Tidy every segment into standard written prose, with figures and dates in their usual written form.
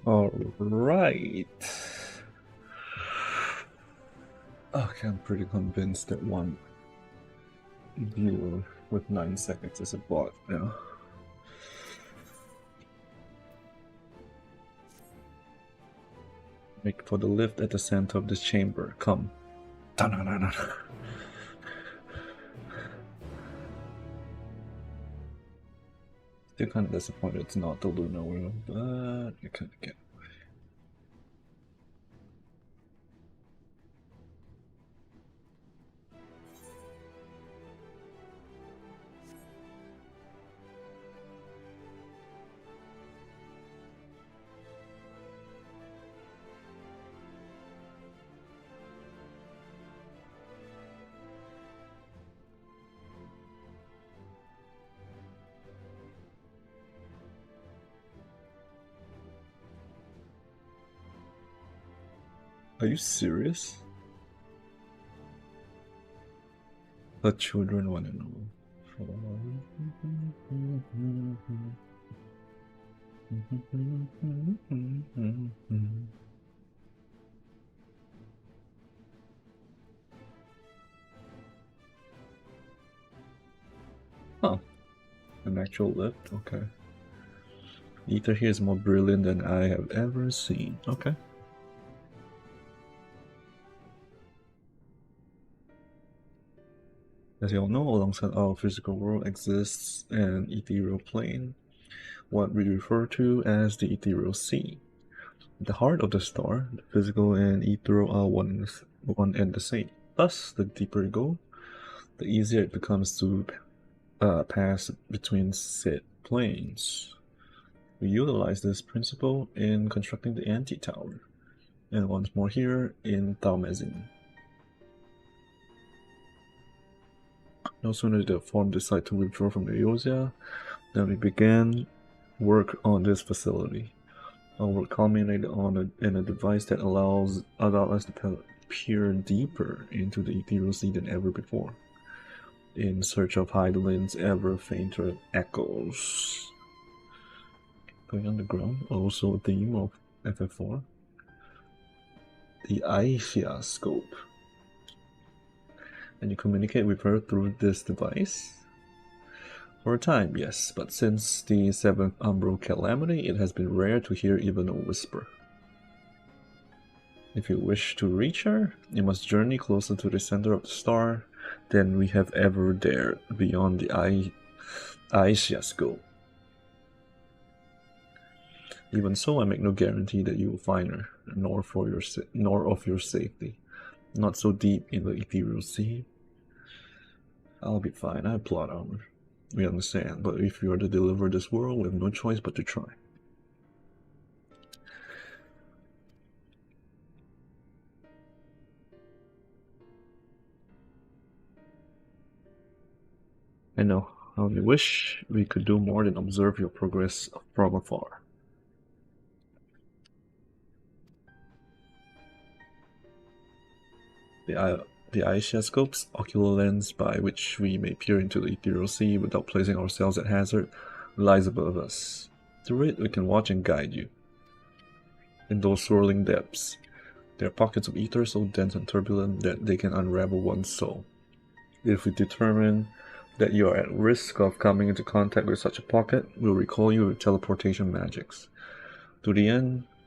Alright. Okay, I'm pretty convinced that one viewer with 9 seconds is a bot now. Make for the lift at the center of this chamber. Come. Da-na-na-na. Still kind of disappointed it's not the Lunar Wheel, but I kind of get. Are you serious? The children want to know. Huh. An actual lift? Okay. Ether here is more brilliant than I have ever seen. Okay. As you all know, alongside our physical world exists an ethereal plane, what we refer to as the ethereal sea. At the heart of the star, the physical and ethereal are one and the same. Thus, the deeper you go, the easier it becomes to pass between said planes. We utilize this principle in constructing the anti-tower, and once more here in Talmazin. No sooner did the Forum decide to withdraw from the Eosia than we began work on this facility. Our work culminated in a device that allowed us to peer deeper into the ethereal sea than ever before, in search of Heidelin's ever fainter echoes. Going underground, also a theme of FF4. The Aisha scope. And you communicate with her through this device? For a time, yes, but since the 7th Umbral Calamity, it has been rare to hear even a whisper. If you wish to reach her, you must journey closer to the center of the star than we have ever dared, beyond the Aisha scope. Even so, I make no guarantee that you will find her, nor of your safety. Not so deep in the ethereal sea. I'll be fine, I have plot armor. We understand, but if you are to deliver this world, we have no choice but to try. I know. I only wish we could do more than observe your progress from afar. The Aisha scope's ocular lens by which we may peer into the ethereal sea without placing ourselves at hazard lies above us. Through it, we can watch and guide you. In those swirling depths, there are pockets of ether so dense and turbulent that they can unravel one's soul. If we determine that you are at risk of coming into contact with such a pocket, we'll recall you with teleportation magics.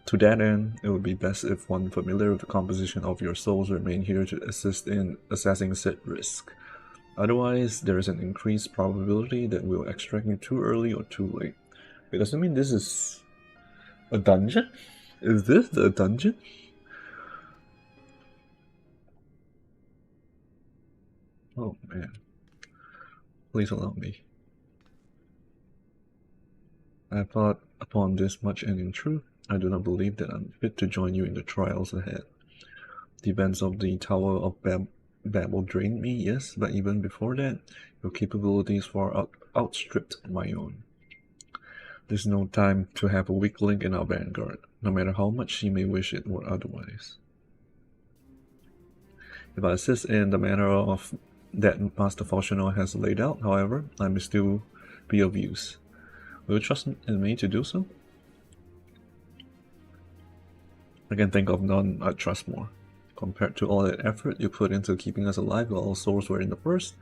To that end, it would be best if one familiar with the composition of your souls remain here to assist in assessing said risk. Otherwise, there is an increased probability that we'll extract you too early or too late. Wait, does it mean this is a dungeon? Is this a dungeon? Oh man. Please allow me. I have thought upon this much, and in truth, I do not believe that I'm fit to join you in the trials ahead. The events of the Tower of Babel drained me, yes, but even before that, your capabilities far outstripped my own. There's no time to have a weak link in our vanguard, no matter how much she may wish it were otherwise. If I assist in the manner of that Master Falconer has laid out, however, I may still be of use. Will you trust in me to do so? I can think of none I trust more. Compared to all that effort you put into keeping us alive while our souls were in the first,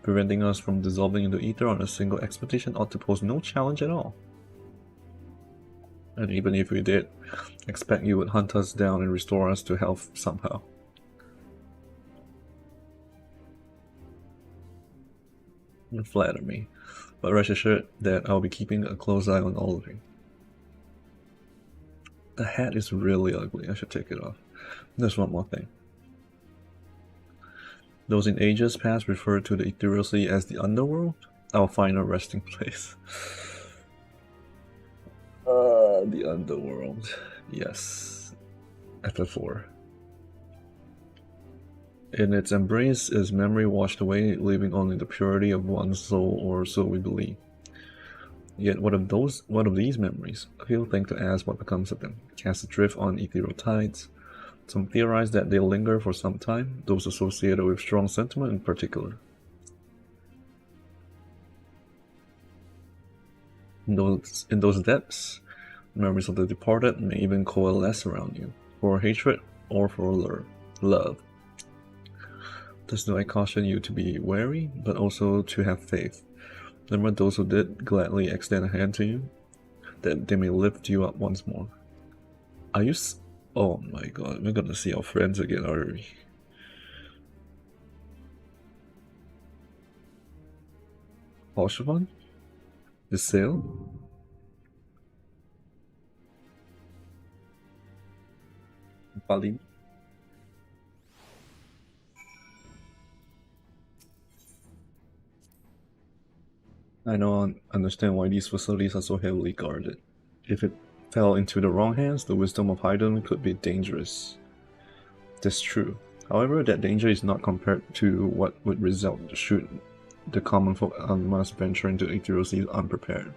preventing us from dissolving into ether on a single expedition ought to pose no challenge at all. And even if we did, expect you would hunt us down and restore us to health somehow. You flatter me, but rest assured that I'll be keeping a close eye on all of you. The hat is really ugly, I should take it off. There's one more thing. Those in ages past referred to the ethereal sea as the underworld, our final resting place. The underworld. Yes. FF4. In its embrace is memory washed away, leaving only the purity of one's soul, or so we believe. Yet what of these memories? Few think to ask what becomes of them, cast adrift on ethereal tides. Some theorize that they'll linger for some time, those associated with strong sentiment in particular. In those depths, memories of the departed may even coalesce around you, for hatred or for love. Thus do I caution you to be wary, but also to have faith. Remember those who did gladly extend a hand to you, that they may lift you up once more. Are you oh my god, we're gonna see our friends again, are we? Bolshevon? The sale? Bali? I don't understand why these facilities are so heavily guarded. If it fell into the wrong hands, the wisdom of Haydn could be dangerous. That's true. However, that danger is not compared to what would result should the common folk must venture into ethereal seas unprepared.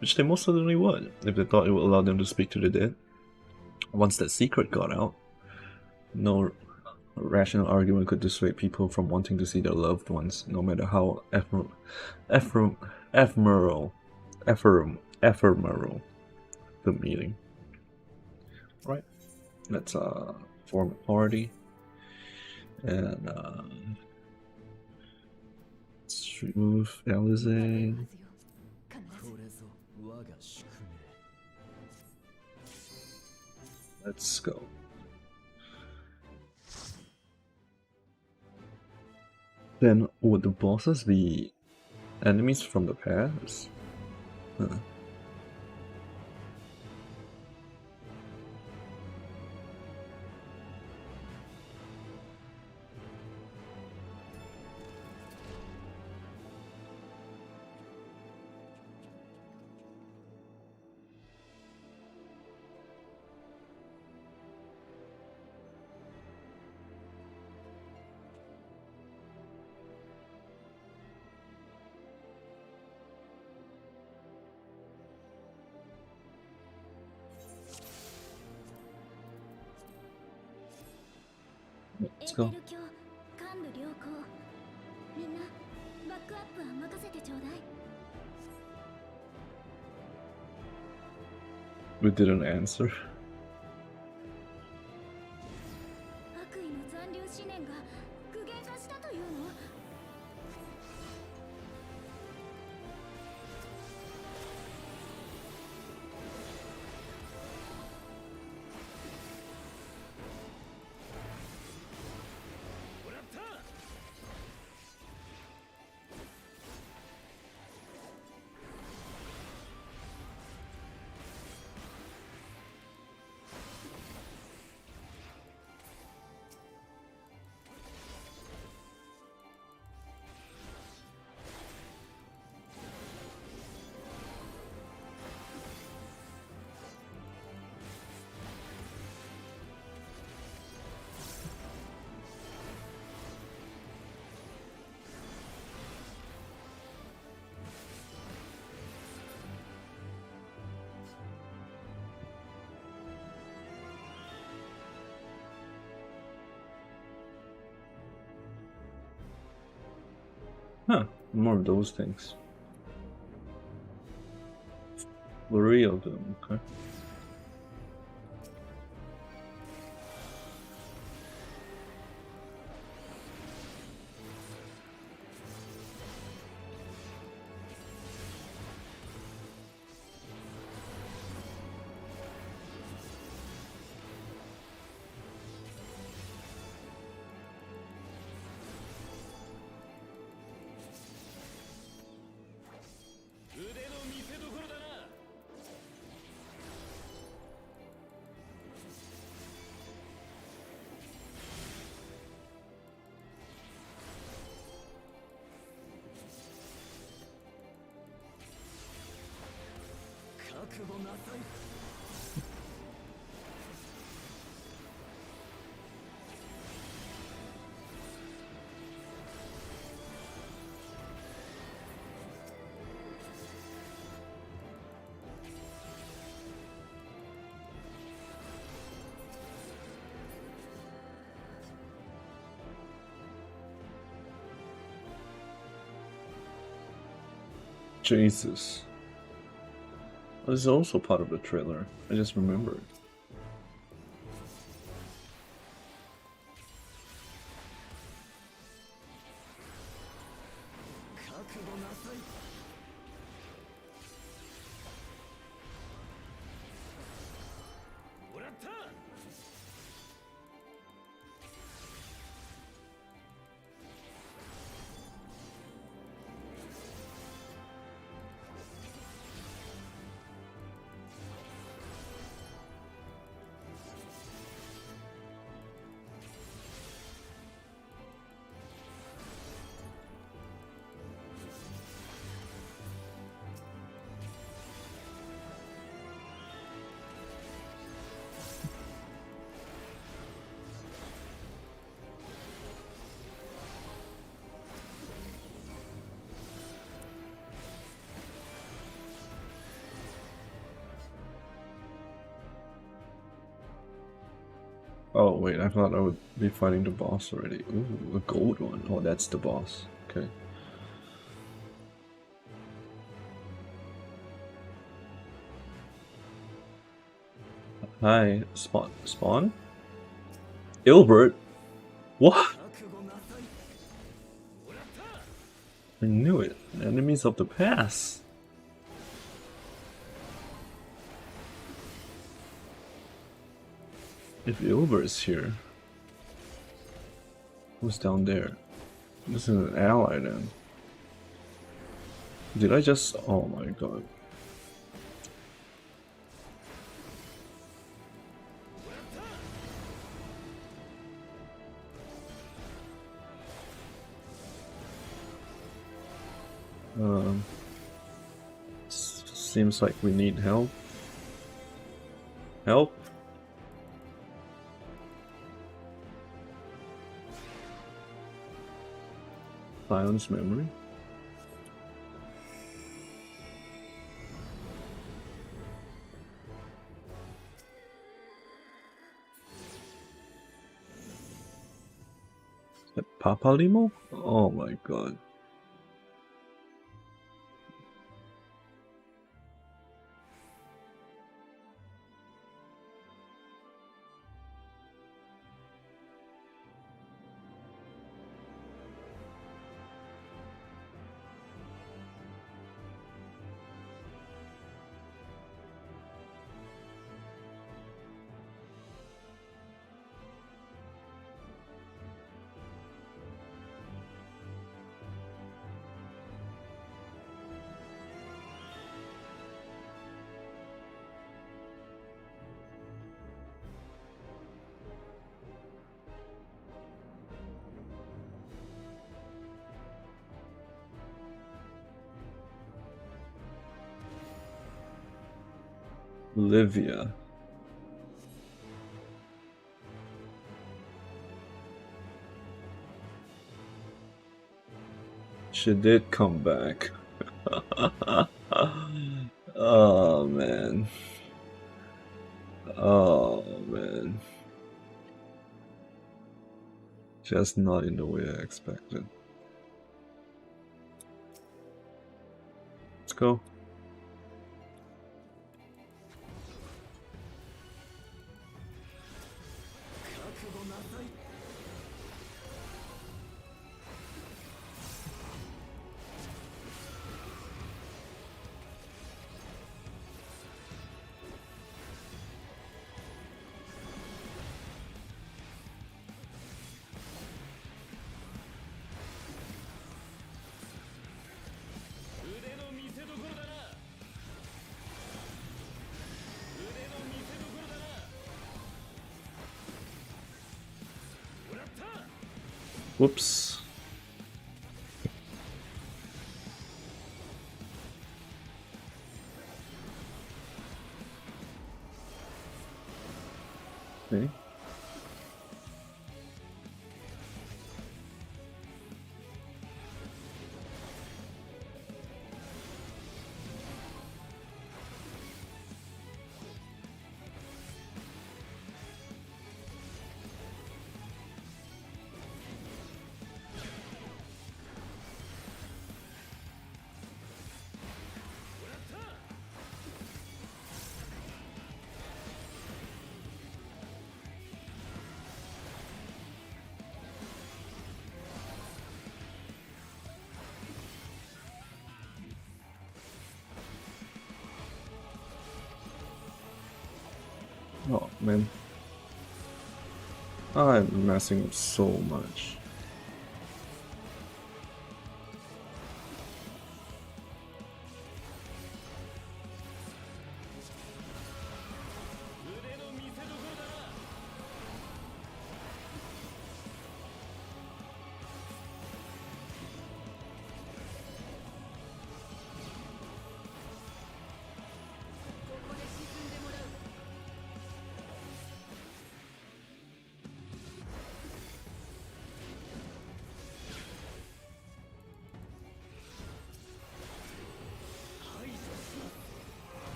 Which they most certainly would, if they thought it would allow them to speak to the dead. Once that secret got out, no rational argument could dissuade people from wanting to see their loved ones, no matter how ephemeral the meeting. Right, let's form a party and let's remove Alize. Let's go. Then would the bosses be enemies from the past? Huh. Let's go. We didn't answer. Huh, more of those things. 3 of them, okay. Jesus. This is also part of the trailer. I just remembered. Oh wait, I thought I would be fighting the boss already. Ooh, a gold one. Oh, that's the boss. Okay. Hi, Spawn? Ilbert? What? I knew it. Enemies of the past. If Ilbert's here, who's down there? This is an ally then. Did I just... oh my god. Seems like we need help. Help? Silence memory? Is that Papa Limo? Oh my god. Livia. She did come back. Oh man. Oh man. Just not in the way I expected. Let's go. Whoops. Man, I'm messing up so much.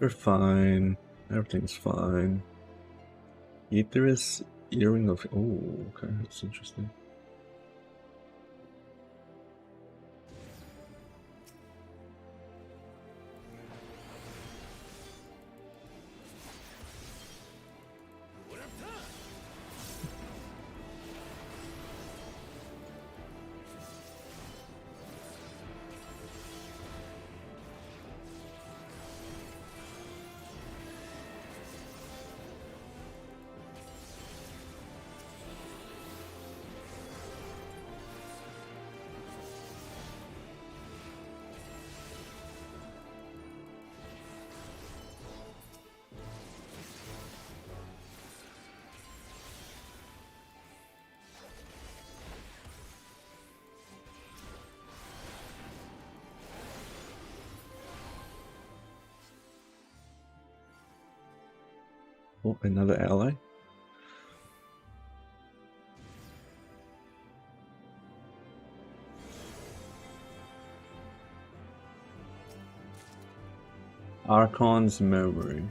We're fine. Everything's fine. Aether's Earring of... Oh, okay, that's interesting. Oh, another ally? Archon's Memory.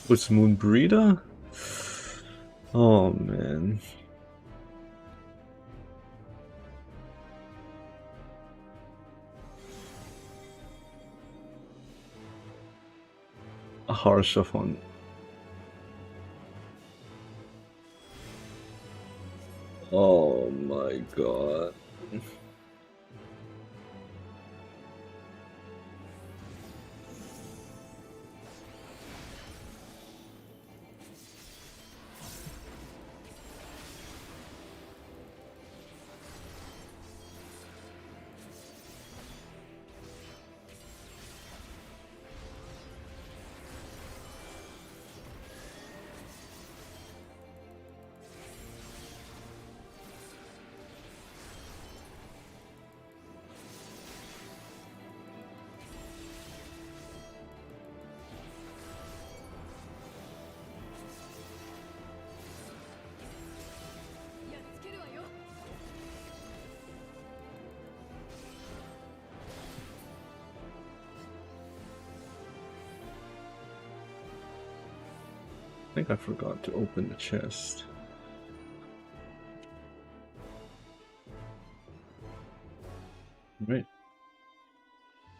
What's Moonbreeder? Oh man. A harsh of one. Oh my god. think I forgot to open the chest.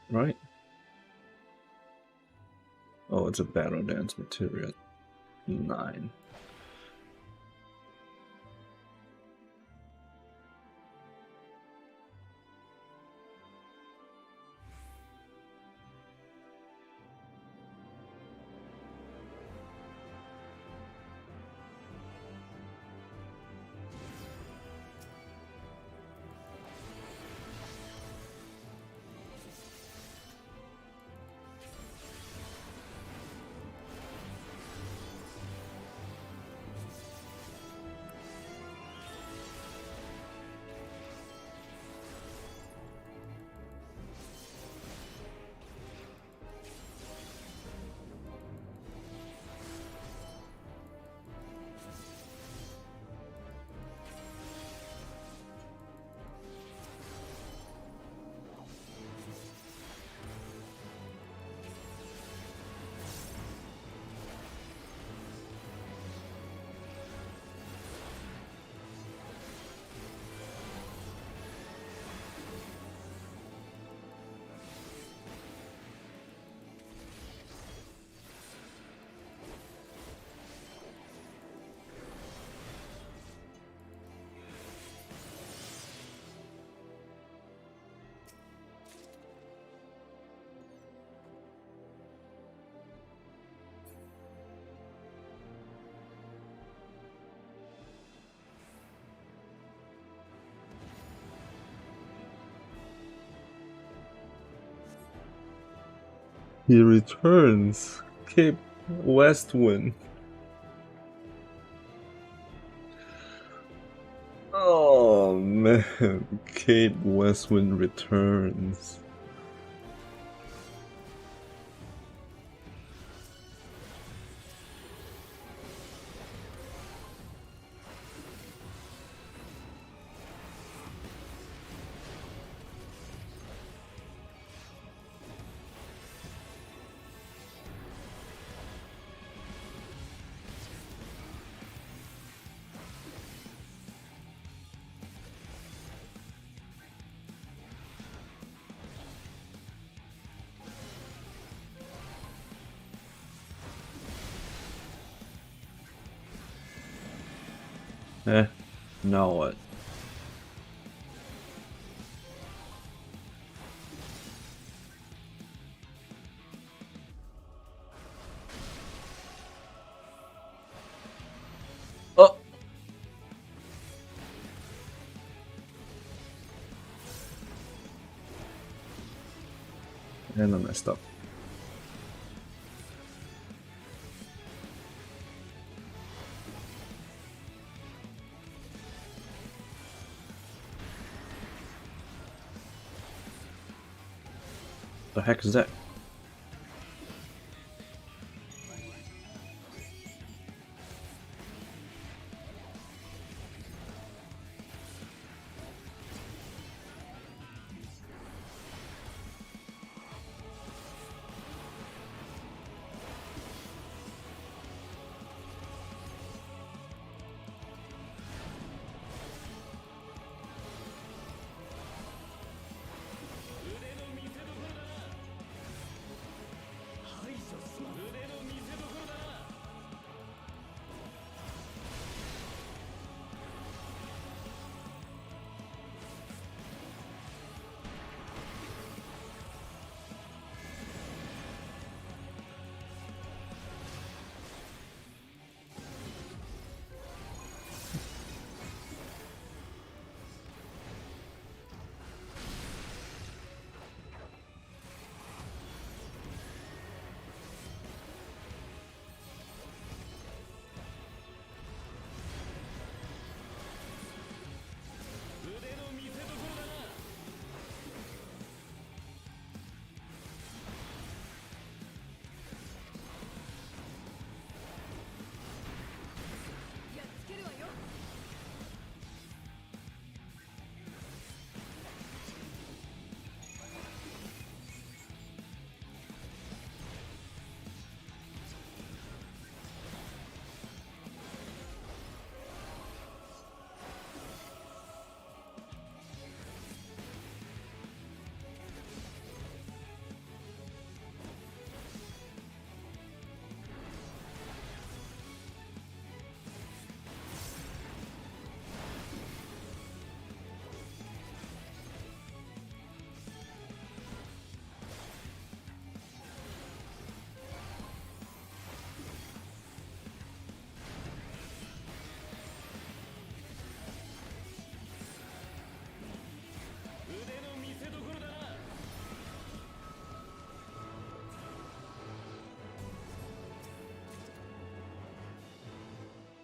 Right. Oh, it's a battle dance material. 9. He returns. Cape Westwind. Oh man, Cape Westwind returns. Now what? Oh! And I messed up. The heck is that?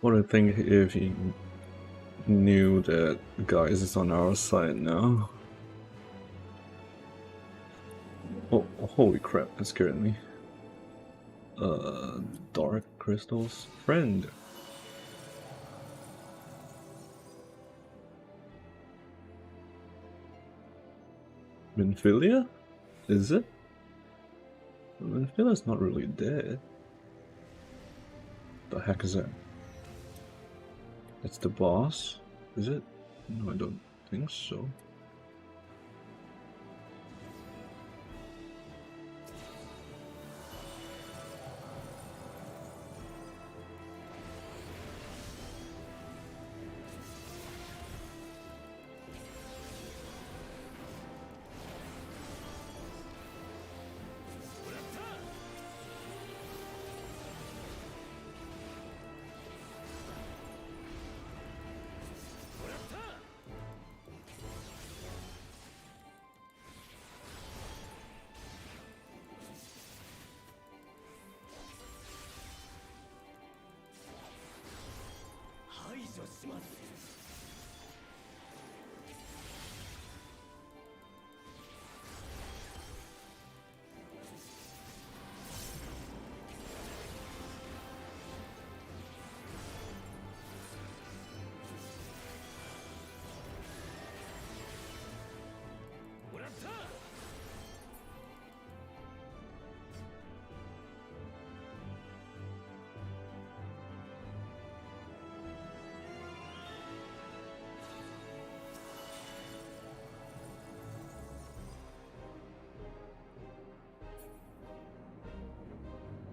What I think if he knew that guys is on our side now. Oh, holy crap, that scared me. Dark crystals friend. Minfilia? Is it? Minfilia's not really dead. The heck is that? It's the boss? Is it? No, I don't think so.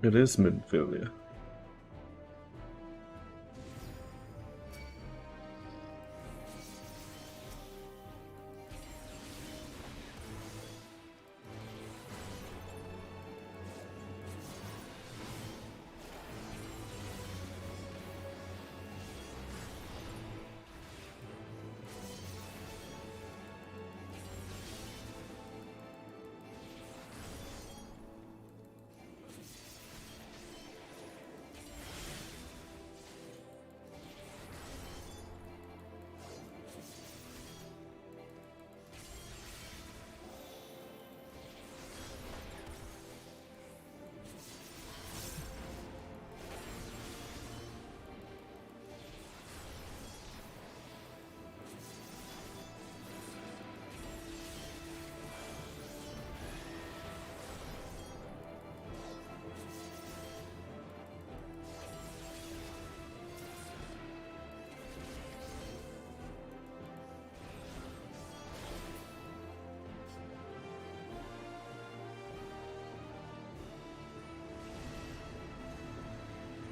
It is Minfilia.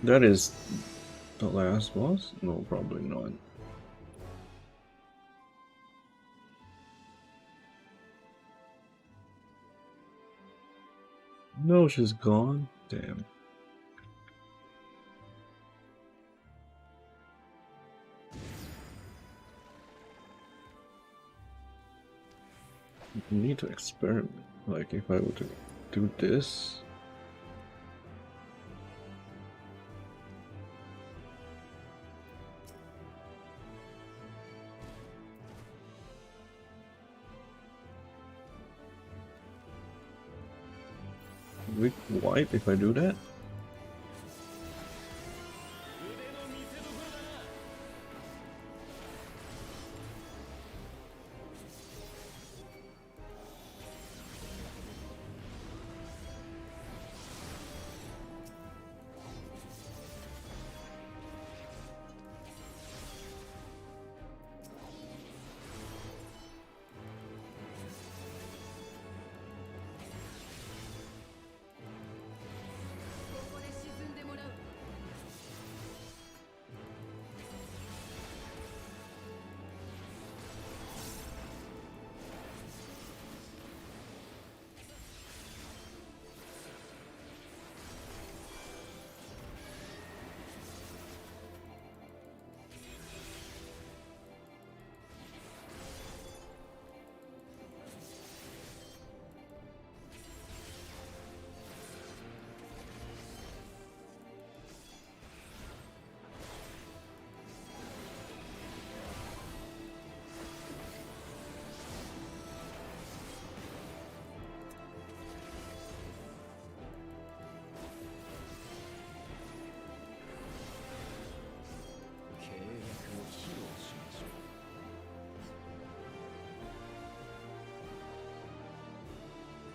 That is the last boss? No, probably not. No, she's gone? Damn. You need to experiment. Like, if I were to do this... Weak wipe if I do that?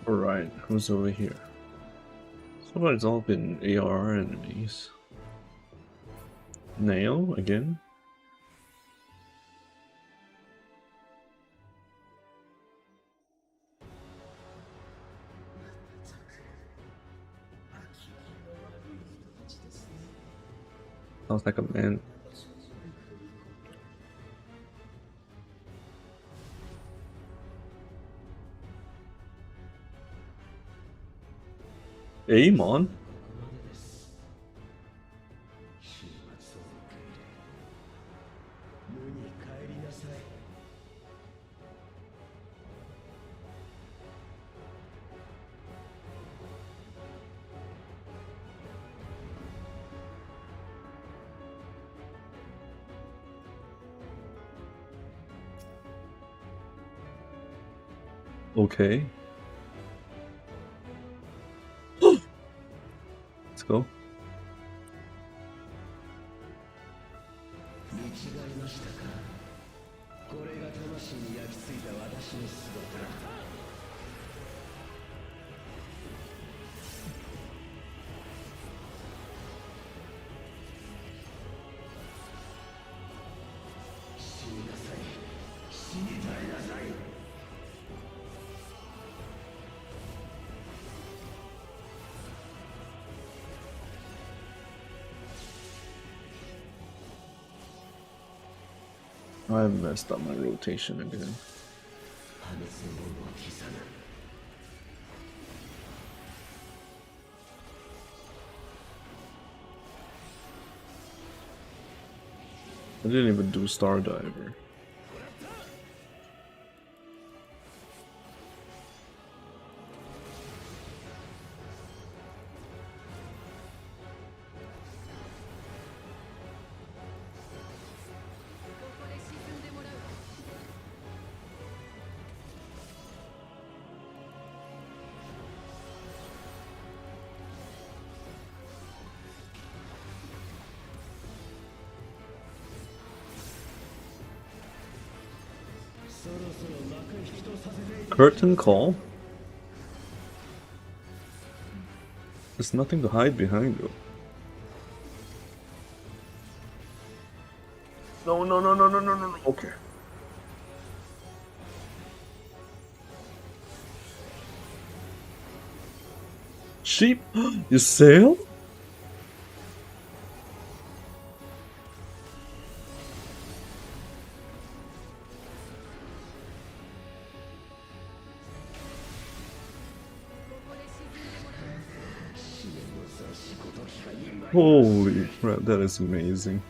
Alright, who's over here? So far it's all been ARR enemies. Nail again? Sounds like a man. Amon? Okay. Let's go. I messed up my rotation again. I didn't even do Star Diver. Curtain call? There's nothing to hide behind though. No. Okay. Sheep? You sail? Holy crap, that is amazing.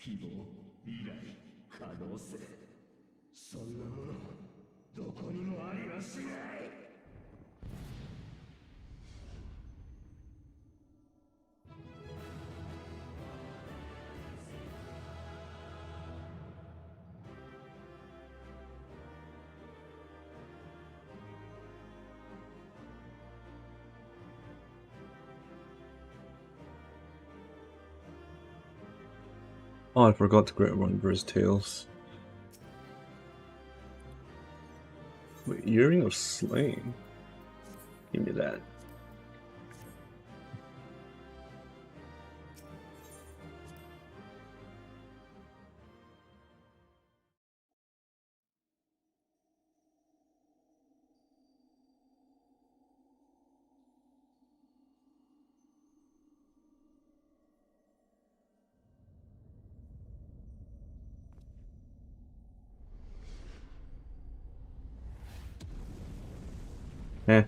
希望、未来、可能性、そんなものどこにもありはしない。Oh, I forgot to grab one of his tails. Wait, Earring of Slaying? Give me that. Eh.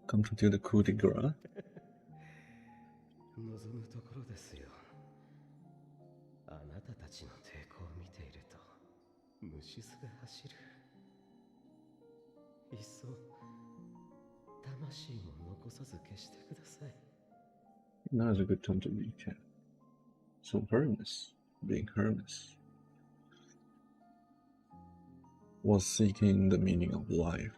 Come to do the coup de grace. 望むところですよ。あなたたちの抵抗を見ていると虫巣が走る。いっそ魂も残さず消してください。 Now is a good time to recap. So Hermes, being Hermes, was seeking the meaning of life.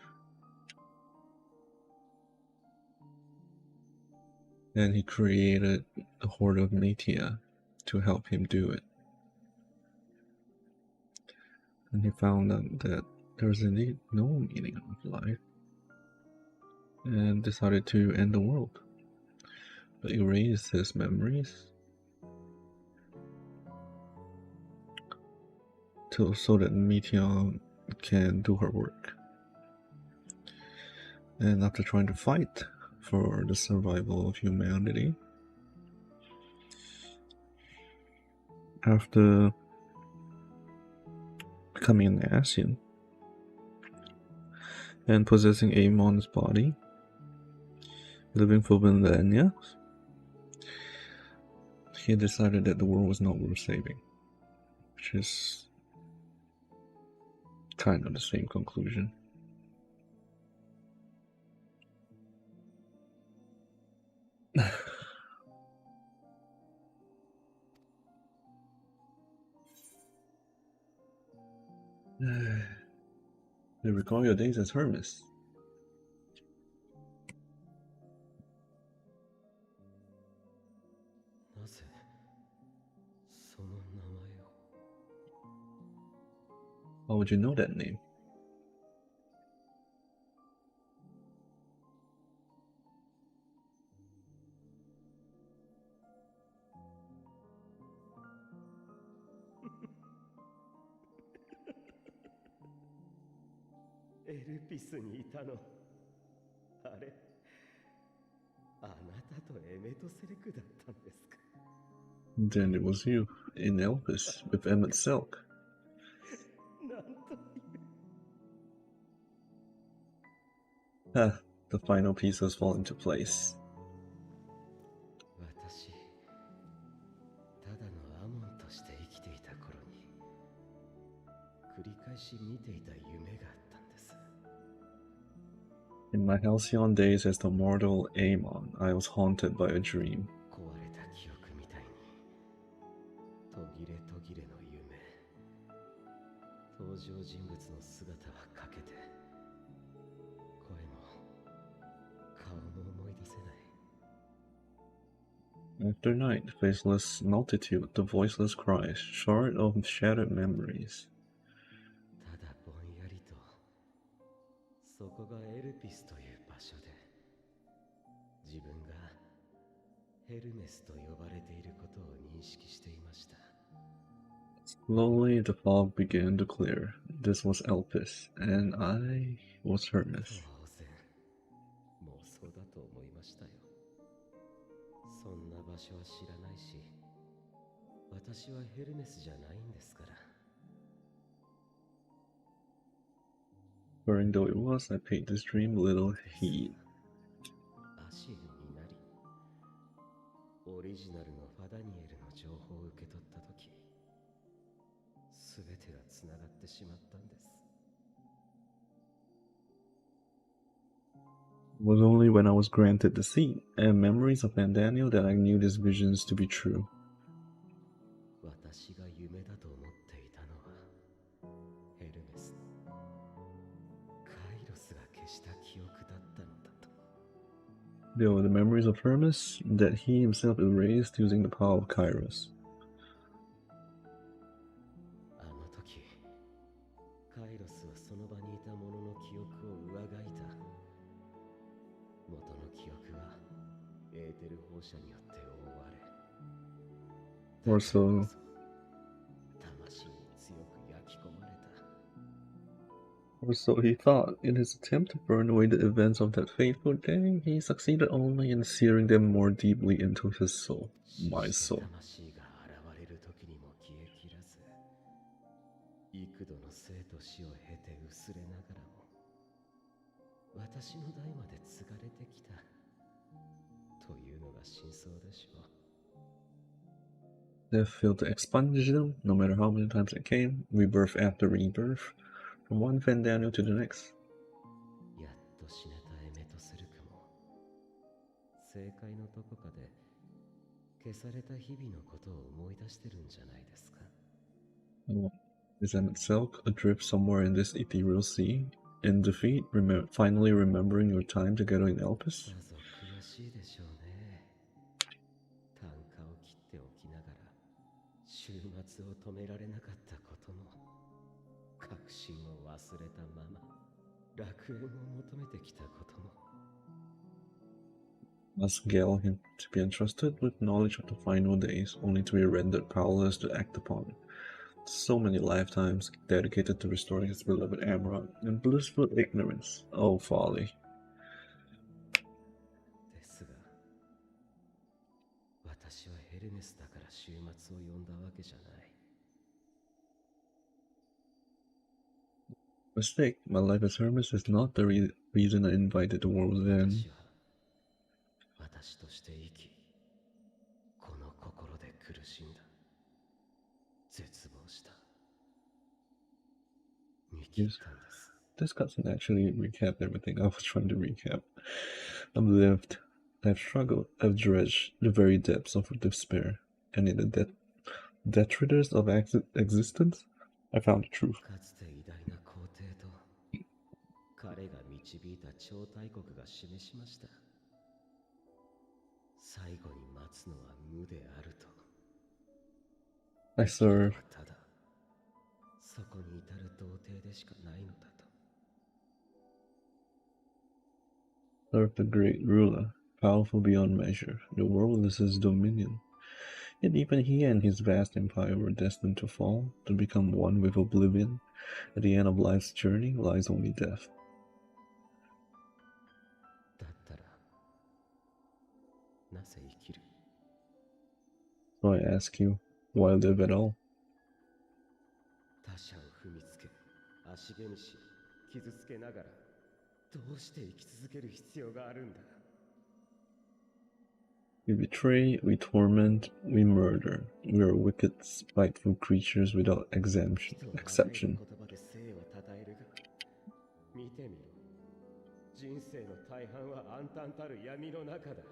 And he created the Horde of Metia to help him do it. And he found out that there's indeed no meaning of life, and decided to end the world, but erase his memories so that Meteor can do her work. And after trying to fight for the survival of humanity, after becoming an Ascian and possessing Amon's body, living for millennia, he decided that the world was not worth saving, which is kind of the same conclusion. You recall your days as Hermes. なぜその名前を。 How would you know that name? エルピスにいたの。あれ、あなたとエメトセレクだったんですか。 Then it was you, in Elvis, with Emmett Silk. なんという。 Ah, the final pieces fall into place. 私、ただのアモンとして生きていた頃に繰り返し見ていた夢があったんです。 In my halcyon days as the mortal Amon, I was haunted by a dream. 壊れた記憶みたいに途切れ途切れの夢。登場人物の姿は欠けて、声も顔も思い出せない。After night, faceless multitude, the voiceless cries, short of shattered memories. ただぼんやりとそこがエルピスという場所で自分がヘルメスと呼ばれていることを認識していました。 Slowly the fog began to clear. This was Elpis, and I was 当 Hermes. 然妄想だと思いましたよ。そんな場所は知らないし、私はヘルメスじゃないんですから。 Boring though it was, I paid this dream little です heed. がアシエルになりオリジナルのファダニエルの情報を受け取った時、全てがつながってしまったんです。 It was only when I was granted the seat and memories of Daniel that I knew these visions to be true. 私が夢だと思っていたのはヘルメスのカイロスが消した記憶だったのだと。 They were the memories of Hermes that he himself erased using the power of Kairos. あの時カイロスはその場にいた者の記憶を上書いた。元の記憶はエーテル放射によって覆われ、 Or so 魂に強く焼き込まれた。 Or so he thought. In his attempt to burn away the events of that fateful day, he succeeded only in searing them more deeply into his soul, my そして soul. 魂が現れる時にも消えきらず、幾度の生と死を経て薄れながらも私の代まで継がれてきたというのが真相でしょう。 Death failed to expunge them, no matter how many times it came, rebirth after rebirth, from one Fandaniel to the next. やっと死ねたエメとするくも、正解のどこかで消された日々のことを思い出してるんじゃないですか。 Is an itself adrift somewhere in this ethereal sea? In defeat, finally remembering your time together in Elpis? さぞ悔しいでしょうね。単価を切っておきながら週末を止められなかったことも、確信を忘れたまま楽園を求めてきたことも。 Must Gale him to be entrusted with knowledge of the final days, only to be rendered powerless to act upon. So many lifetimes dedicated to restoring his beloved Amrod, in blissful ignorance. Oh, folly. ですが、私はヘルメスだから週末を呼んだわけじゃない。 Mistake. My life as Hermes is not the reason I invited the world in. 私は私として生き、この心で苦しんだ、絶望した、見切ったんです。 This doesn't actually recap everything I was trying to recap. I've lived, I've struggled, I've dredged the very depths of despair, and in the detritus of existence, I found the truth. かつて偉大な皇帝と彼が導いた超大国が示しました。最後に待つのは無であると。 I serve ただそこに至る童貞でしかないのだと。 the great ruler, powerful beyond measure. The world is his dominion. Yet even he and his vast empire were destined to fall, to become one with oblivion. At the end of life's journey lies only death. だったらなぜ生きる？ So I ask you, why live at all? 他者を踏みつけ、足蹴にし、傷つけながらどうして生き続ける必要があるんだ？ We betray, we torment, we murder. We are wicked, spiteful creatures without exception. 言葉で生を称えるが、見てみろ。人生の大半は暗淡たる闇の中だ。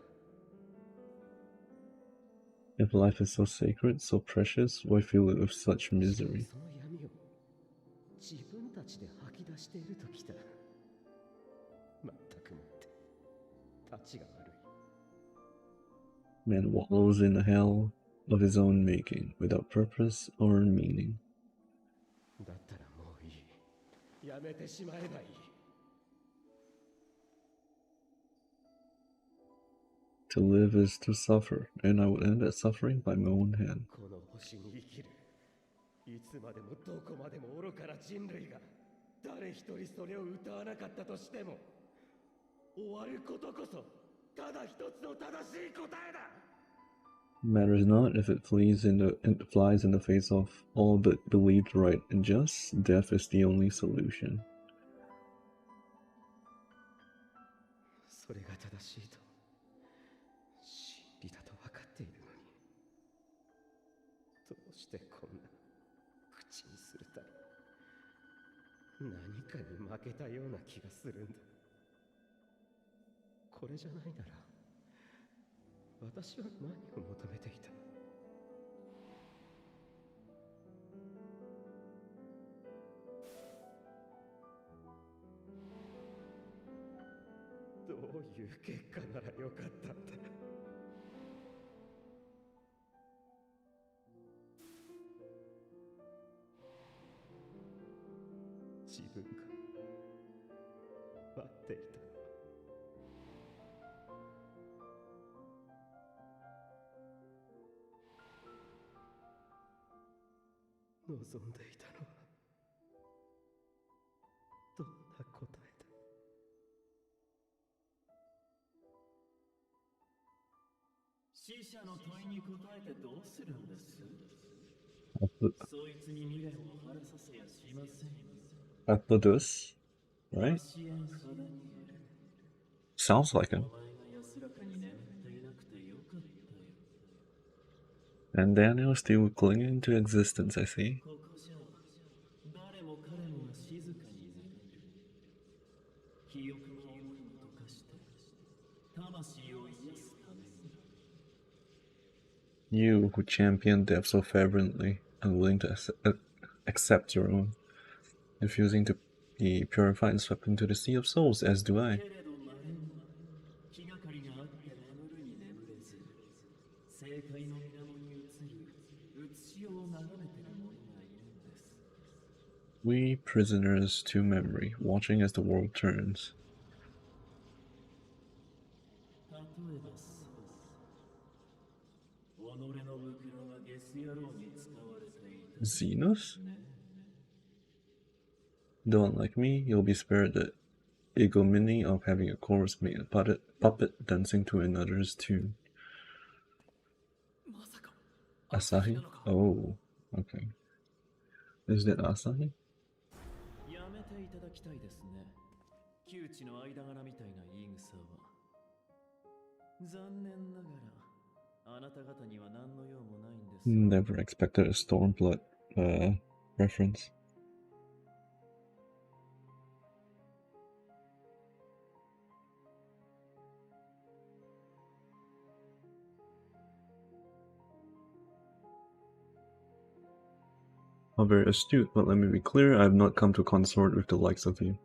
If life is so sacred, so precious, why fill it with such しかも misery? その闇を自分たちで吐き出しているときた。まったくもって、たちが悪い。Man wallows in a hell of his own making, without purpose or meaning. だったらもういい。やめてしまえばいい。To live is to suffer, and I will end that suffering by my own hand. この星に生きる。いつまでもどこまでも愚かな人類が誰一人それを歌わなかったとしても、終わることこそただ一つの正しい答えだ。 Matters not if it flies in the face of all but believed right and just. Death is the only solution. それが正しいと真理だと分かっているのに、どうしてこんな口にするだろう。何かに負けたような気がするんだ。これじゃないなら私は何を求めていた。どういう結果ならよかったんだ。自分が待っていたのは、望んでいたのはどんな答えだ。死者の問いに答えてどうするんです？ After, そいつに未練を晴らさせやしません。 after this, right? 支援肌にいる。 Sounds like お him. 前が安らかに眠っていなくてよかったよ。 And Daniel is still clinging to existence, I see. ここじゃ誰も彼もが静かに眠る。記憶の思いを溶かして魂を癒すために。 You who champion death so fervently, unwilling to accept your own, refusing to be purified and swept into the sea of souls, as do I. けれどまれには気がかりがあって眠るに眠れず、正解の水面に映る写しを眺めてる者がいるんです。 We prisoners to memory, watching as the world turns. 例えばそう。己の袋がゲス野郎に使われていた。 Xenos? ね。 Though unlike me, you'll be spared the ignominy of having a chorus made a puppet dancing to another's tune. まさか Asahi? Oh, okay. Is that Asahi? やめていただきたいですね。窮地の間柄みたいな言い草は。残念ながらあなた方には何の用もないんです。 Never expected a Stormblood reference. How very astute, but let me be clear, I have not come to consort with the likes of you.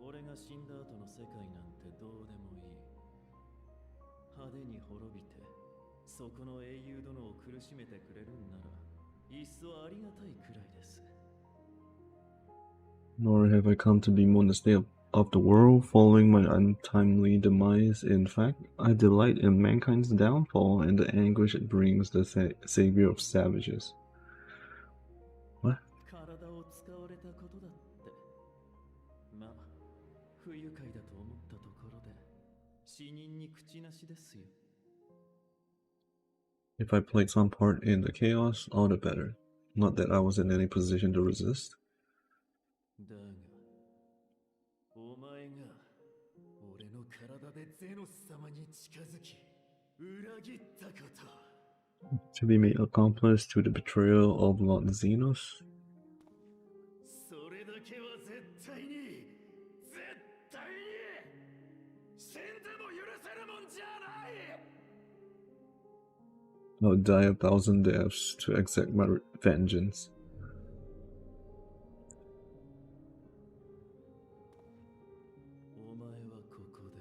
俺が死んだ後の世界なんてどうでもいい。派手に滅びて、そこの英雄殿を苦しめてくれるんなら、いっそありがたいくらいです。 Nor have I come to bemoan the state of the world following my untimely demise. In fact, I delight in mankind's downfall and the anguish it brings the savior of savages. What? 体を使われたことだって。まあ、不愉快だと思ったところで、死人に口なしですよ。 If I played some part in the chaos, all the better. Not that I was in any position to resist. だが、お前が俺の体でゼノス様に近づき、裏切ったこと。 To be made accomplice to the betrayal of Lord Xenos? それだけは絶対に死んでも許せるもんじゃない。 I'll die a thousand deaths to exact my vengeance. お前はここで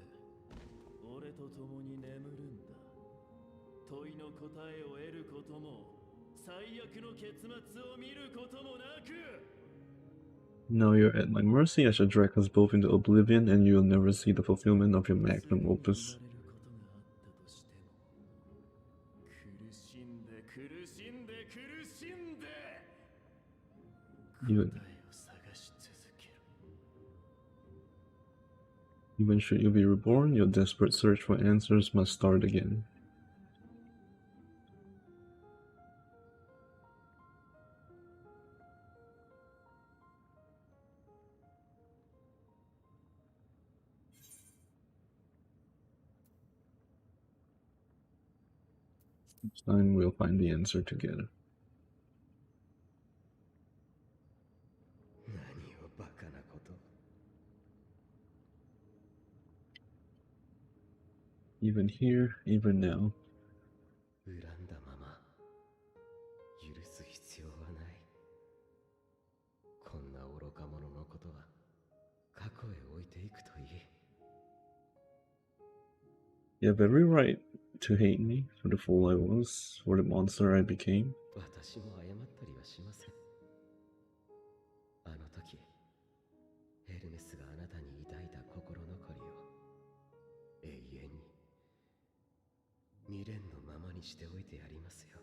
共に眠るんだ。問いの答えを得ることも、最悪の結末を見ることもなく。Now you're at my mercy. I shall drag us both into oblivion, and you'll never see the fulfillment of your magnum opus. Even should you be reborn, your desperate search for answers must start again. Next time we'll find the answer together. Even here, even now. 恨んだまま許す必要はない。こんな愚か者のことは過去へ置いていくといい。You have every right to hate me for the fool I was, for the monster I became. 私も謝ったりはしません。あの時、ヘルメスがあなたに抱いた心残りを永遠に未練のままにしておいてやりますよ。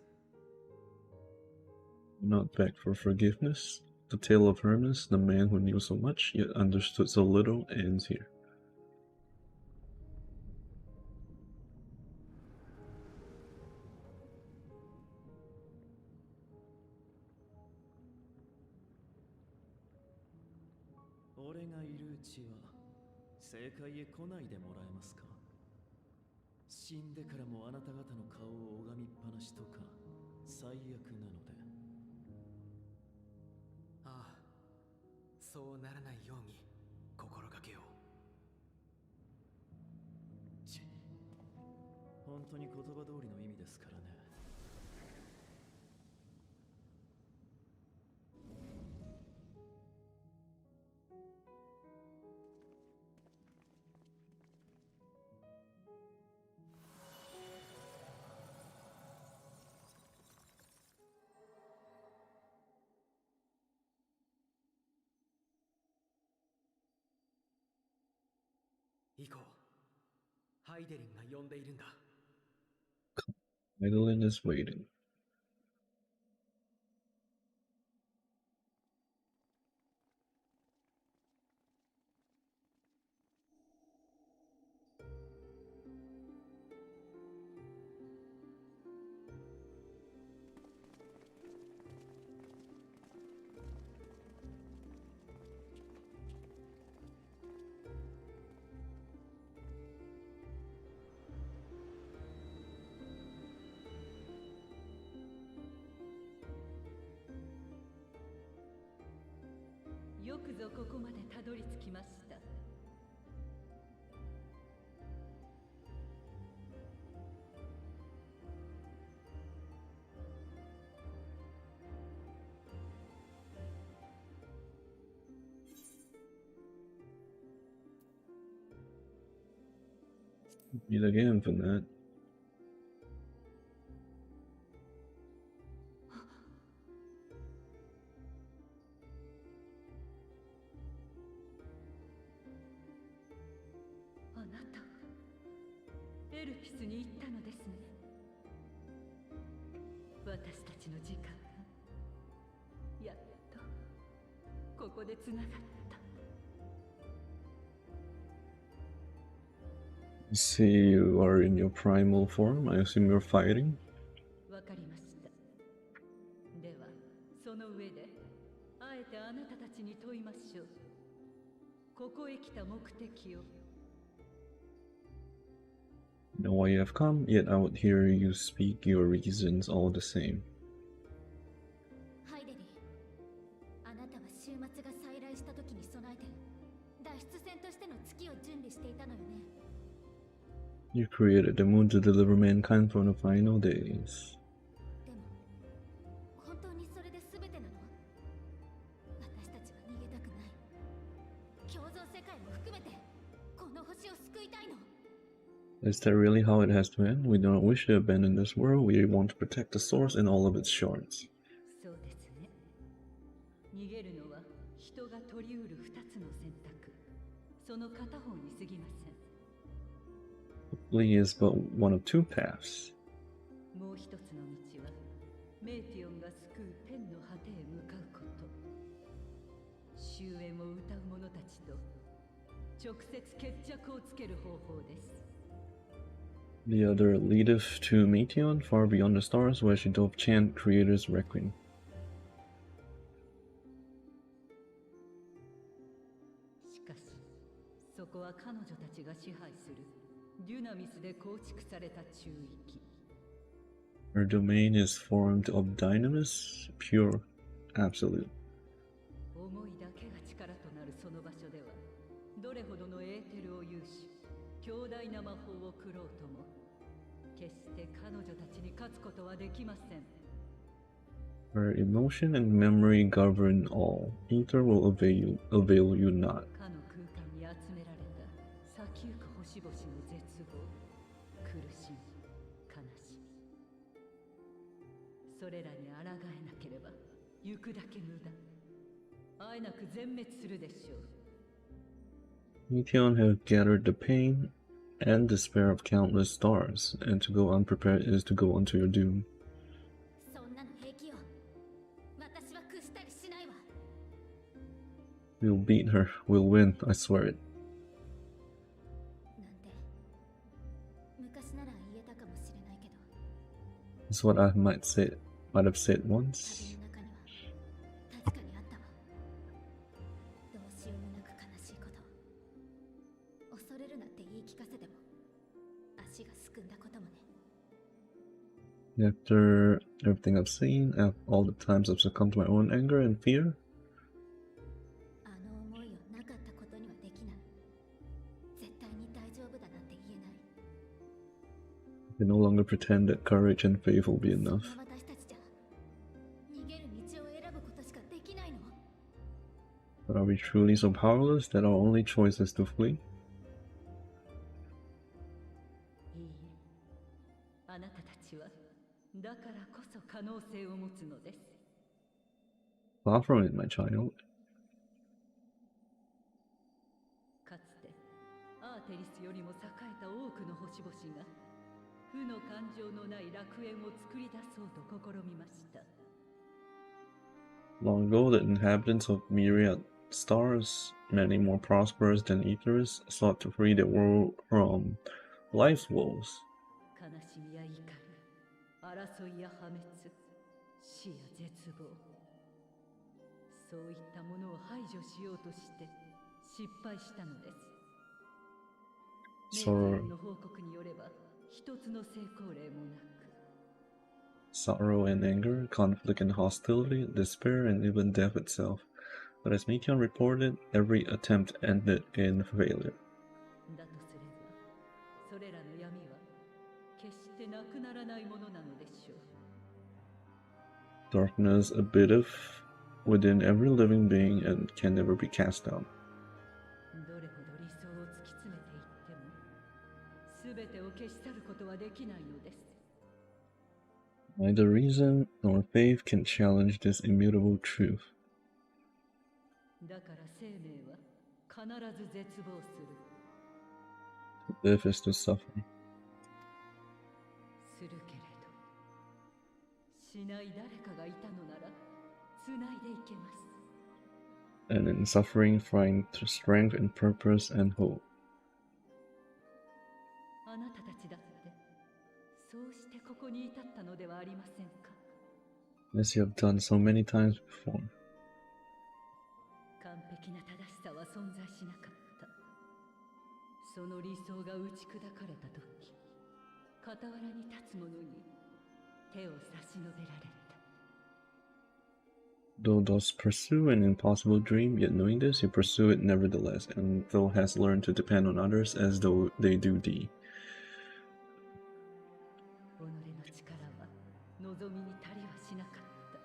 Not beg for forgiveness. The tale of Hermes, the man who knew so much yet understood so little, ends here. 俺がいるうちは正解へ来ないでもらえますか。死んでからもあなた方の顔を拝みっぱなしとか最悪なので。ああ、そうならないように心がけよう。ち、本当に言葉通りの意味ですからね。行こう。ハイデリンが呼んでいるんだ。Madeline is waiting.「よくぞここまでたどり着きました。Meet again for that. あなた、エルピスに行ったのですね。私たちの時間がやっとここでつながった。See, you are in your primal form. I assume you're fighting. わかりました。では、その上で、あえてあなたたちに問いましょう。ここへ来た目的を。I know why you have come, yet I would hear you speak your reasons all the same. ハイデリー、あなたは終末が再来した時に備えて脱出船としての月を準備していたのよね。You created the moon to deliver mankind from the final days. でも本当にそれで全てなの？私たちは逃げたくない。共存世界も含めてこの星を救いたいの。Is that really how it has to end? We do not wish to abandon this world. We want to protect the source and all of its shards. そうですね。逃げるのは人が取り得る2つの選択。その片方に過ぎません。Flee is but one of two paths. もう一つの道はメイティオンが救う天の果てへ向かうこと。終焉を歌う者たちと直接決着をつける方法です。The other leadeth to Meteon, far beyond the stars, where she doth chant Creator's Requiem. しかし、そこは彼女たちが支配するデュナミスで構築された中域。Her domain is formed of dynamis, pure, absolute. 思いだけが力となるその場所では、どれほどのエーテルを有し、強大な魔法を食ろうとも、決して彼女たちに勝つことはできません。Her emotion and memory govern all. Ether will avail you not. かの空間に集められた先行く星々の絶望、苦しみ、悲しみ。それらに抗えなければ、行くだけ無駄。あえなく全滅するでしょう。Meteon have gathered the pain and despair of countless stars, and to go unprepared is to go unto your doom. そんなの平気よ。私は屈したりしないわ。We'll beat her. We'll win. I swear it. なんて昔なら言えたかもしれないけど、 That's what I might have said 旅 once. の中には確かにあったわ。どうしようもなく悲しいこと。恐れるなって言い聞かせても、足がすくんだこともね。 After everything I've seen, after all the times I've succumbed to my own anger and fear, あの思いをなかったことにはできない。絶対に大丈夫だなんて言えない。 I can no longer pretend that courage and faith will be そん enough. な私たちじゃ逃げる道を選ぶことしかできないの。 But are we truly so powerless that our only choice is to flee? いいえ、あなたたちはだからこそ可能性を持つのです。 Far from it, my child. かつてアーテリスよりも栄えた多くの星々が負の感情のない楽園を作り出そうと試みました。 Long ago, the inhabitants of myriad stars, many more prosperous than Aetherius, sought to free the world from life's woes. 悲しみや怒り、争いや破滅、死や絶望、そういったものを排除しようとして失敗したのです。メーティオンの報告によれば、一つの成功例もなく。 Sorrow and anger, conflict and hostility, despair and even death itself. But as Meteon reported, every attempt ended in failure. だとすれば、それらの闇は決してなくならないものなのでしょう。 Darkness abitteth within every living being and can never be cast out. どれほど理想を突き詰めていっても、すべてを消し去ることはできないのです。 Neither reason nor faith can challenge this immutable truth. だから生命は必ず絶望する。 To live is to suffer. するけれど、しない誰かがいたのなら、つないでいけます。 And in suffering find strength and purpose and hope. あなたたちだって、そうしてここに至ったのではありませんか。 As you have done so many times before. 完璧な正しさは存在しなかった。その理想が打ち砕かれたとき、傍らに立つ者に手を差し伸べられた。 Thou dost pursue an impossible dream, yet knowing this, you pursue it nevertheless, and thou hast learned to depend on others as though they do thee. 己の力は望みに足りはしなかった。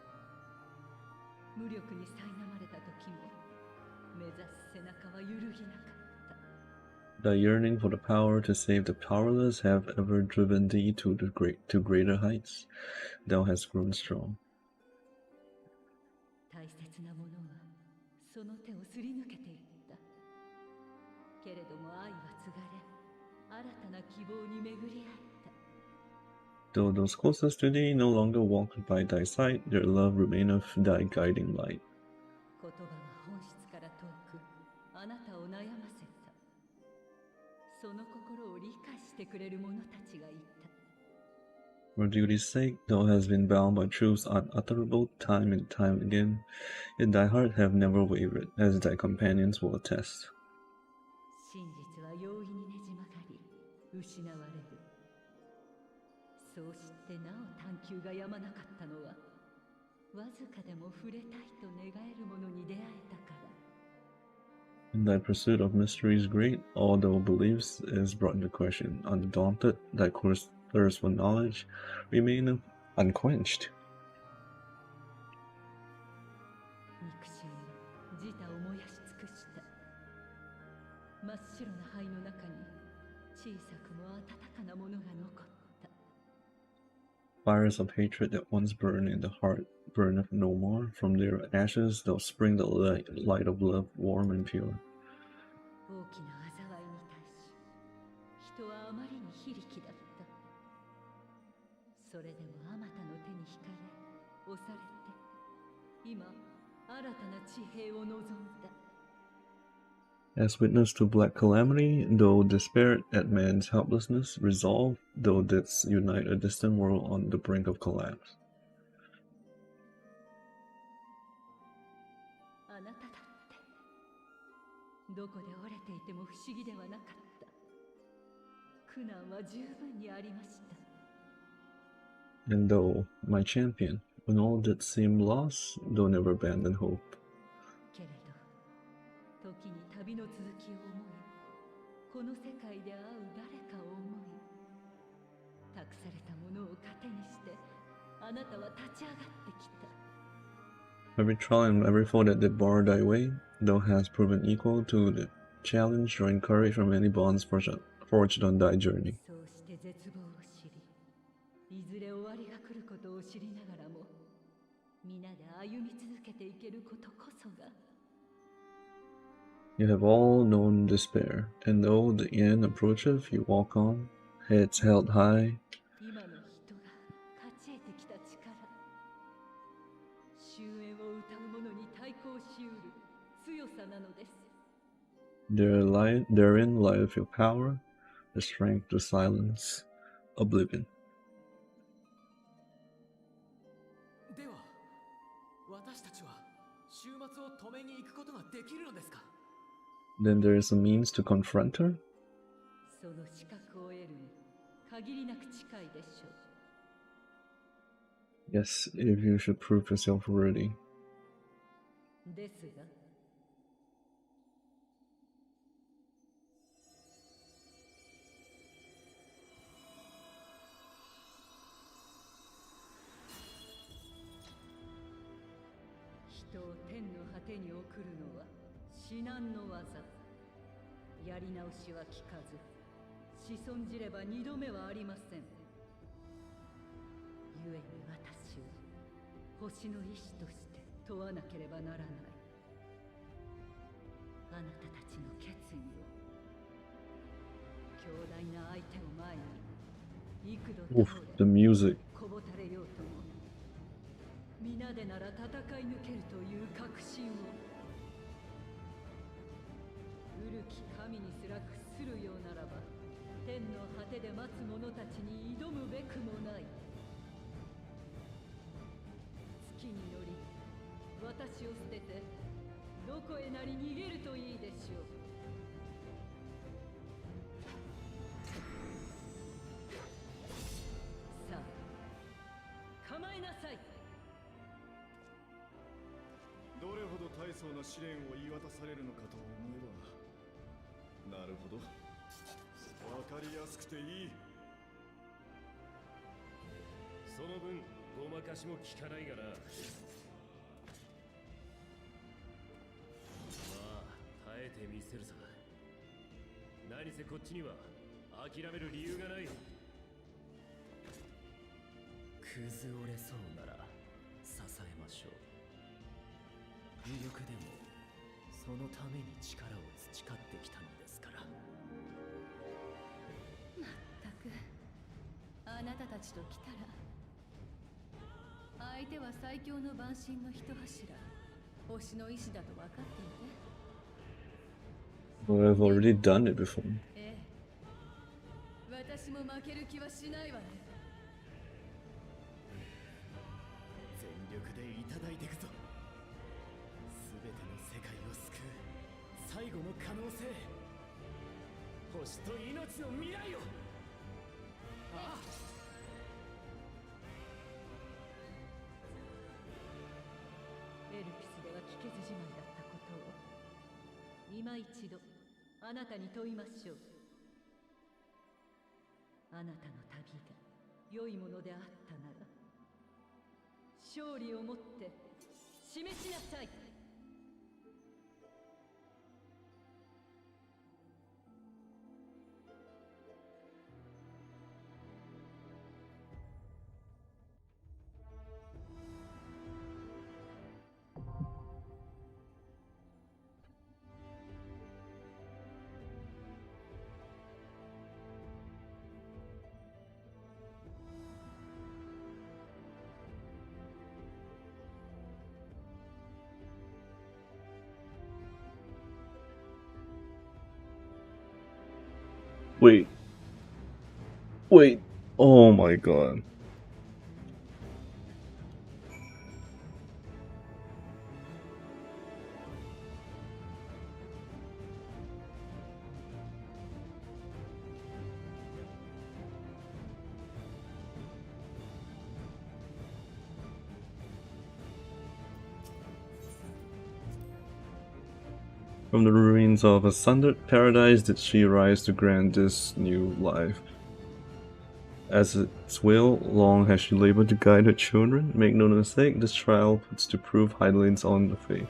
無力に苛まれた時も目指す背中は揺るぎなかった。The yearning for the power to save the powerless have ever driven thee to greater heights. Thou hast grown strong. 大切なものはその手をすり抜けていった。けれども愛は継がれ、新たな希望に巡り合った。Though those closest to thee no longer walk by thy side, their love remaineth thy guiding light. 言葉は本質から遠く、あなたを悩ませた。その心を理解してくれる者たちがいた。For duty's sake, thou hast been bound by truths unutterable time and time again, yet thy heart have never wavered, as thy companions will attest. 真実は容易にねじ曲がり、失われる。そうしてなお探求がやまなかったのは、わずかでも触れたいと願えるものに出会えたから。In thy pursuit of mysteries great, all thou beliefs is brought into question. Undaunted, thy thirst for knowledge remaineth unquenched. 憎しみ自他を燃やし尽くした。真っ白な灰の中に小さくも温かなものが残った。Fires of hatred that once burned in the heart burneth no more. From their ashes thou spring the light of love, warm and pure. 大きな災いに対し、人はあまりに非力だった。それでもあまたの手に惹かれ、押されて、今、新たな地平を望んだ。As witness to black calamity, thou despaired at man's helplessness, resolve, thou didst unite a distant world on the brink of collapse. あなただって、どこで折れていても不思議ではなかった。苦難は十分にありました。And thou, my champion, when all did seem lost, thou never abandoned hope. けれど、時に旅の続きを思い、この世界で会う誰かを思い、託されたものを糧にして、あなたは立ち上がってきた。Every trial and every foe that did bar thy way, thou hast proven equal to the challenge, drawing courage from any bonds forged on thy journey. そうして絶望を知り、いずれ終わりが来ることを知りながらも、皆で歩み続けていけることこそが、You have all known despair, and though the end approacheth, you walk on, heads held high. 今の人が勝ち得てきた力、終焉を歌う者に対抗しうる強さなのです。Therein lieth your power, the strength to silence oblivion. では、私たちは終末を止めに行くことができるのですか？ Then there is a means to confront her? その資格を得るに限りなく近いでしょう。 Yes, if you should prove yourself worthy. ですが、人を天の果てに送るのは至難の技。やり直しは効かず、子孫じれば二度目はありません。故に私を星の意志として問わなければならない。あなたたちの決意を。強大な相手を前に幾度 Oof, 倒れ the music. こぼたれようとも、皆でなら戦い抜けるという確信を。古き神にすら屈するようならば、天の果てで待つ者たちに挑むべくもない。月に乗り、私を捨ててどこへなり逃げるといいでしょう。さあ、構えなさい。どれほど大層な試練を言い渡されるのかと思えば、なるほど、わかりやすくていい。その分ごまかしも効かないがな。まあ耐えてみせるさ。何せこっちには諦める理由がない。崩れそうなら支えましょう。微力でもそのために力を培ってきたのですから。まったく、あなたたちと来たら相手は最強の万神の一柱、星の意志だと分かっていて。Well, I've already done it before. ええ、私も負ける気はしないわね。全力でいただいていくぞ。すべての世界を救う最後の可能性、星と命の未来を。ああ、エルピスでは聞けずじまいだったことを今一度あなたに問いましょう。あなたの旅が良いものであったなら勝利をもって示しなさい。Wait. Wait. Oh my god. From the ruins of a sundered paradise did she rise to grant this new life. As its will, long has she labored to guide her children. Make no mistake, this trial puts to prove Hydaelyn's on the faith.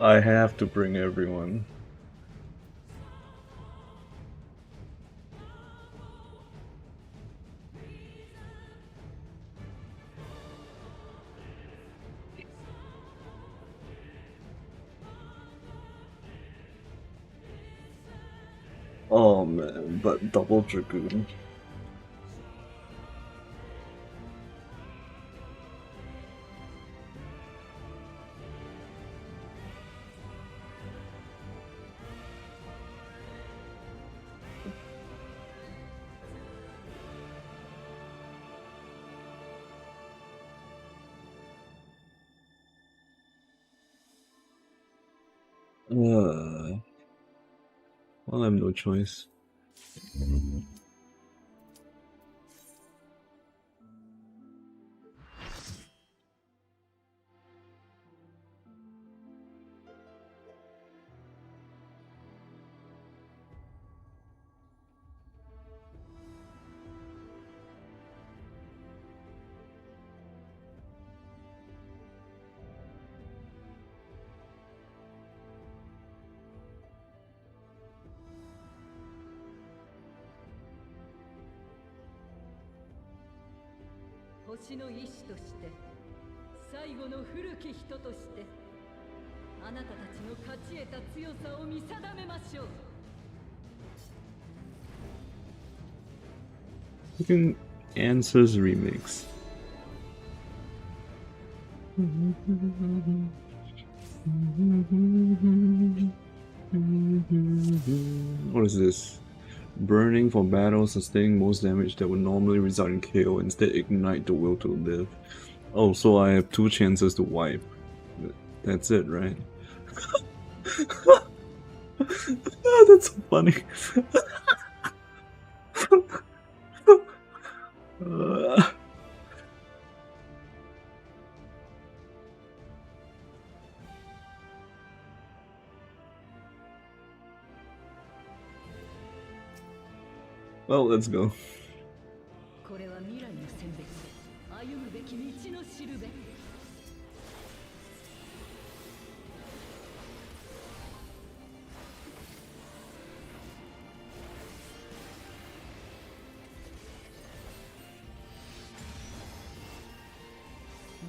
I have to bring everyone. Oh man, but double Dragoon. Well, I have no choice.「星の意志として最後の古き人としてあなたたちの勝ち得た強さを見定めましょう」。Fucking Answers remix. What is this? Burning for battle, sustaining most damage that would normally result in KO, instead ignite the will to live. Oh, so I have 2 chances to wipe. That's it, right? Oh, that's so funny. Well, let's go. これは未来の選別、歩むべき道のしるべ。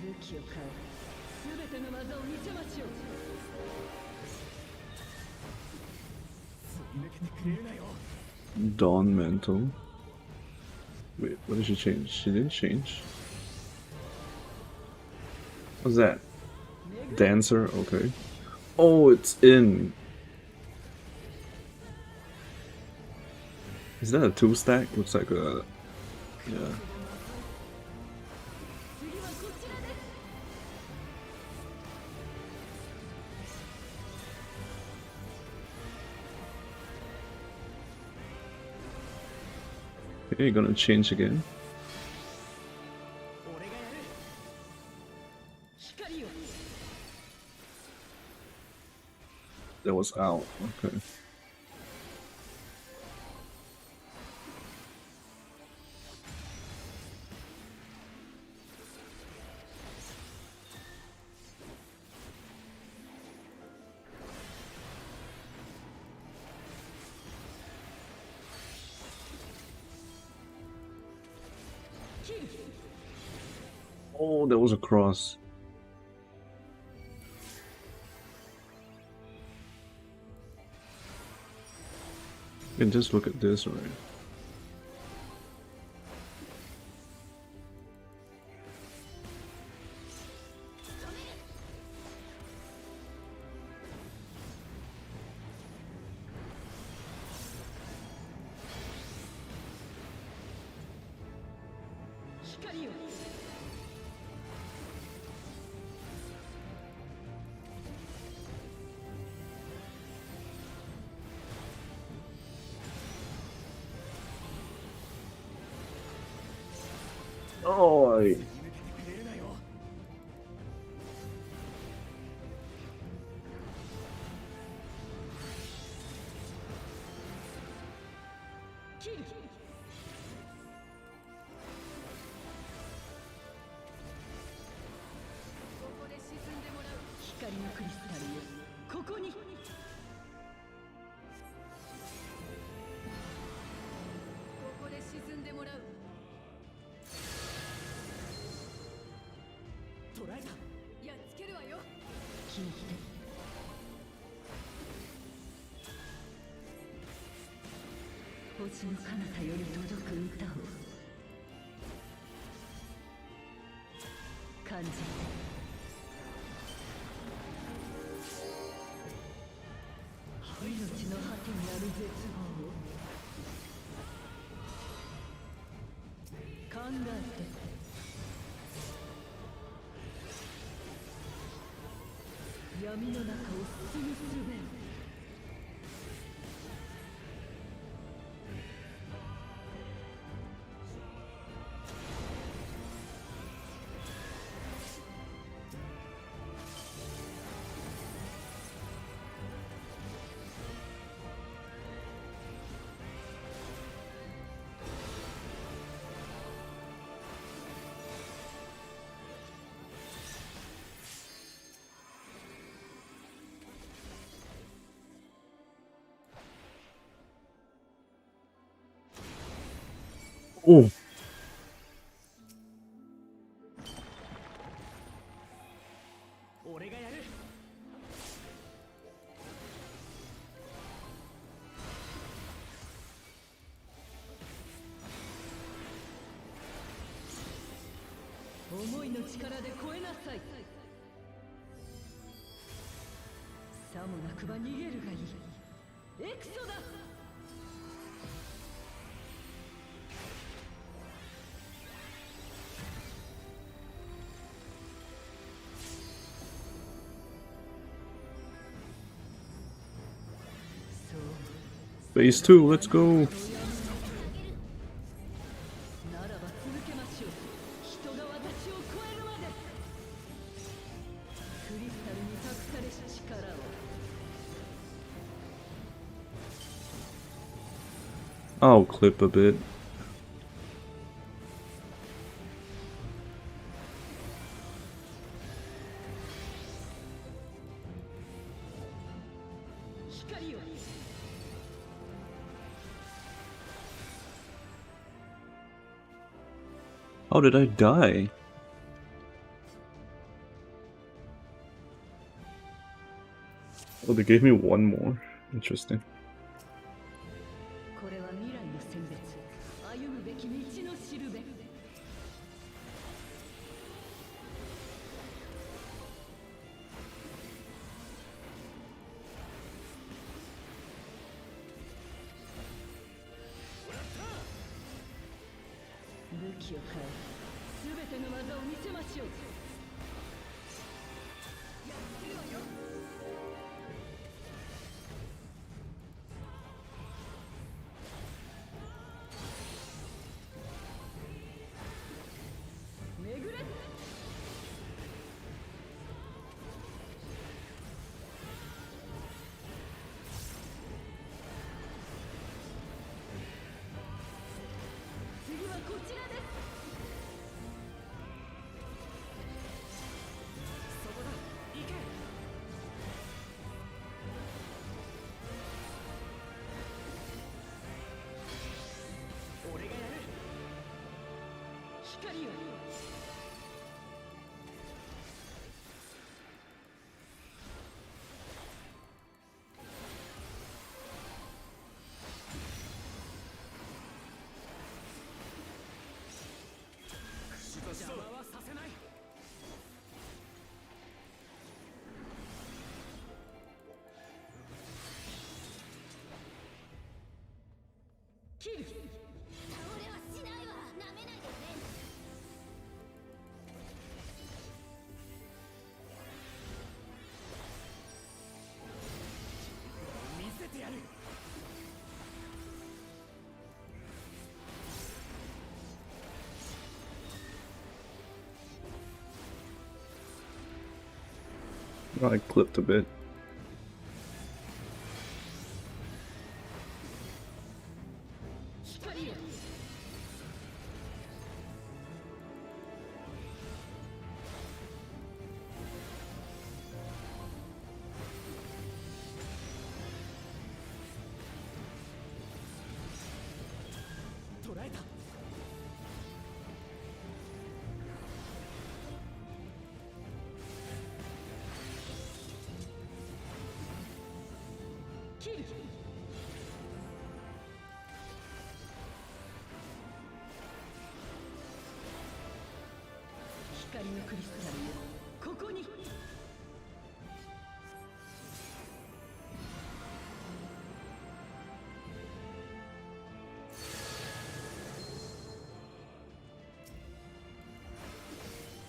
武器を買う。すべての技を見せましょう。抜けてくれるなよ。 Dawn Mantle. Wait, what did she change? She didn't change. What's that? Dancer? Okay. Oh, it's in. Is that a 2-stack? Looks like a... Yeah. Okay, you're gonna change again. That was out. Okay. Oh, there was a cross. You can just look at this, right? Oh,星の彼方より届く歌を感じて。命の果てにある絶望を考えて。闇の中を進むすべ。Oh.思いの力で超えなさい。さもなくば逃げるがいい。エクソだ。Phase 2, let's go! ならば続けましょう。人が私を超えるまで。クリスタルに託されし力を。 I'll clip a bit. 光を。 How did I die? Oh, they gave me one more. Interesting. これは未来の選別。歩むべき道のしるべ。 武器を変え、すべての技を見せましょう。巡れ。次はこちらです。 そこだ行け。俺がやる。光を。 邪魔はさせない。切る。 倒れはしないわ。なめないでね。見せてやる。 I clipped a bit. 光を。 捕らえた。切る。 光のクリスタルをここに。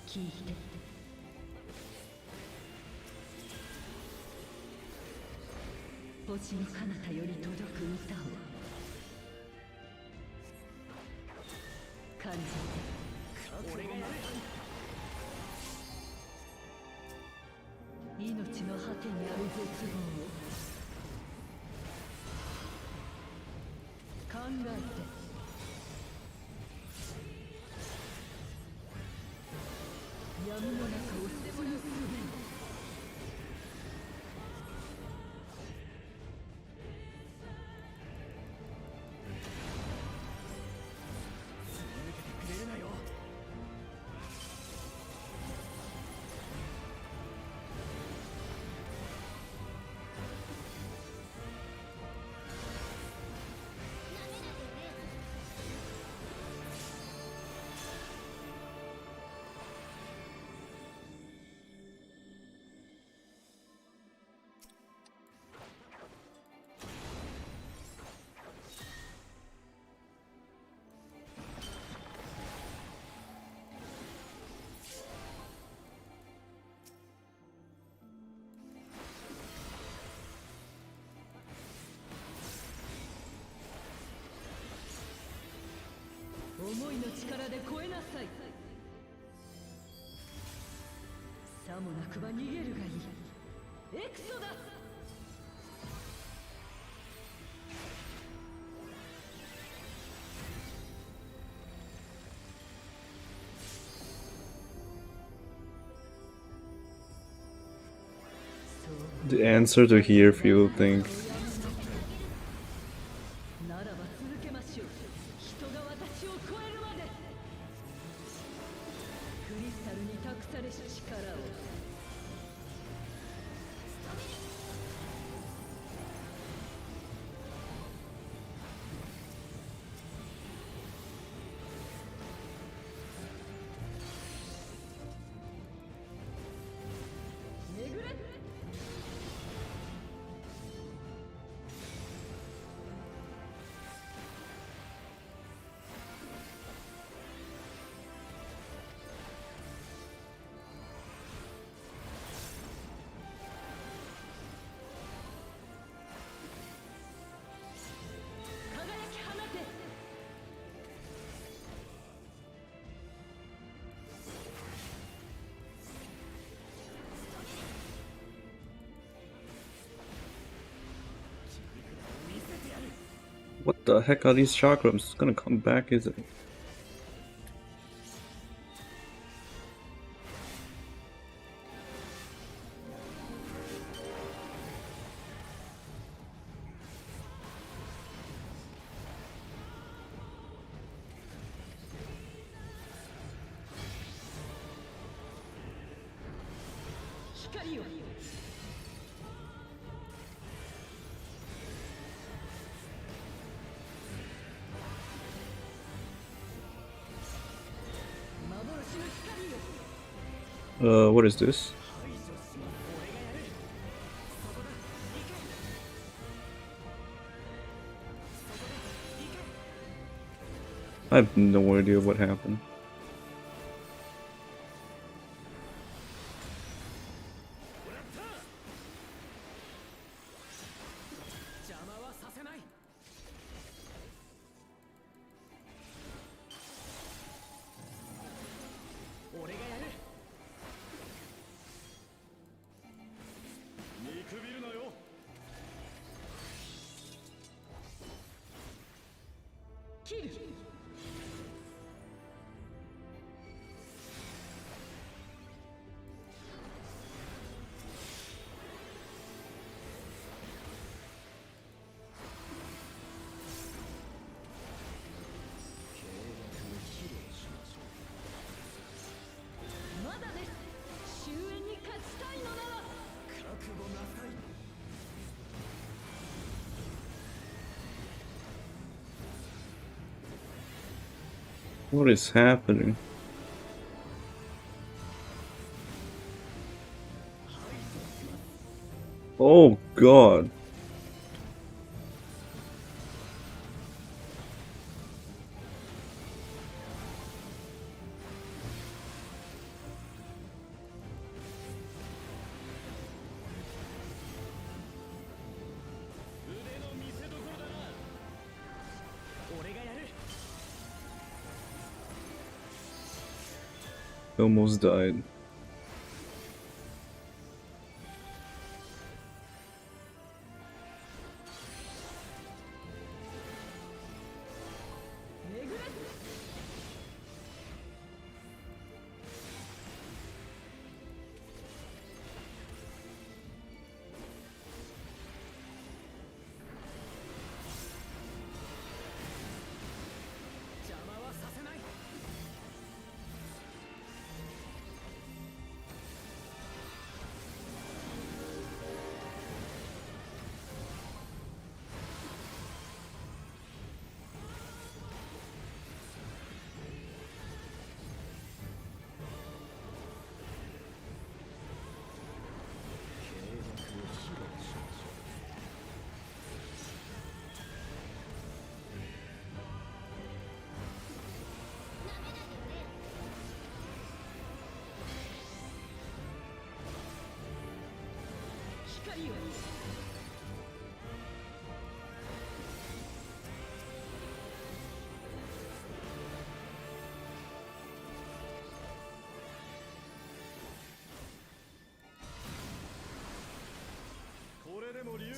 聞いて。星の彼方より届く歌を感じて。俺がやる。命の果てにある絶望を考えて。 闇の中を進む術。 くれるなよ。力で超えなさい。さもなくば逃げるがいい。エクソダス。The answer to here, if you think. ならば続けましょう。人が私を超えるまで。クリスタルに託されし力を。巡れ。輝き放て。What the heck are these chakrams? It's gonna come back, is it?光を。幻の光を。What is this? I have no idea what happened. 邪魔はさせない。俺がやる。見くびるなよ。切る。まだです。終焉に勝ちたいのなら。覚悟なさい。What is happening? Oh god. Almost died.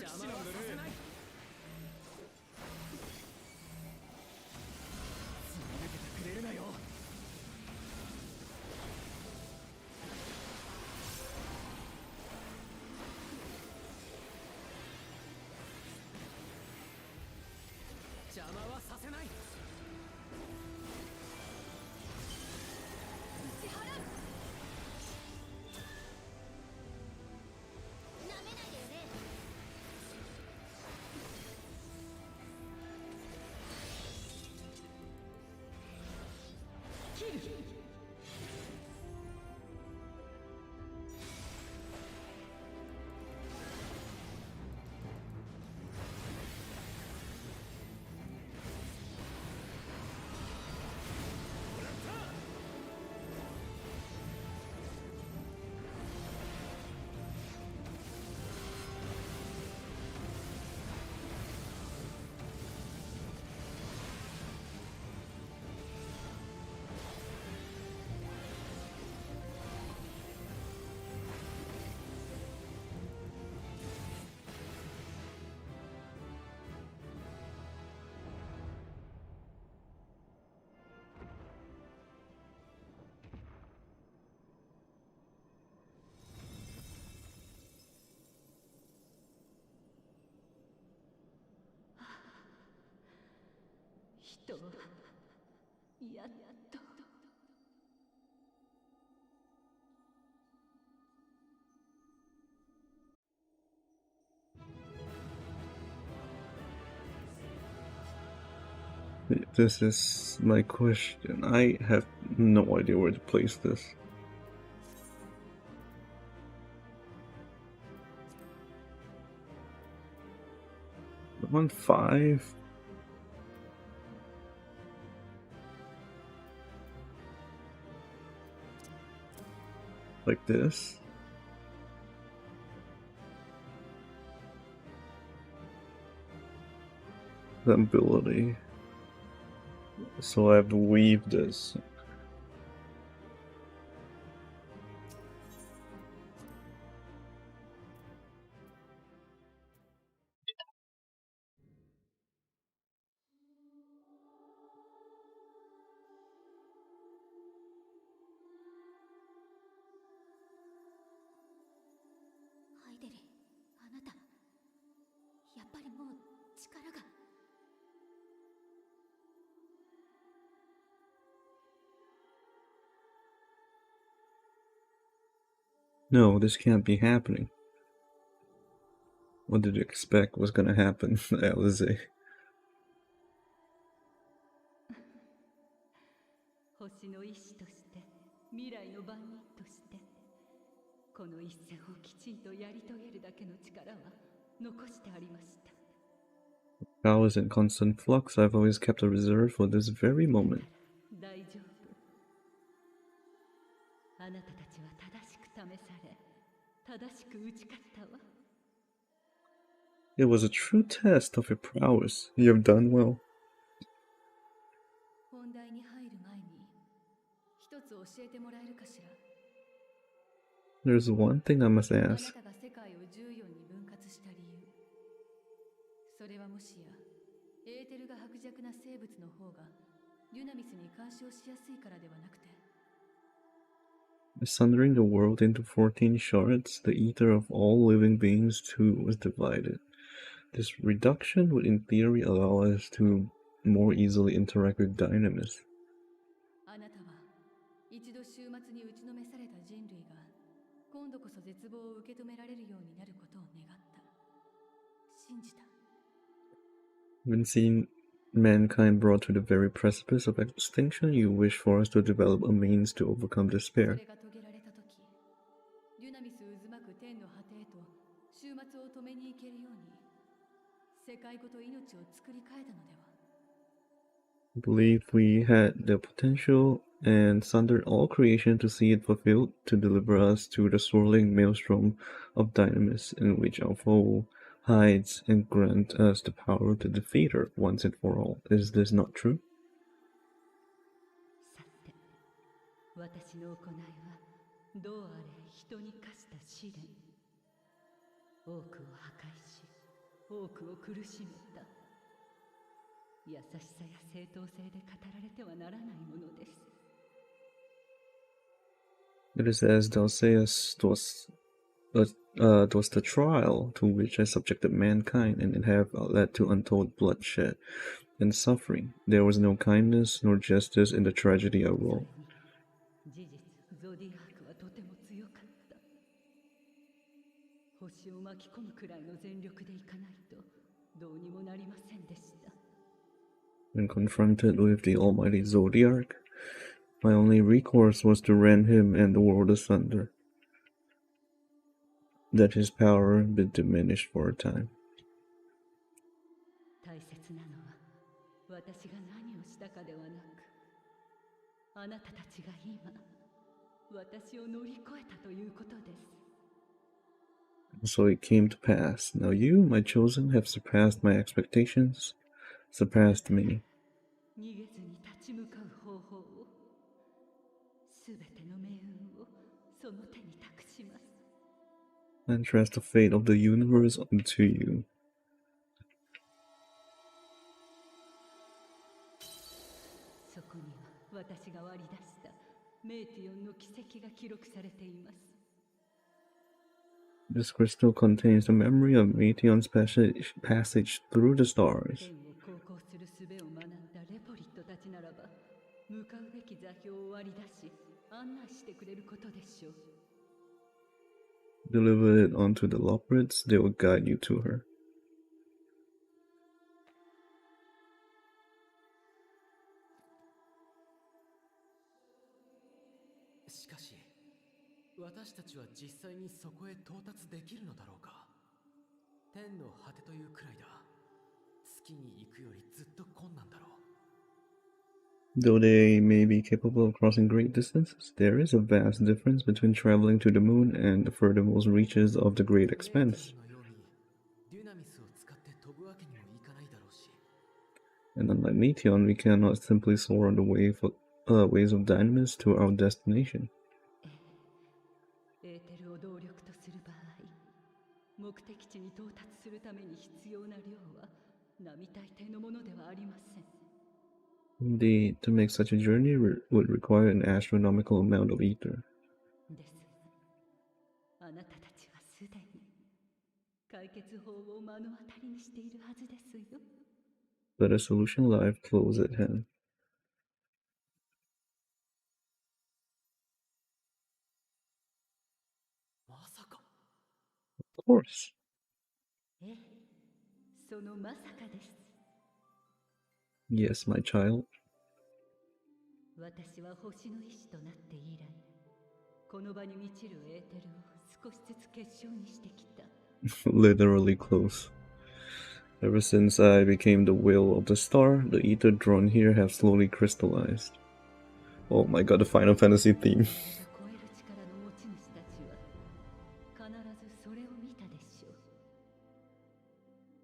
邪魔はさせない。突き抜けてくれるなよ。邪魔はさせない。打ち払う。なめないでよね。切る。人はやっと。This is my question. I have no idea where to place this. On 5. Like this. The ability. So I have to weave this. No, this can't be happening. What did you expect was gonna happen, Alize? 星の医師として未来の番人としてこの一戦をきちんとやり遂げるだけの力は残してありました。 Power is in constant flux. I've always kept a reserve for this very moment. 大丈夫。あなたたちは正しく試され正しく打ち勝ったわ。 It was a true test of your prowess. You have done well. 本題に入る前に一つ教えてもらえるかしら。 There's one thing I must あな ask. たが世界を14に分割した理由、それはもしやエーテルが薄弱な生物の方がデュナミスに干渉しやすいからではなくて、 Sundering the world into 14 shards, the ether of all living beings too was divided. This reduction would in theory allow us to more easily interact with Dynamis. あなたは一度終末に打ちのめされた人類が今度こそ絶望を受け止められるようになることを願った。信じた。 When seeing mankind brought to the very precipice of extinction, you wish for us to develop a means to overcome そ despair. れが遂げられたとき、デュナミス渦巻く天の果てへと終末を止めに行けるように世界ごと命を作り変えたのでは。 I believe we had the potential and sundered all creation to see it fulfilled, to deliver us to the swirling maelstrom of Dynamis, in which our foe hides, and grant us the power to defeat her once and for all. Is this not true? さて、私の行いはどうあれ人に課した試練。多くを破壊し、多くを苦しめた。優しさや正当性で語られてはならないものです。It is as thou sayest, was the trial to which I subjected mankind, and it have led to untold bloodshed and suffering. There was no kindness nor justice in the tragedy I wrought. 事実、ゾディアークはとても強かった。星を巻き込むくらいの全力でいかないとどうにもなりませんでした。When confronted with the almighty Zodiac, my only recourse was to rend him and the world asunder, that his power be diminished for a time. 大切なのは私が何をしたかではなく、あなたたちが今私を乗り越えたということです。So it came to pass. Now you, my chosen, have surpassed my expectations, surpassed me. 逃げずに立ち向かう方法を、すべての命運をその手に託します。I entrust the fate of the universe unto you. そこには私が割り出したメイティオンの奇跡が記録されています。This crystal contains the memory of Meteon's passage through the stars. 天を航行する術を学んだレポリットたちならば、向かうべき座標を割り出し、案内してくれることでしょう。Deliver it unto the Loprids, they will guide you to her. しかし、私たちは実際にそこへ到達できるのだろうか。天の果てというくらいだ。月に行くよりずっと困難だろう。Though they may be capable of crossing great distances, there is a vast difference between traveling to the moon and the furthermost reaches of the great expanse. のようにデュナミスを使って飛ぶわけにもいかないだろうし。And unlike Meteon, we cannot simply soar on the waves of Dynamis to our destination. エーテルを動力とする場合、目的地に到達するために必要な量は並大抵のものではありません。Indeed, to make such a journey would require an astronomical amount of ether. です。あなたたちはすでに解決法を目の当たりにしているはずですよ。But a solution lies close at hand. まさか。Of course. ええ、そのまさかです。Yes, my child. 私は星の意志となって以来、この場に満ちるエーテルを少しずつ結晶にしてきた。Literally close. Ever since I became the will of the star, the ether drawn here have slowly crystallized. Oh my god, the Final Fantasy theme. 超える力の持ち主たちは必ずそれを見たでしょう。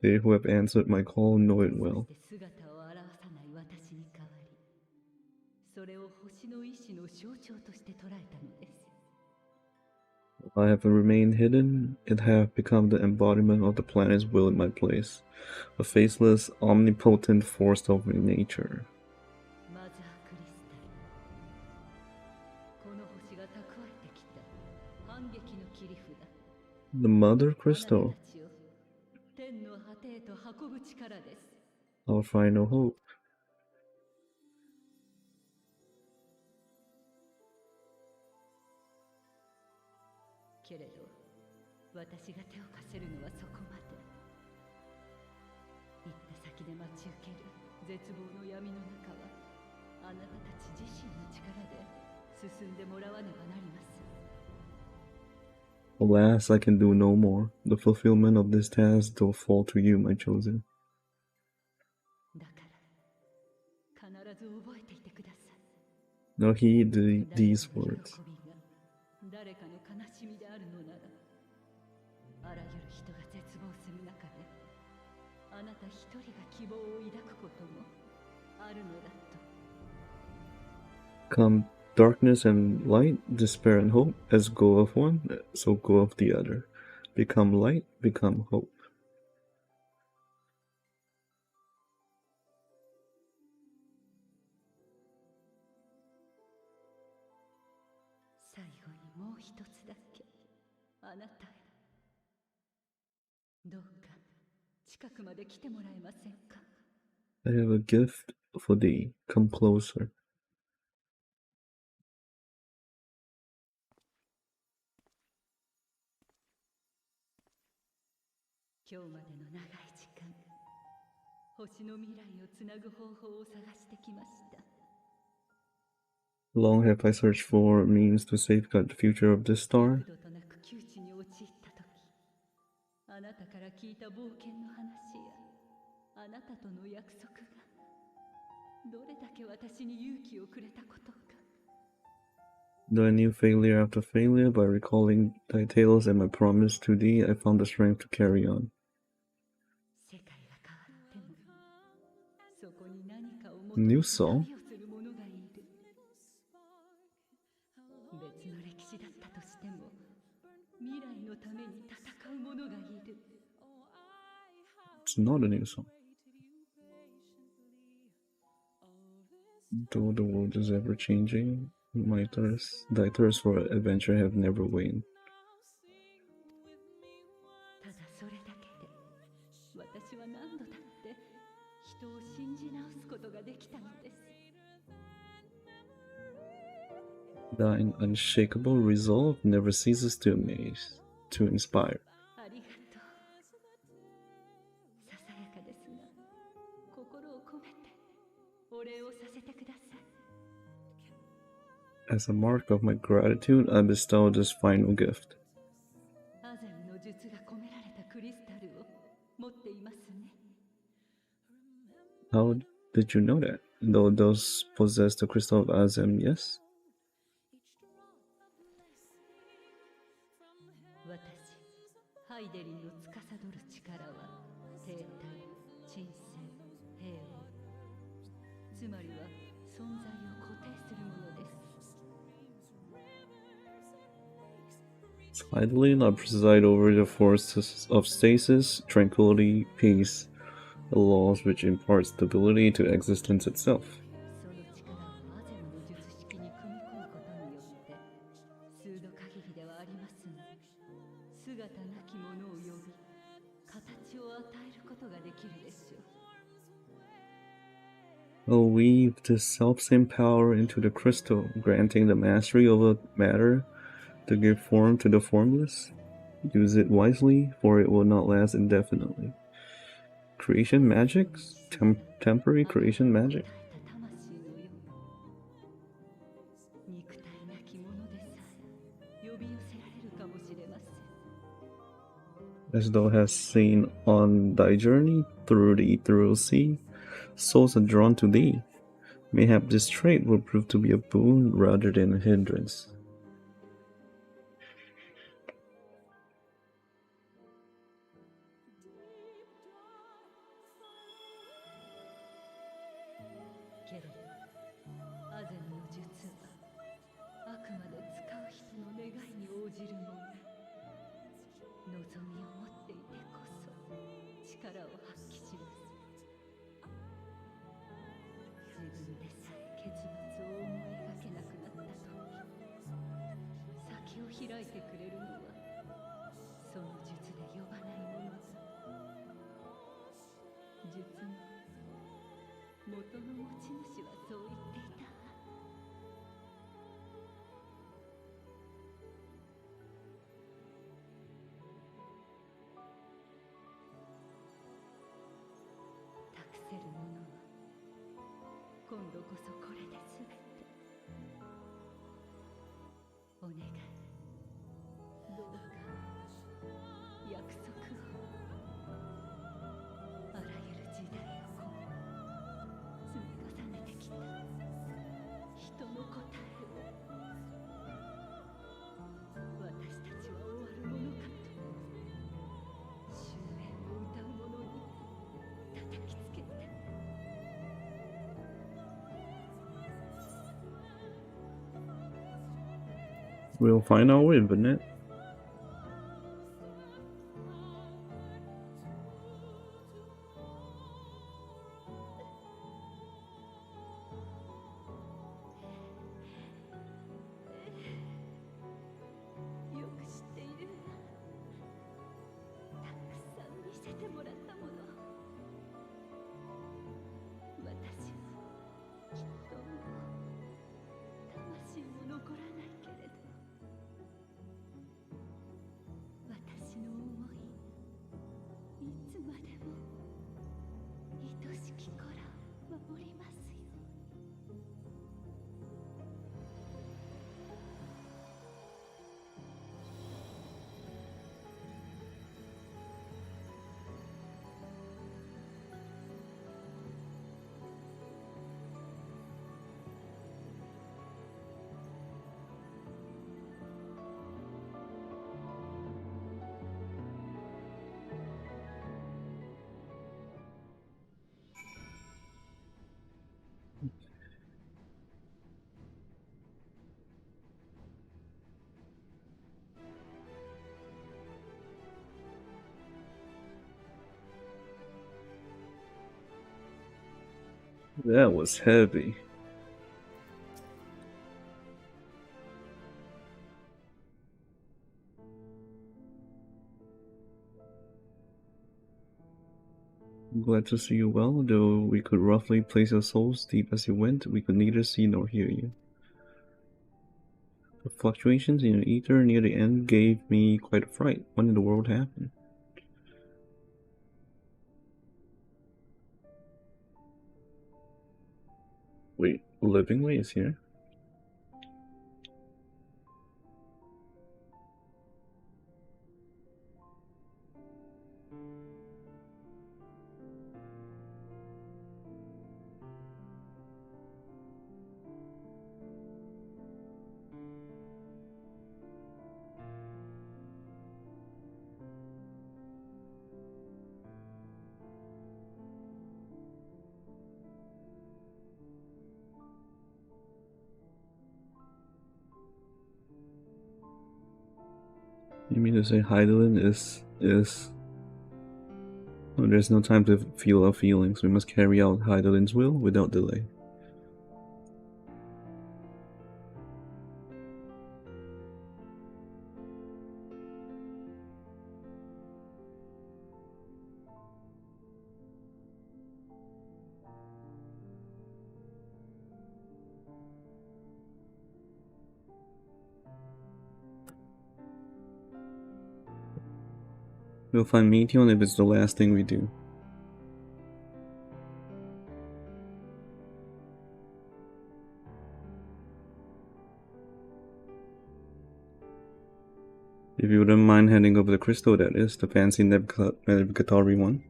They who have answered my call know it well. そして姿を現さない私に代わり、それを星の意志の象徴として捉えたのです。 I have remained hidden, it have become the embodiment of the planet's will in my place, a faceless, omnipotent force of nature. マザークリスタル、この星が蓄えてきた反撃の切り札。 The Mother あな Crystal, たたちを天の果てへと運ぶ力です。 our final hope. けれど、私が手を貸せるのはそこまで。行った先で待ち受ける絶望の闇の中は、あなたたち自身の力で進んでもらわねばなりません。 Alas, I can do no more. The fulfillment of this task will fall to you, my chosen. だから必ず覚えていてください。 Now heed these 誰かの words. 喜びが誰かの悲しみであるのなら、あらゆる人が絶望する中で、あなた一人が希望を抱くこともあるのだと。 Come darkness and light, despair and hope, as go of one, so go of the other. Become light, become hope. 最後にもう一つだけあなたへ。どうか近くまで来てもらえませんか。 I have a gift for thee. Come closer. 今日までの長い時間、星の未来をつなぐ方法を探してきました。 Long have I searched for means to safeguard the future of this star. 幾度となく窮地に陥った時、あなたから聞いた冒険の話やあなたとの約束がどれだけ私に勇気をくれたことか。 Though I knew failure after failure, by recalling thy tales and my promise to thee, I found the strength to carry on. 世界が変わってもそこに何かを求 New めて song? 旅をする者がいる。別の歴史だったとしても未来のために戦う者がいる。 It's not a new song. Though the world is ever changing, thy thirst for adventure have never waned. ただそれだけで私は何度だって人を信じ直すことができたのです。 Thine unshakable resolve never ceases to amaze, to inspire. ありがとう。ささやかですが心を込めてお礼をさせてください。 As a mark of my gratitude, I bestow this final gift. アゼムの術が込められたクリスタルを持っていますね。 How did you know that? Though those possess the crystal of Azem, yes? 私ハイデリンの司る力は停滞、鎮静、平穏、つまりは存在を固定するものです。 Idly, I preside over the forces of stasis, tranquility, peace, the laws which impart stability to existence itself. その力をアゼムの術式に組み込むことによって数度限りではありますが姿なきものを呼び形を与えることができるでしょう。 I'll weave this selfsame power into the crystal, granting the mastery over matter to give form to the formless. Use it wisely, for it will not last indefinitely. Creation magics? Temporary creation magic? 肉体なきものでさえ呼び寄せられるかもしれません。 As thou hast seen on thy journey through the ethereal sea, souls are drawn to thee. Mayhap this trait will prove to be a boon rather than a hindrance. けれどアゼムの術はあくまで使う人の願いに応じるもの。望みを持っていてこそ力を発揮します。自分でさえ結末を思い描けなくなった時、先を開いてくれるのはその術で呼ばないものだ。術の元の持ち主はそう言っていた。託せるものは今度こそこれで全て。お願い、どうか約束を。あらゆる時代を積み重ねてきた人の答えを。私たちは終わるものかと終焉を歌う者に叩きつけて。 We'll find our way, Vanette. までも愛しき子らを守りますよ。That was heavy. I'm glad to see you well, though we could roughly place your souls deep as you went, we could neither see nor hear you. The fluctuations in your ether near the end gave me quite a fright. What in the world happened? Wait, Livingway is here? You mean to say Heidelin is... Oh, there's no time to feel our feelings. We must carry out Heidelin's will without delay. We'll find Meteon if it's the last thing we do. If you wouldn't mind handing over the crystal, that is, the fancy navigatory one.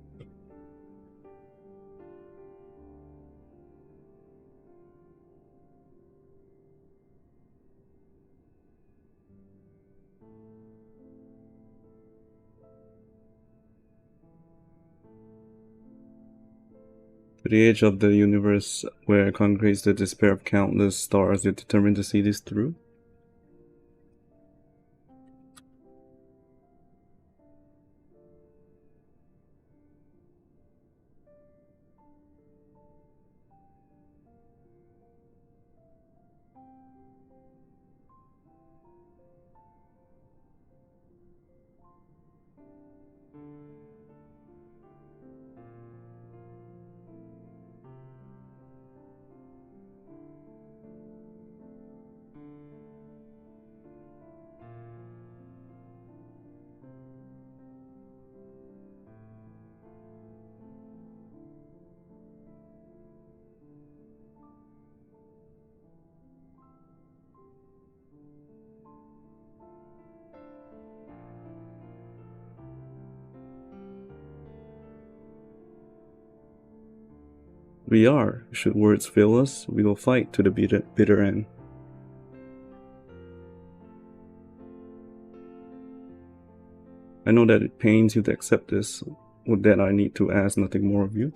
To the edge of the universe where congregates the despair of countless stars, you're determined to see this through? We are. Should words fail us, we will fight to the bitter end. I know that it pains you to accept this. With that, I need to ask nothing more of you.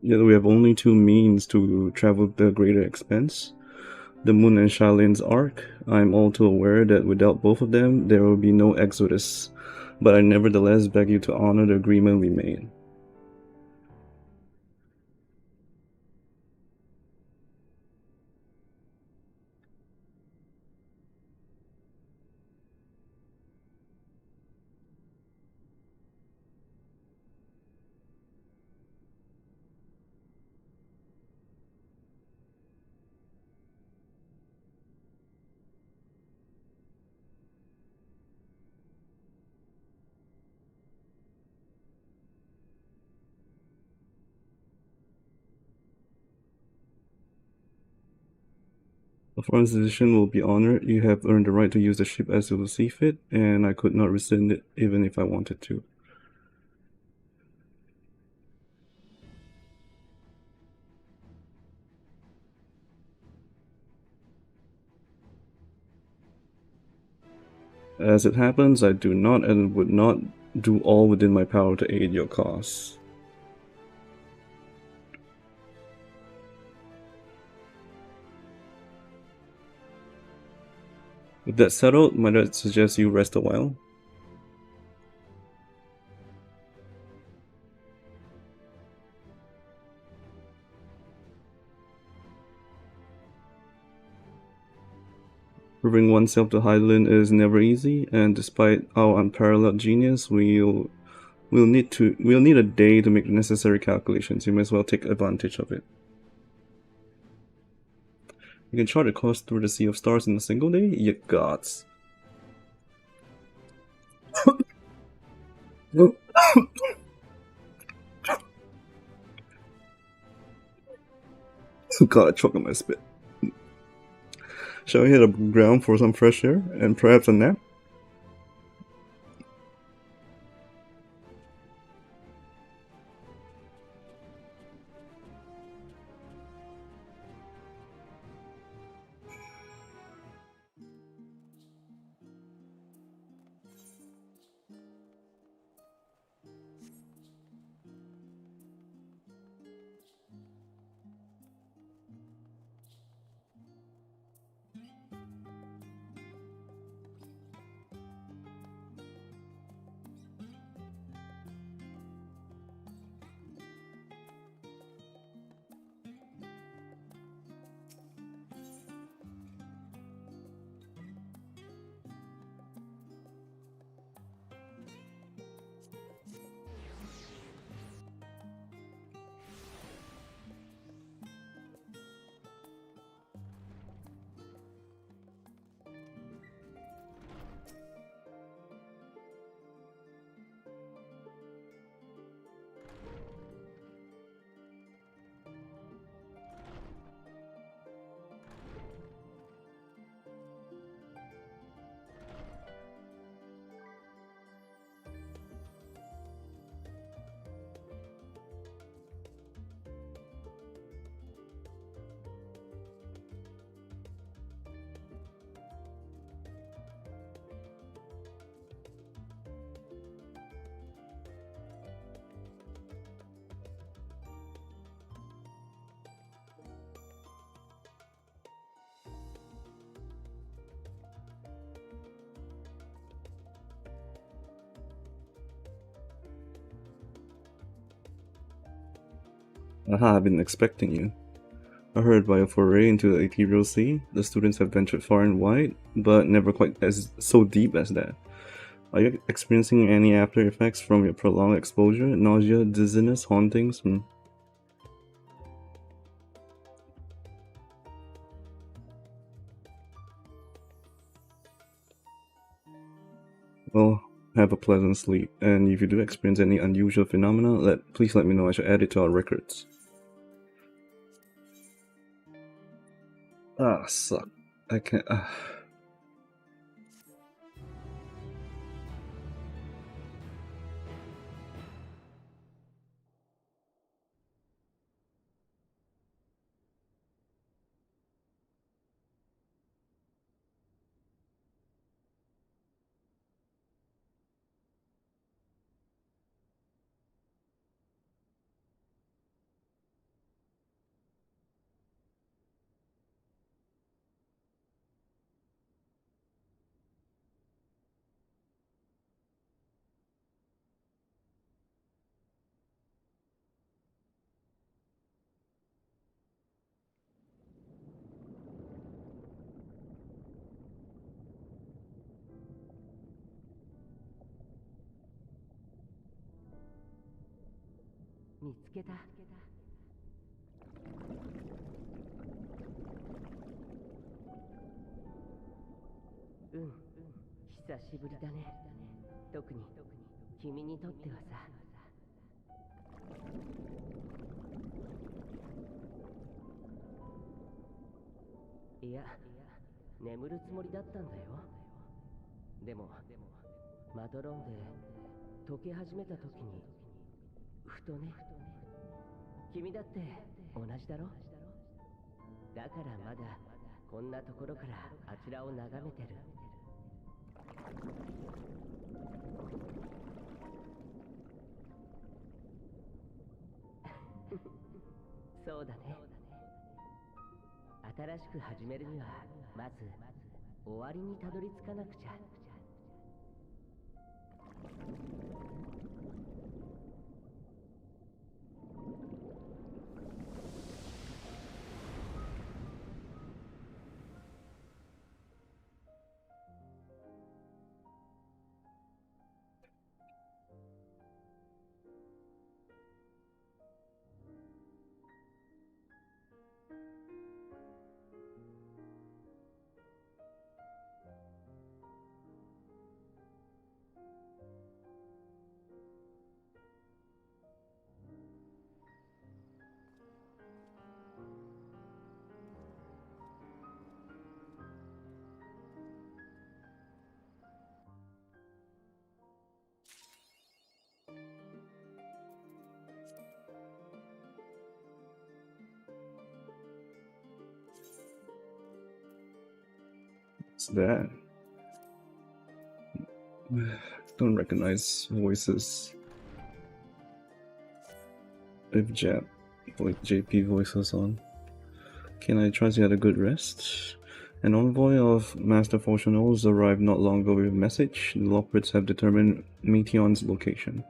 Yet we have only two means to travel the greater expense. The Moon and Shaolin's arc. I am all too aware that without both of them, there will be no exodus. But I nevertheless beg you to honor the agreement we made. A foreign decision will be honored. You have earned the right to use the ship as you see fit, and I could not rescind it even if I wanted to. As it happens, I do not and would not do all within my power to aid your cause. With that settled, might I suggest you rest a while? Proving oneself to Hydaelyn is never easy, and despite our unparalleled genius, we'll need a day to make the necessary calculations. You may as well take advantage of it. You can chart a course through the Sea of Stars in a single day? Ye gods. God, I choke on my spit. Shall we hit the ground for some fresh air and perhaps a nap? Aha, I've been expecting you. I heard by a foray into the ethereal sea, the students have ventured far and wide, but never quite as so deep as that. Are you experiencing any after effects from your prolonged exposure? Nausea, dizziness, hauntings? Well, have a pleasant sleep, and if you do experience any unusual phenomena, please let me know. I shall add it to our records. Ah, suck. I can't. Mm. 久しぶりだね。特に君にとってはさ。いや、眠るつもりだったんだよ。でもまどろんで溶け始めた時にふとね。君だって同じだろ。だからまだこんなところからあちらを眺めてる。そうだね。新しく始めるにはまず終わりにたどり着かなくちゃ。What's that? Don't recognize voices. If JP voices on. Can I trust you had a good rest? An envoy of Master Fortunals arrived not long ago with a message. The Lockwards have determined Meteon's location.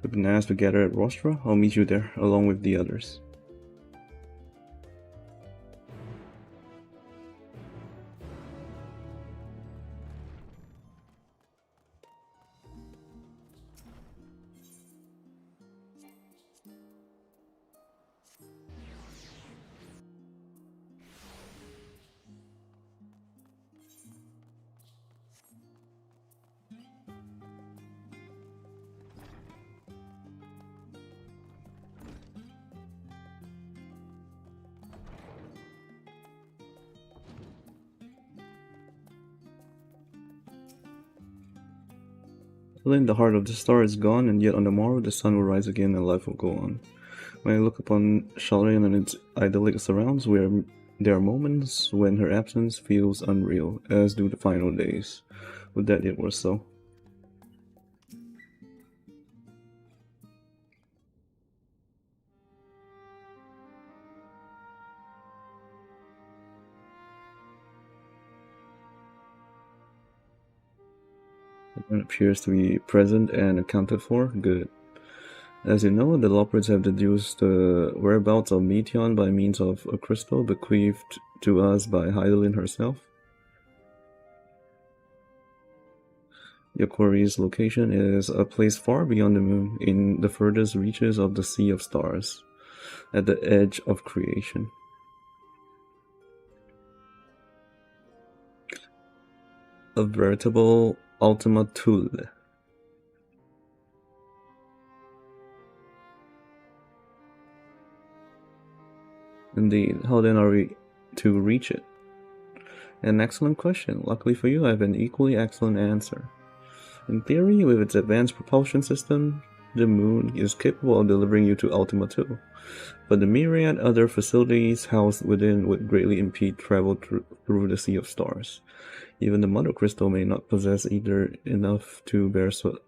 We've been asked to gather at Rostra. I'll meet you there, along with the others. Then the heart of the star is gone, and yet on the morrow the sun will rise again and life will go on. When I look upon Shalrian and its idyllic surrounds, there are moments when her absence feels unreal, as do the final days. Would that it were so. Everyone appears to be present and accounted for. Good. As you know, the Lockwards have deduced the whereabouts of Meteon by means of a crystal bequeathed to us by Hydaelyn herself. Yokori's location is a place far beyond the moon, in the furthest reaches of the Sea of Stars, at the edge of creation. A veritable Ultima Thule. Indeed. How then are we to reach it? An excellent question. Luckily for you, I have an equally excellent answer. In theory, with its advanced propulsion system, the moon is capable of delivering you to Ultima 2, but the myriad other facilities housed within would greatly impede travel through the Sea of Stars. Even the Mother Crystal may not possess either enough to bear so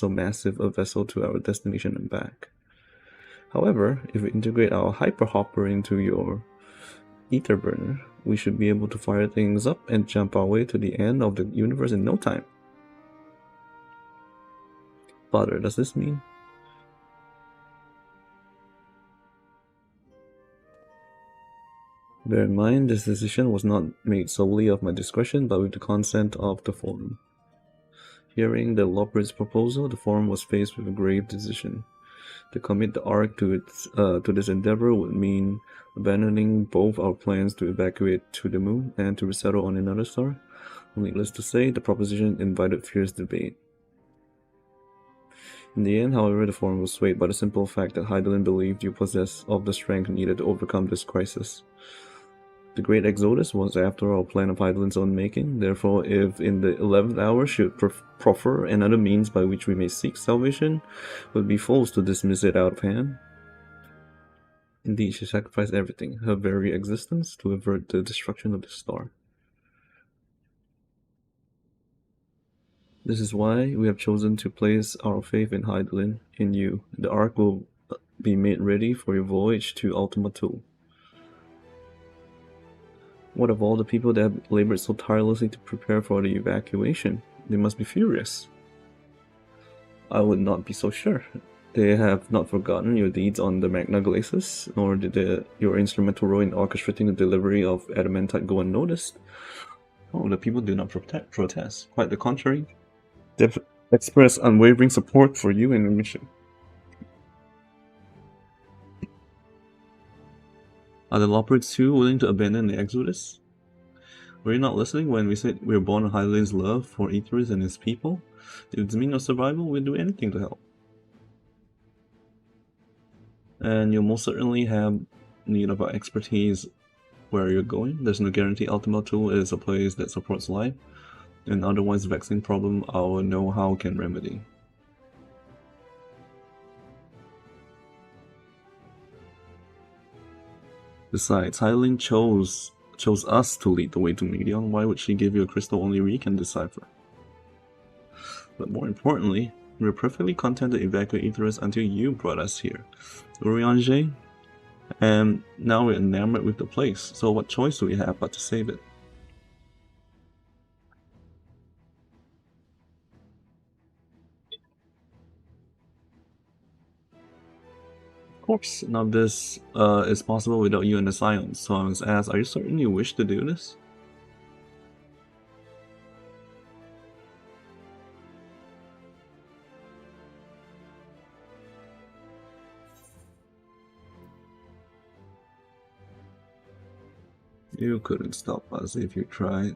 massive a vessel to our destination and back. However, if we integrate our Hyper Hopper into your Ether Burner, we should be able to fire things up and jump our way to the end of the universe in no time. Father, does this mean? Bear in mind, this decision was not made solely of my discretion, but with the consent of the Forum. Hearing the Lockwards' proposal, the Forum was faced with a grave decision. To commit the Ark to this endeavor would mean abandoning both our plans to evacuate to the moon and to resettle on another star. Needless to say, the proposition invited fierce debate. In the end, however, the Forum was swayed by the simple fact that Hydaelyn believed you possessed of the strength needed to overcome this crisis. The Great Exodus was after all a plan of Hydaelyn's own making. Therefore, if in the 11th hour should proffer another means by which we may seek salvation, would be false to dismiss it out of hand. Indeed, she sacrificed everything, her very existence, to avert the destruction of the star. This is why we have chosen to place our faith in Hydaelyn, in you. The Ark will be made ready for your voyage to Ultima Thule. What of all the people that have labored so tirelessly to prepare for the evacuation? They must be furious. I would not be so sure. They have not forgotten your deeds on the Magna Glacis, nor did your instrumental role in orchestrating the delivery of adamantite go unnoticed. Oh, the people do not protest. Quite the contrary. They've expressed unwavering support for you and your mission. Are the Loporrits too willing to abandon the Exodus? Were you not listening when we said we were born on Hydaelyn's love for Aetherus and his people? If it's means of survival, we'll do anything to help. And you'll most certainly have need of our expertise where you're going. There's no guarantee Ultima Thule is a place that supports life, and otherwise vexing problem our know-how can remedy. Besides, Hydaelyn chose us to lead the way to Medion. Why would she give you a crystal only we can decipher? But more importantly, we were perfectly content to evacuate Aetherus until you brought us here, Urianger, and now we're enamored with the place, so what choice do we have but to save it? Of course, none of this is possible without you and the Scions, so I was asked, are you certain you wish to do this? You couldn't stop us if you tried.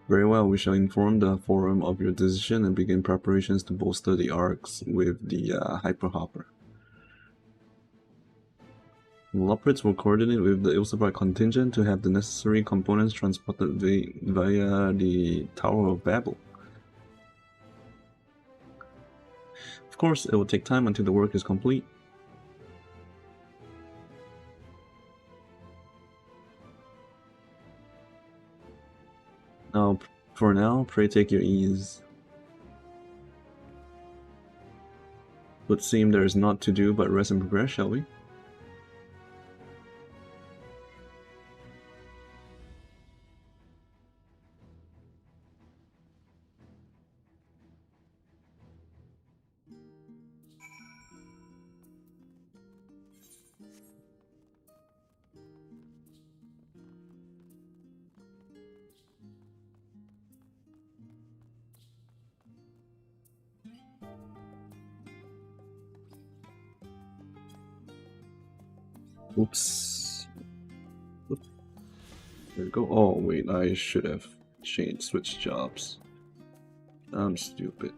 Very well, we shall inform the Forum of your decision and begin preparations to bolster the arcs with the Hyperhopper. The Loporrits will coordinate with the Ilsebrite contingent to have the necessary components transported via the Tower of Babel. Of course, it will take time until the work is complete. Now, for now, pray take your ease. Would seem there is naught to do but rest and prepare, shall we? Oops. There we go. Oh, wait, I should have switched jobs. I'm stupid.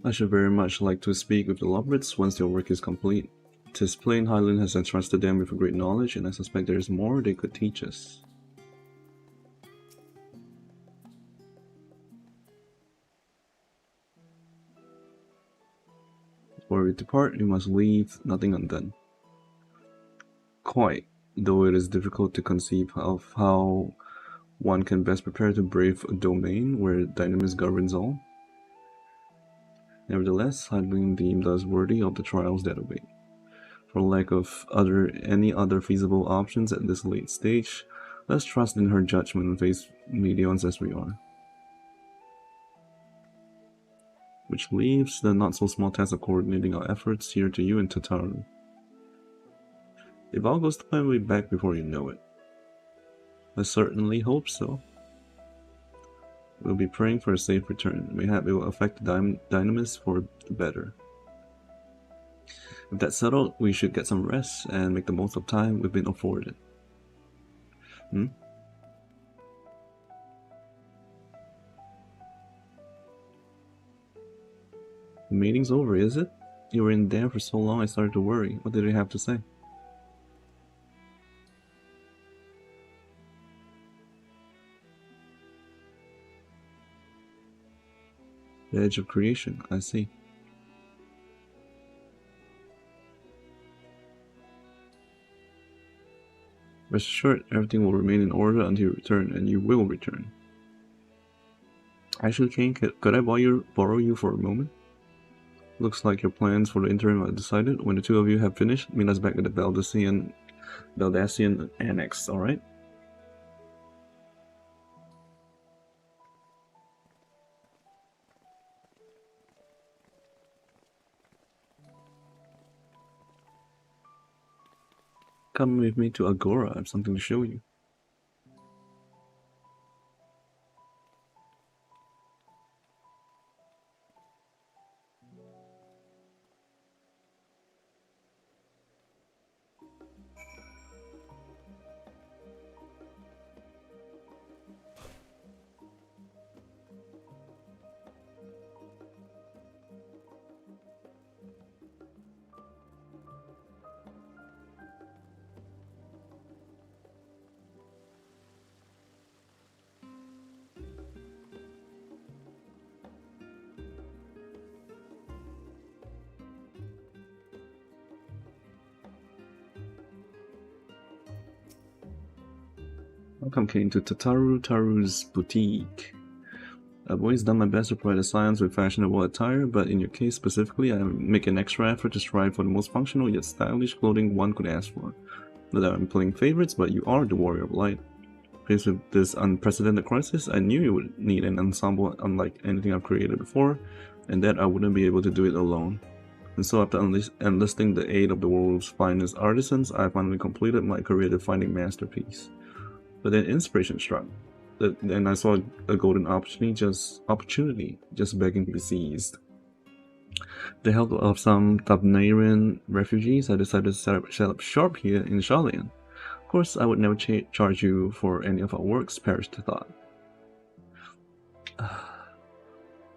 I should very much like to speak with the Loporrits once their work is complete. 'Tis plain Hydaelyn has entrusted them with a great knowledge, and I suspect there is more they could teach us. Before we depart, we must leave nothing undone. Quite, though it is difficult to conceive of how one can best prepare to brave a domain where Dynamis governs all. Nevertheless, Hydaelyn deemed us worthy of the trials that await. For lack of any other feasible options at this late stage, let's trust in her judgment and face Medions as we are. Which leaves the not-so-small task of coordinating our efforts here to you and Tataru. If all goes to plan, we'll be back before you know it. I certainly hope so. We'll be praying for a safe return. Mayhap it will affect the dynamis for the better. If that's settled, we should get some rest and make the most of time we've been afforded. Hmm? The meeting's over, is it? You were in there for so long I started to worry. What did they have to say? The edge of creation, I see. Rest assured, everything will remain in order until you return, and you will return. Actually, Kane, could I borrow you for a moment? Looks like your plans for the interim are decided. When the two of you have finished, meet us back at the Baldassian Annex, alright? Come with me to Agora, I have something to show you. Welcome, Kane, to Taru's boutique. I've always done my best to provide a science with fashionable attire, but in your case specifically, I make an extra effort to strive for the most functional yet stylish clothing one could ask for. Not that I'm playing favorites, but you are the warrior of light. Faced with this unprecedented crisis, I knew you would need an ensemble unlike anything I've created before, and that I wouldn't be able to do it alone. And so after enlisting the aid of the world's finest artisans, I finally completed my career-defining masterpiece. But then inspiration struck, and I saw a golden opportunity just begging to be seized. With the help of some Thabnarian refugees, I decided to set up shop here in Sharlayan. Of course, I would never charge you for any of our works, perish the thought.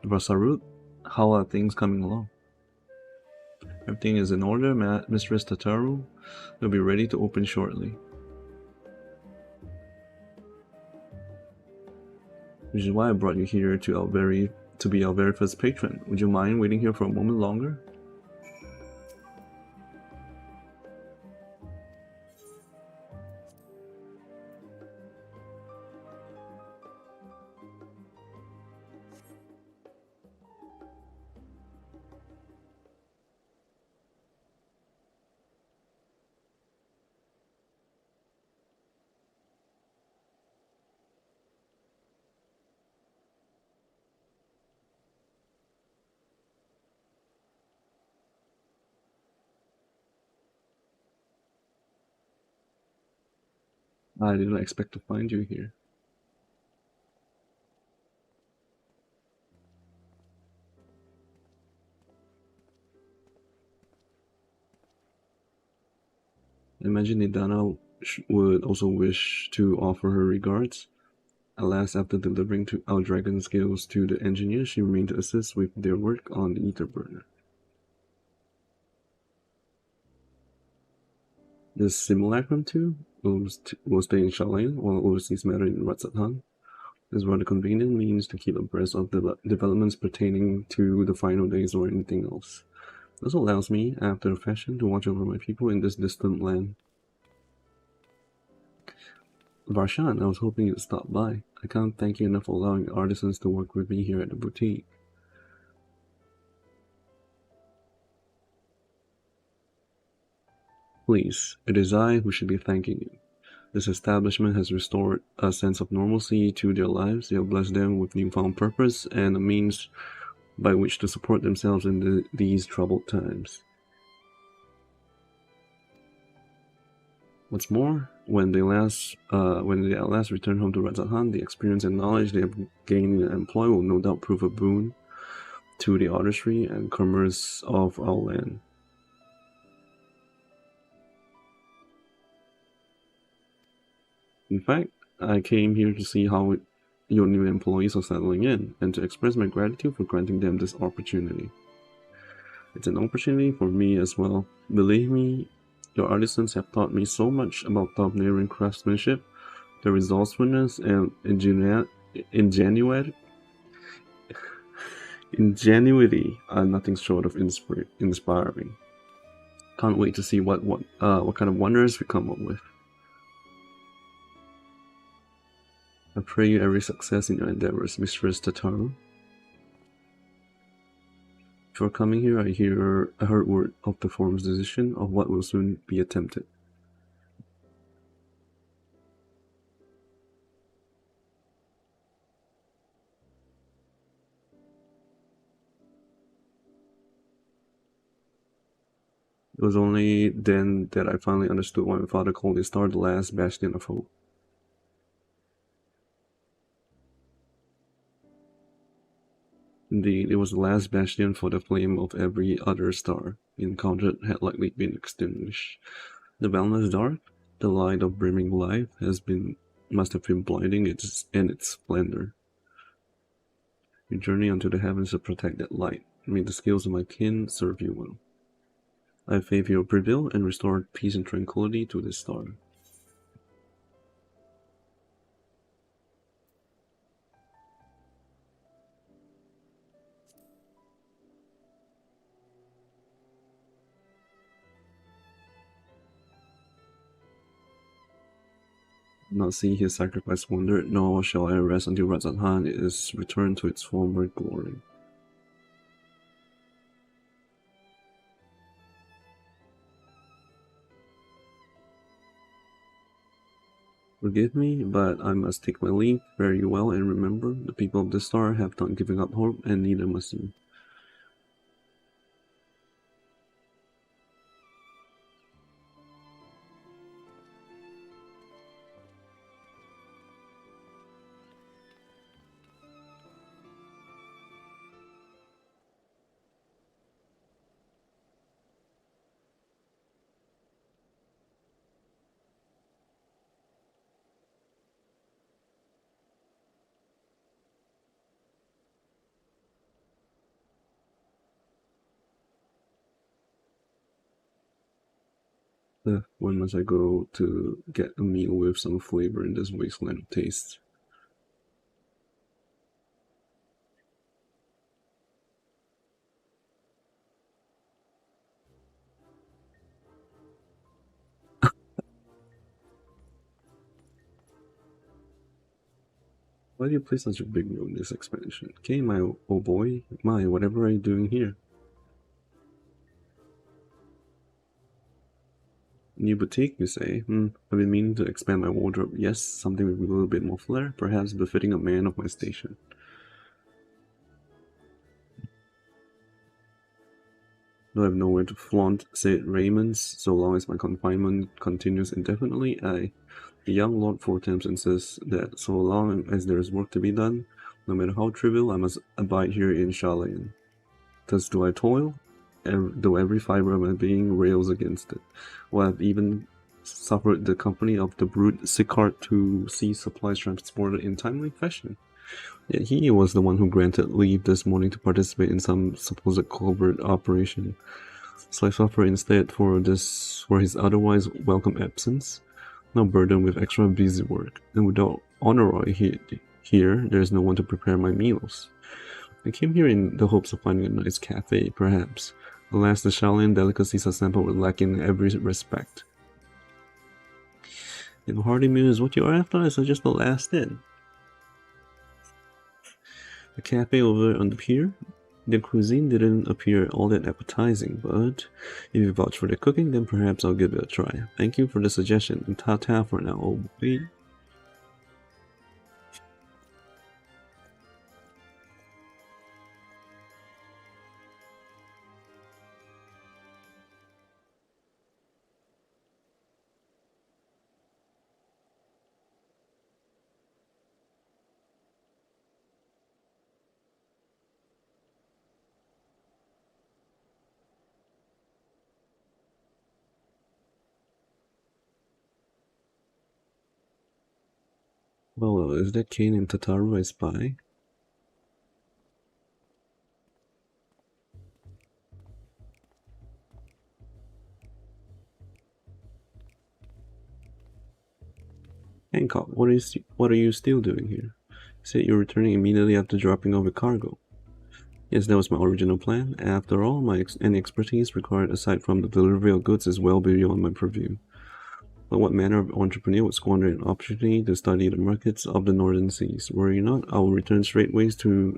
Brasarut, how are things coming along? Everything is in order, Mistress Tataru. We'll be ready to open shortly. Which is why I brought you here to be our very first patron. Would you mind waiting here for a moment longer? I didn't expect to find you here. I imagine Nidana would also wish to offer her regards. Alas, after delivering our dragon scales to the engineer, she remained to assist with their work on the ether burner. The simulacrum too will stay in Sharlayan while overseas matter in Ratsathan. This rather convenient means to keep abreast of the developments pertaining to the final days or anything else. This allows me, after a fashion, to watch over my people in this distant land. Varshan, I was hoping you'd stop by. I can't thank you enough for allowing artisans to work with me here at the boutique. Please, it is I who should be thanking you. This establishment has restored a sense of normalcy to their lives. You have blessed them with newfound purpose and a means by which to support themselves in these troubled times. What's more, when they at last return home to Razathan, the experience and knowledge they have gained and employ will no doubt prove a boon to the artistry and commerce of our land. In fact, I came here to see how your new employees are settling in, and to express my gratitude for granting them this opportunity. It's an opportunity for me as well. Believe me, your artisans have taught me so much about top-nailing craftsmanship. Their resourcefulness and ingenuity are nothing short of inspiring. Can't wait to see what kind of wonders we come up with. I pray you every success in your endeavors, Mistress Tataru. Before coming here, I heard word of the forum's decision of what will soon be attempted. It was only then that I finally understood why my father called his star the last bastion of hope. Indeed, it was the last bastion, for the flame of every other star encountered had likely been extinguished. The boundless dark, the light of brimming life, must have been blinding in its splendor. You journey unto the heavens to protect that light. May the skills of my kin serve you well. I have faith you will prevail and restore peace and tranquility to this star. Not see his sacrifice wandered, nor shall I rest until Razathan is returned to its former glory. Forgive me, but I must take my leave. Fare you well, and remember, the people of this star have not given up hope, and neither must you. When must I go to get a meal with some flavor in this wasteland of taste? Why do you play such a big role in this expansion? Okay, my oh boy, whatever are you doing here? New boutique, you say? I've been meaning to expand my wardrobe. Yes, something with a little bit more flair, perhaps befitting a man of my station. Though I have nowhere to flaunt said raiments, so long as my confinement continues indefinitely, the young Lord Fortemps insists that so long as there is work to be done, no matter how trivial, I must abide here in Sharlayan. Thus do I toil, though every fiber of my being rails against it, while I have even suffered the company of the brute Sicard to see supplies transported in timely fashion. Yet he was the one who granted leave this morning to participate in some supposed covert operation. So I suffer instead for his otherwise welcome absence, no burden with extra busy work, and without Honoroi here, there is no one to prepare my meals. I came here in the hopes of finding a nice cafe, perhaps. Alas, the Shaolin delicacies I sampled were lacking in every respect. If a hearty meal is what you are after, it's just the last in. The cafe over on the pier? The cuisine didn't appear all that appetizing, but if you vouch for the cooking, then perhaps I'll give it a try. Thank you for the suggestion, and ta-ta for now, old boy. Well, is that Kane and Tataru a spy? Hancock, what are you still doing here? You said you're returning immediately after dropping off your cargo. Yes, that was my original plan. After all, any expertise required aside from the delivery of goods is well beyond my purview. But what manner of entrepreneur would squander an opportunity to study the markets of the northern seas? Were you not, I will return straightways to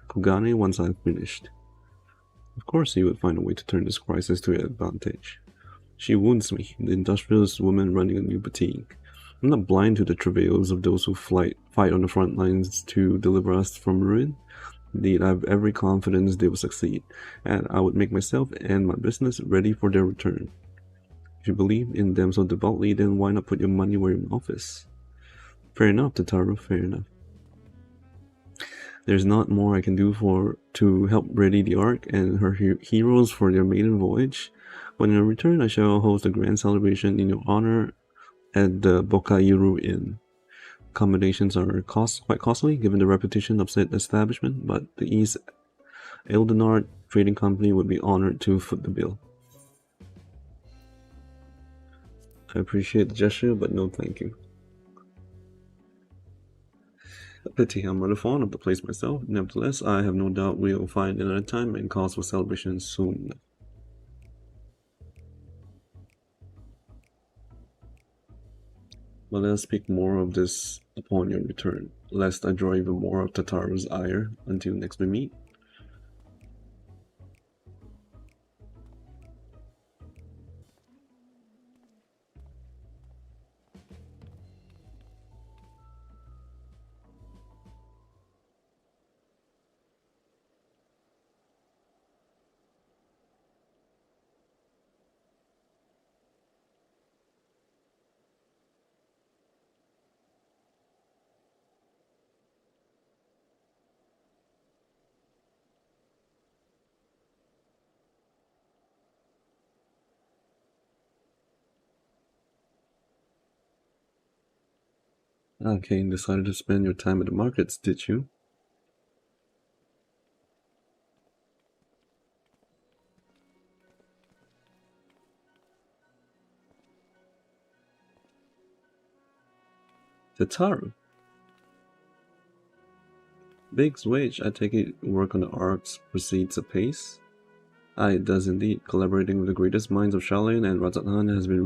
Kugane once I've finished. Of course he would find a way to turn this crisis to your advantage. She wounds me, the industrious woman running a new boutique. I'm not blind to the travails of those who fight on the front lines to deliver us from ruin. Indeed, I have every confidence they will succeed, and I would make myself and my business ready for their return. If you believe in them so devoutly, then why not put your money where your mouth is? Fair enough, Tataru, fair enough. There's not more I can do to help ready the Ark and her heroes for their maiden voyage. When I return, I shall host a grand celebration in your honor at the Bokairu Inn. Accommodations are quite costly given the reputation of said establishment, but the East Eldenard Trading Company would be honored to foot the bill. I appreciate the gesture, but no thank you. A pity, I'm rather fond of the place myself. Nevertheless, I have no doubt we'll find another time and cause for celebration soon. But let us speak more of this upon your return, lest I draw even more of Tataru's ire until next we meet. Okay, decided to spend your time at the markets, did you? Tataru? Big's wage, I take it work on the arcs proceeds apace? Aye, it does indeed. Collaborating with the greatest minds of Shaolin and Razathan has been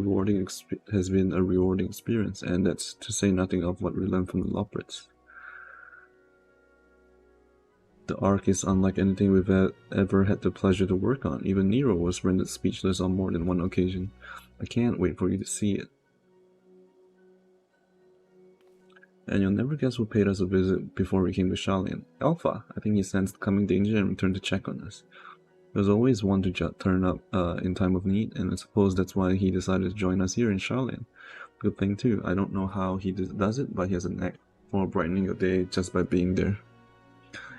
a rewarding experience, and that's to say nothing of what we learned from the Loprits. The arc is unlike anything we've ever had the pleasure to work on. Even Nero was rendered speechless on more than one occasion. I can't wait for you to see it. And you'll never guess who paid us a visit before we came to Shaolin. Alpha. I think he sensed coming danger and returned to check on us. There's always one to turn up in time of need, and I suppose that's why he decided to join us here in Shaolin. Good thing too. I don't know how he does it, but he has a knack for brightening your day just by being there.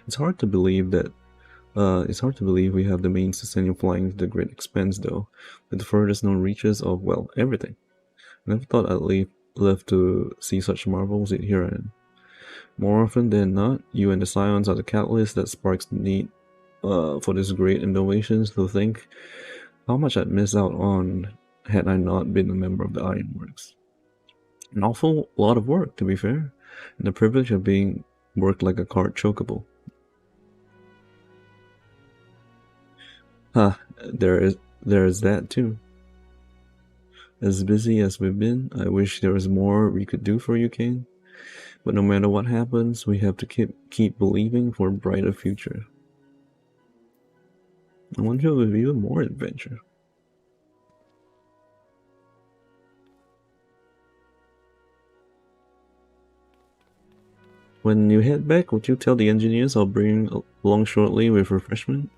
It's hard to believe we have the means to send you flying to the great expense, though, with the furthest known reaches of, well, everything. I never thought I'd live to see such marvels, yet here I am. More often than not, you and the Scions are the catalyst that sparks the need for these great innovations. To think how much I'd miss out on had I not been a member of the Ironworks. An awful lot of work, to be fair, and the privilege of being worked like a cart chocobo. There is that too. As busy as we've been, I wish there was more we could do for you, Kane. But no matter what happens, we have to keep believing for a brighter future. I wonder if even more adventure. When you head back, would you tell the engineers I'll bring along shortly with refreshment?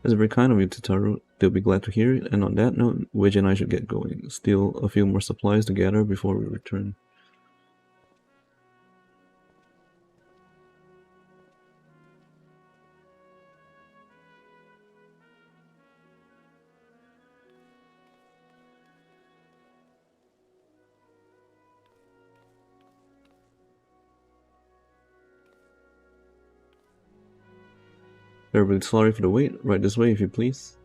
That's very kind of you, Tataru. They'll be glad to hear it, and on that note, Wedge and I should get going. Still a few more supplies to gather before we return. Everybody, sorry for the wait. Right this way, if you please.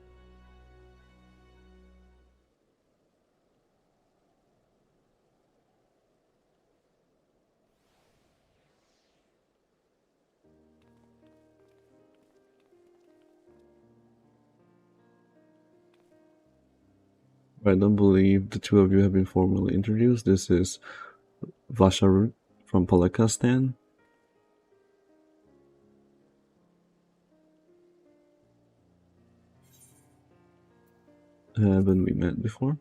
I don't believe the two of you have been formally introduced. This is Vasharut from Palekastan. Haven't we met before?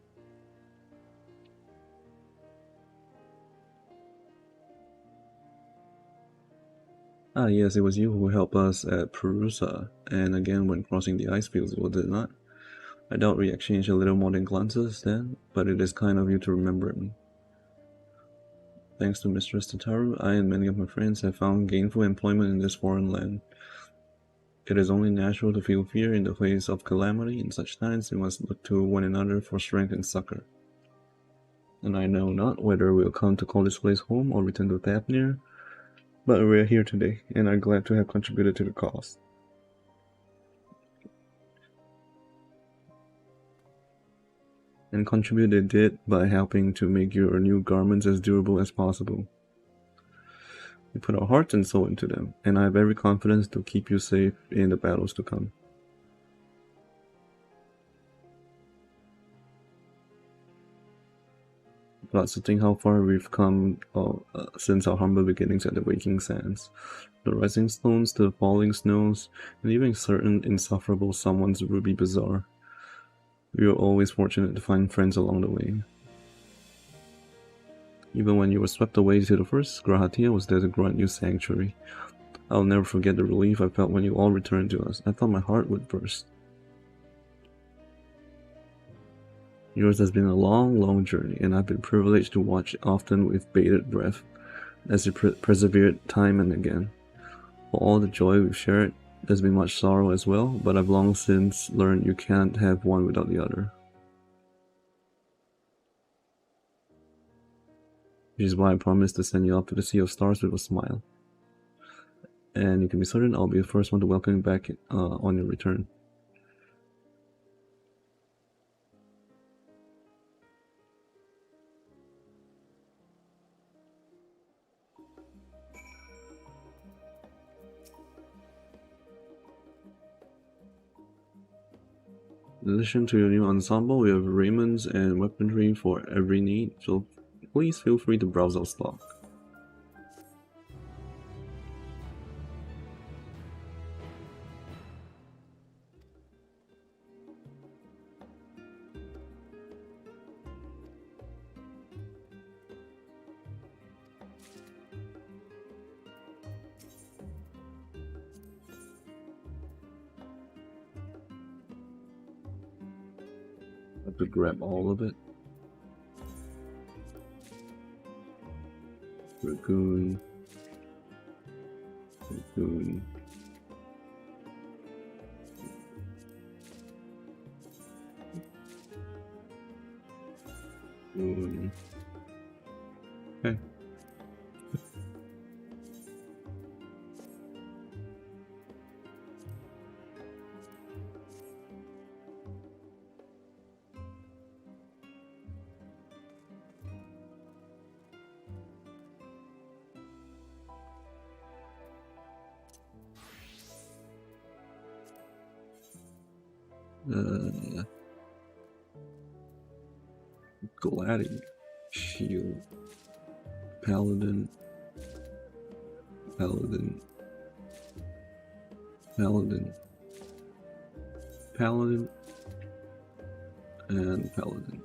Ah, yes, it was you who helped us at Perusa, and again when crossing the ice fields, was it not? I doubt we exchanged a little more than glances then, but it is kind of you to remember me. Thanks to Mistress Tataru, I and many of my friends have found gainful employment in this foreign land. It is only natural to feel fear in the face of calamity. In such times we must look to one another for strength and succor. And I know not whether we'll come to call this place home or return to Thapnir, but we are here today, and are glad to have contributed to the cause. And contribute they did by helping to make your new garments as durable as possible. We put our hearts and soul into them, and I have every confidence to keep you safe in the battles to come. Lots to think how far we've come since our humble beginnings at the Waking Sands. The rising stones, the falling snows, and even certain insufferable someone's ruby bazaar. We were always fortunate to find friends along the way. Even when you were swept away to the first, Grahatia was there to grant you sanctuary. I'll never forget the relief I felt when you all returned to us. I thought my heart would burst. Yours has been a long, long journey, and I've been privileged to watch often with bated breath as you persevered time and again. For all the joy we've shared, there's been much sorrow as well, but I've long since learned you can't have one without the other. Which is why I promised to send you off to the Sea of Stars with a smile. And you can be certain I'll be the first one to welcome you back on your return. In addition to your new ensemble, we have raiments and weaponry for every need, so please feel free to browse our stock. I have to grab all of it. Raccoon. Raccoon. Raccoon. Okay. Gladiator, shield, paladin, paladin, paladin, paladin, and paladin.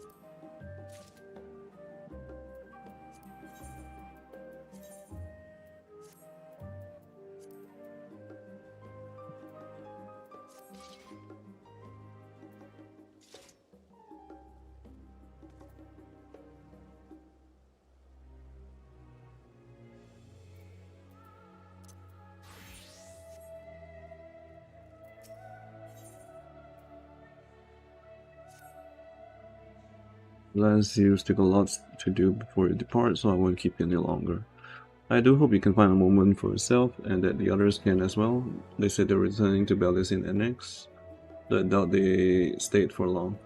Last you still got lots to do before you depart, so I won't keep you any longer. I do hope you can find a moment for yourself and that the others can as well. They said they're returning to Belize Annex, but I doubt they stayed for long.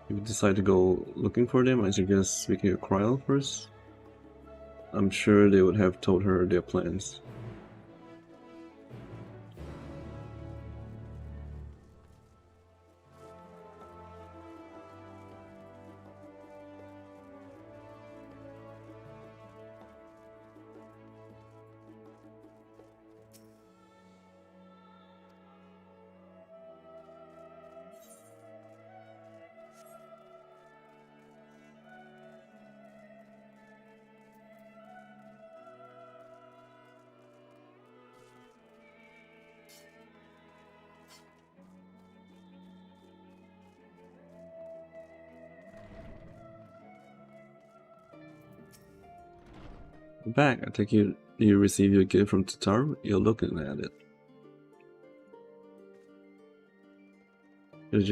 If you decide to go looking for them, I suggest speaking to Kryl first. I'm sure they would have told her their plans. Back, I take you receive your gift from Tataru. You're looking at it. It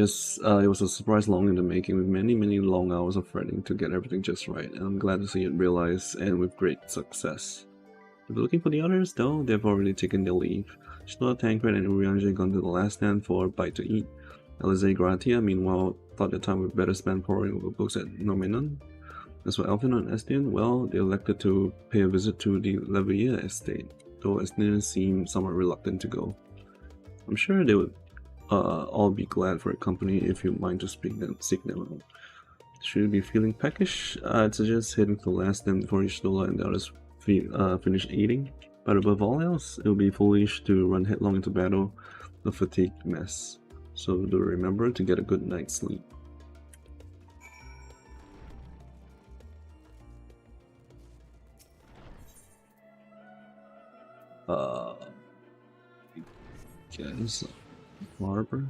was a surprise long in the making, with many long hours of fretting to get everything just right, and I'm glad to see it realized and with great success. If you're looking for the others, though, they've already taken their leave. Shinoda Tancred and Urianji gone to the last stand for a bite to eat. Alize Gratia, meanwhile, thought the time would better spend poring over books at Nominon. As for Alfin and Estienne, well, they elected to pay a visit to the Levier estate, though Estienne seemed somewhat reluctant to go. I'm sure they would all be glad for a company if you mind to seek them out. Should you be feeling peckish, I'd suggest heading to the last stand before Ishnola and the others finish eating. But above all else, it would be foolish to run headlong into battle, a fatigued mess. So do remember to get a good night's sleep. Guess Barber.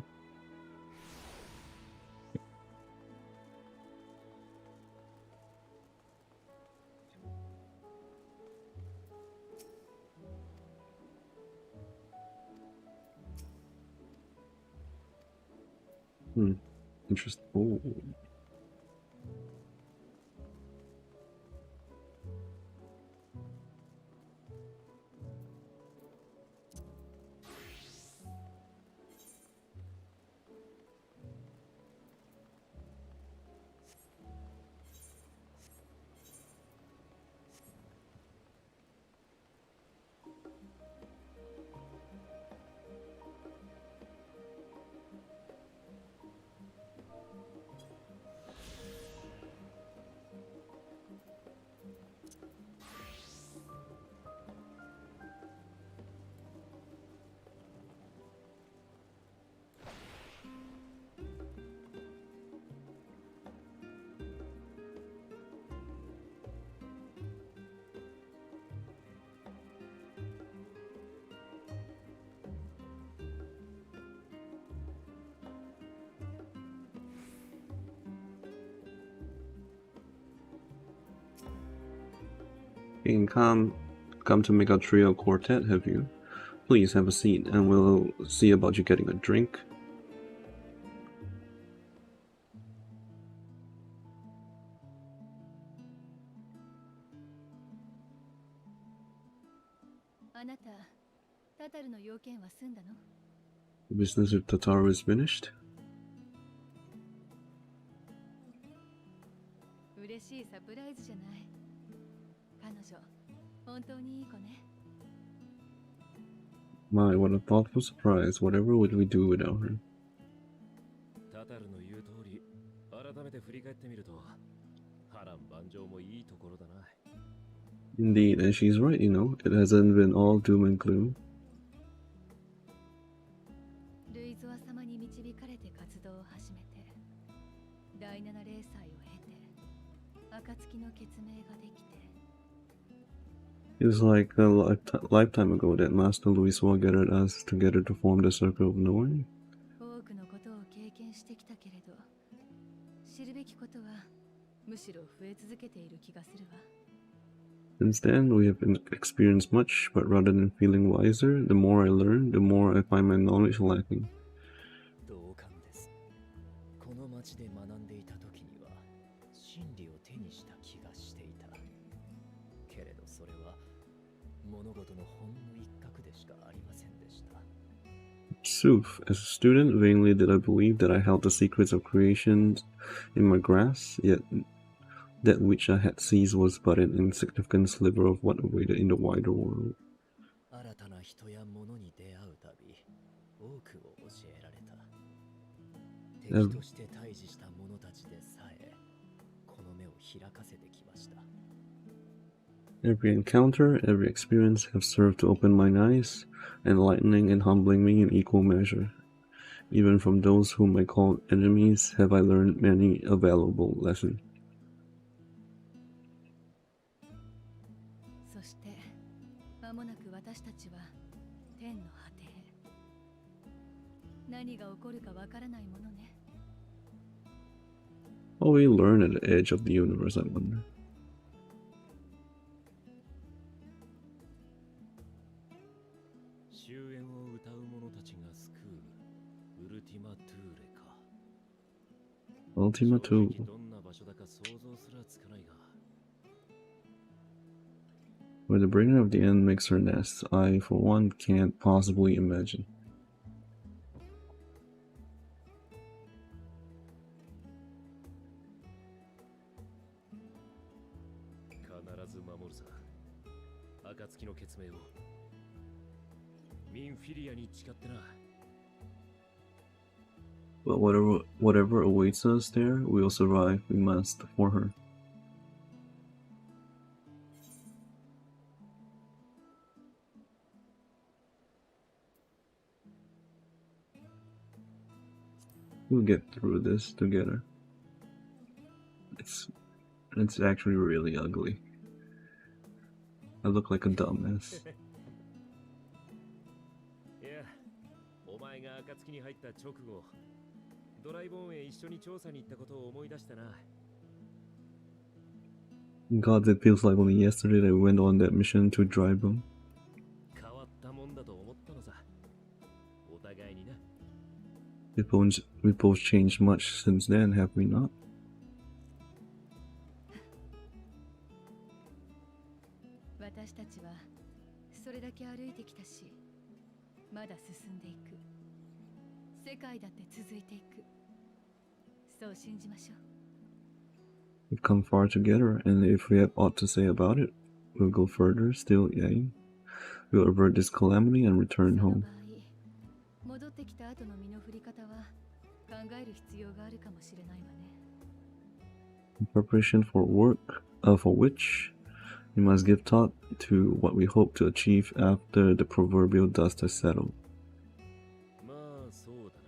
Interesting. Oh. Being come to make a trio quartet, have you? Please have a seat, and we'll see about you getting a drink. The business with Tataru is finished. 嬉しいサプライズじゃない。彼女、本当にいい子ね。My, what a thoughtful surprise. Whatever would we do without her? タタルの言う通り、改めて振り返ってみると、波乱万丈もいいところだな。Indeed, and she's right, you know. It hasn't been all doom and gloom. ルイゾア様に導かれて活動を始めて、第7零祭を経て、暁の決命ができて。It was like a lifetime ago that Master Luis gathered us together to form the Circle of Knowing. 多くのことを経験してきたけれど、知るべきことはむしろ増え続けている気がするわ。Since then, we have experienced much, but rather than feeling wiser, the more I learn, the more I find my knowledge lacking. 同感です。この町で学んでいた時には真理を手にした気がしていた。けれどそれは物事のほんの一角でしかありませんでした。Sooth, as a student, vainly did I believe that I held the secrets of creation in my grasp, yet that which I had seized was but an insignificant sliver of what awaited in the wider world. 新たな人や物に出会うたび、多くを教えられた。敵として対峙した者たちでさえ、この目を開かせてきました。Every encounter, every experience have served to open mine eyes, enlightening and humbling me in equal measure. Even from those whom I called enemies have I learned many a valuable lesson. そして間もなく私たちは天の果てへ。何が起こるかわからないものね。What will we learn at the edge of the universe, I wonder? 終焉を歌う者たちが救うウルティマトゥーレか。Ultima 正 Thule. 直どんな場所だか想像すらつかないが。Where the bringer of the end makes her nest, I, for one, can't possibly imagine. 必ず守るさ。暁の決命を。ミンフィリアに誓ってな。 But whatever awaits us there, we'll survive. We must for her. We'll get through this together. It's actually really ugly. I look like a dumbass. いや、お前が暁に入った直後、ドライボーンへ一緒に調査に行ったことを思い出したな。 God, it feels like only yesterday that we went on that mission to Drybone. 変わったもんだと思ったのさ。お互いにな。We both changed much since then, have we not? 私たちはそれだけ歩いてきたし、まだ進んでいく。世界だって続いていく。そう信じましょう。 We've come far together, and if we have aught to say about it, we'll go further still, yea. We'll avert this calamity and return その home. 場合、戻ってきた後の身の振り方は考える必要があるかもしれないわね。In preparation for work, for which we must give thought to what we hope to achieve after the proverbial dust has settled. まあそうだ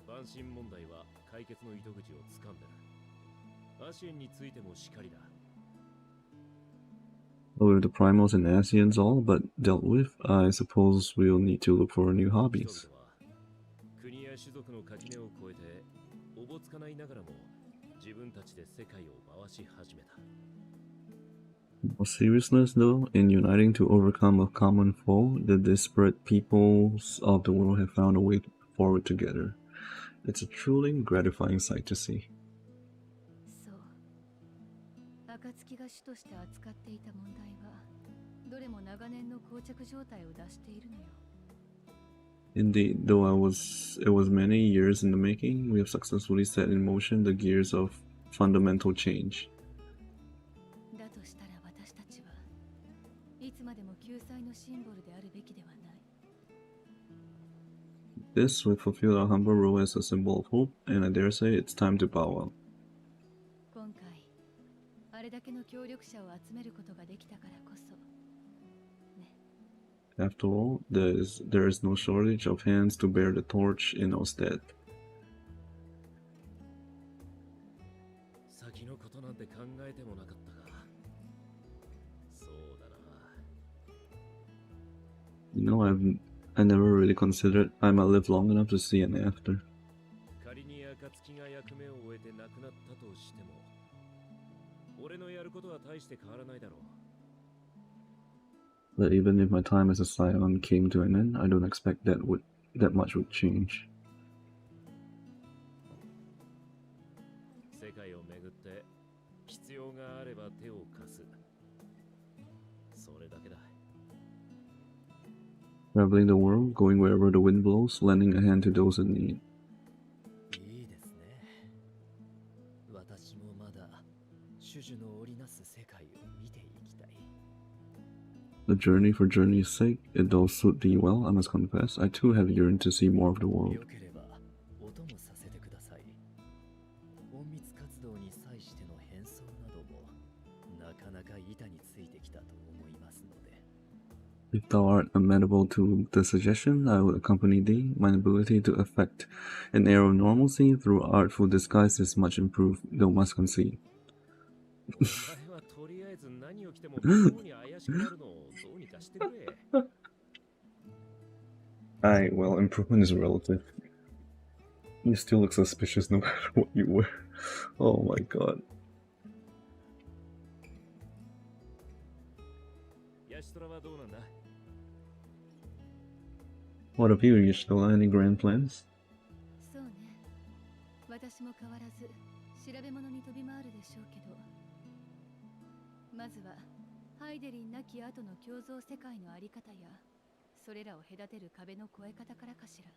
な。万神問題は解決の糸口をつかんでる。アシエンについてもしかりだ。 With the primals and Asians all but dealt with, I suppose we'll need to look for new 人 hobbies. 々は国や種族の垣根を越えておぼつかないながらも自分たちで世界を回し始めた。 More seriousness, though, in uniting to overcome a common foe, the disparate peoples of the world have found a way forward together. It's a truly gratifying sight to see. そう。暁が主として扱っていた問題は、どれも長年の膠着状態を出しているのよ。 Indeed, though it was many years in the making, we have successfully set in motion the gears of fundamental change. だとしたら私たちはいつまでも救済のシンボルであるべきではない。 This will fulfill our humble role as a symbol of hope, and I dare say it's time to bow out. 今回、あれだけの協力者を集めることができたからこそ。 After all, there is no shortage of hands to bear the torch in our stead. 先のことなんて考えてもなかったが。そうだな。 You know, I never really considered I might live long enough to see an after. 仮に暁が役目を終えて亡くなったとしても、俺のやることは大して変わらないだろう。 But even if my time as a scion came to an end, I don't expect that much would change. 世界をめぐって必要があれば手を貸す。それだけだ。 Traveling the world, going wherever the wind blows, lending a hand to those in need. いいですね。私もまだ種々の織りなす世界を見ていきたい。 The journey for journey's sake, it does suit thee well, I must confess. I too have yearned to see more of the world. よければ音もさせてください。隠密活動に際しての変装などもなかなか板についてきたと思いますので。 If thou art amenable to the suggestion, I will accompany thee. My ability to effect an air of normalcy through artful disguise is much improved, thou must concede. お前はとりあえず何を着ても妙に怪しくなるのをどうにかしてくれ。 Well, improvement is relative. You still look suspicious no matter what you wear. Oh my god. ヤシトラはどうなんだ？ What of you, Yashtola? Any grand plans? そうね。私も変わらず調べ物に飛び回るでしょうけど、まずはハイデリン亡き後の共造世界のあり方や、それらを隔てる壁の越え方からかしら。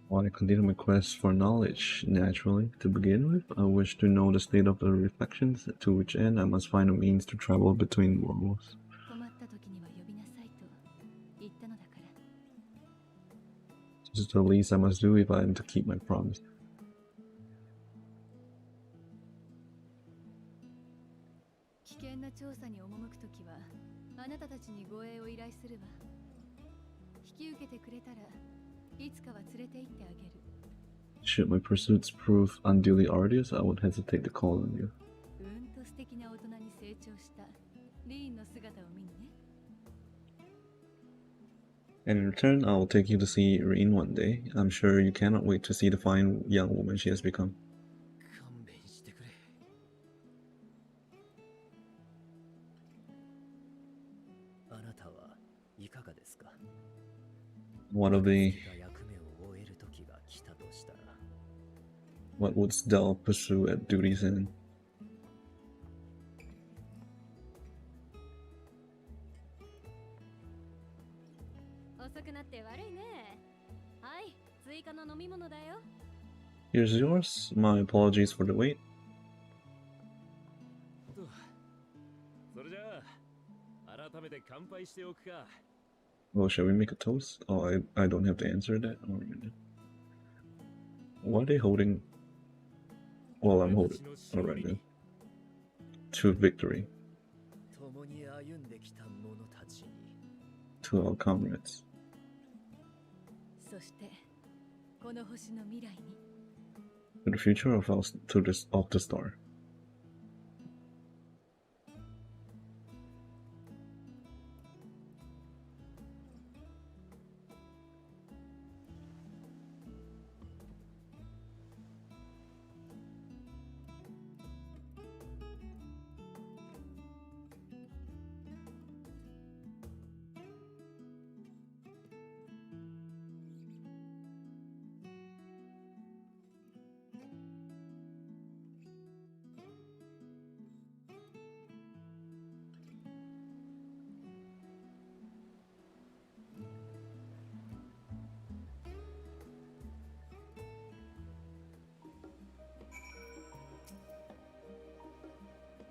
Want to continue my quest for knowledge, naturally. To begin with, I wish to know the state of the reflections, to which end I must find a means to travel between worlds. 困った時には呼びなさいと言ったのだから。 This is the least I must do if I am to keep my promise. 危険な調査に赴くときは、あなたたちに護衛を依頼するわ。引き受けてくれたら、いつかは連れて行ってあげる。 Should my pursuits prove unduly arduous, I would hesitate to call on you. うんと素敵な大人に成長したリーンの姿を見にね。 And in return, I will take you to see Reen one day. I'm sure you cannot wait to see the fine young woman she has become. 勘弁してくれ。あなたはいかがですか？ What of the... 役目を終える時が来たとしたら。 What wouldst thou pursue at duty's end? 遅くなって悪いね。はい、追加の飲み物だよ。 Here's yours. My apologies for the wait. それじゃあ改めて乾杯しておくか。 Well, shall we make a toast? Oh, I don't have to answer that. Oh, what are they holding? Well, I'm holding. Alright then. To victory. 共に歩んできた者たちに。 To our comrades. そしてこの星の未来に。 To the future of us, of the star.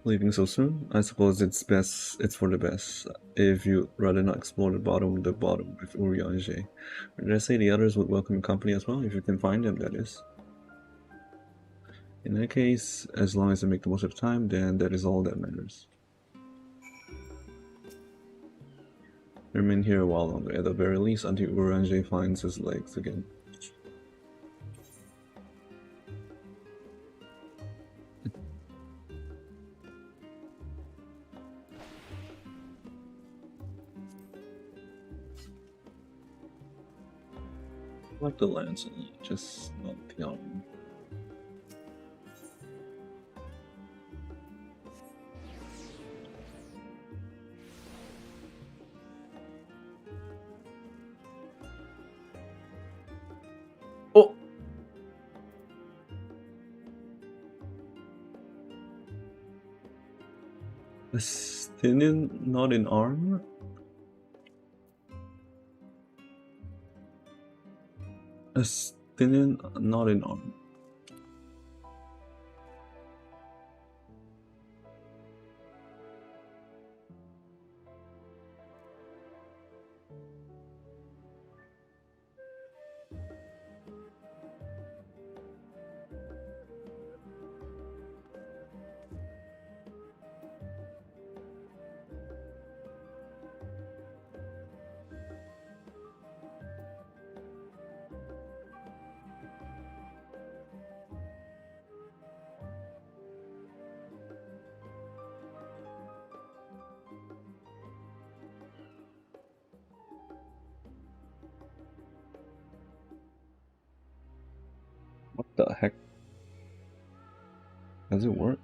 Leaving so soon? I suppose it's for the best. If you'd rather not explore the bottom with Urianger. Did I say the others would welcome your company as well, if you can find them, that is. In that case, as long as I make the most of the time, then that is all that matters. Remain here a while longer, at the very least, until Urianger finds his legs again. I like the lance, just not the armor. Oh! Estinian not in armor? Estinian not in armor. What the heck? Does it work?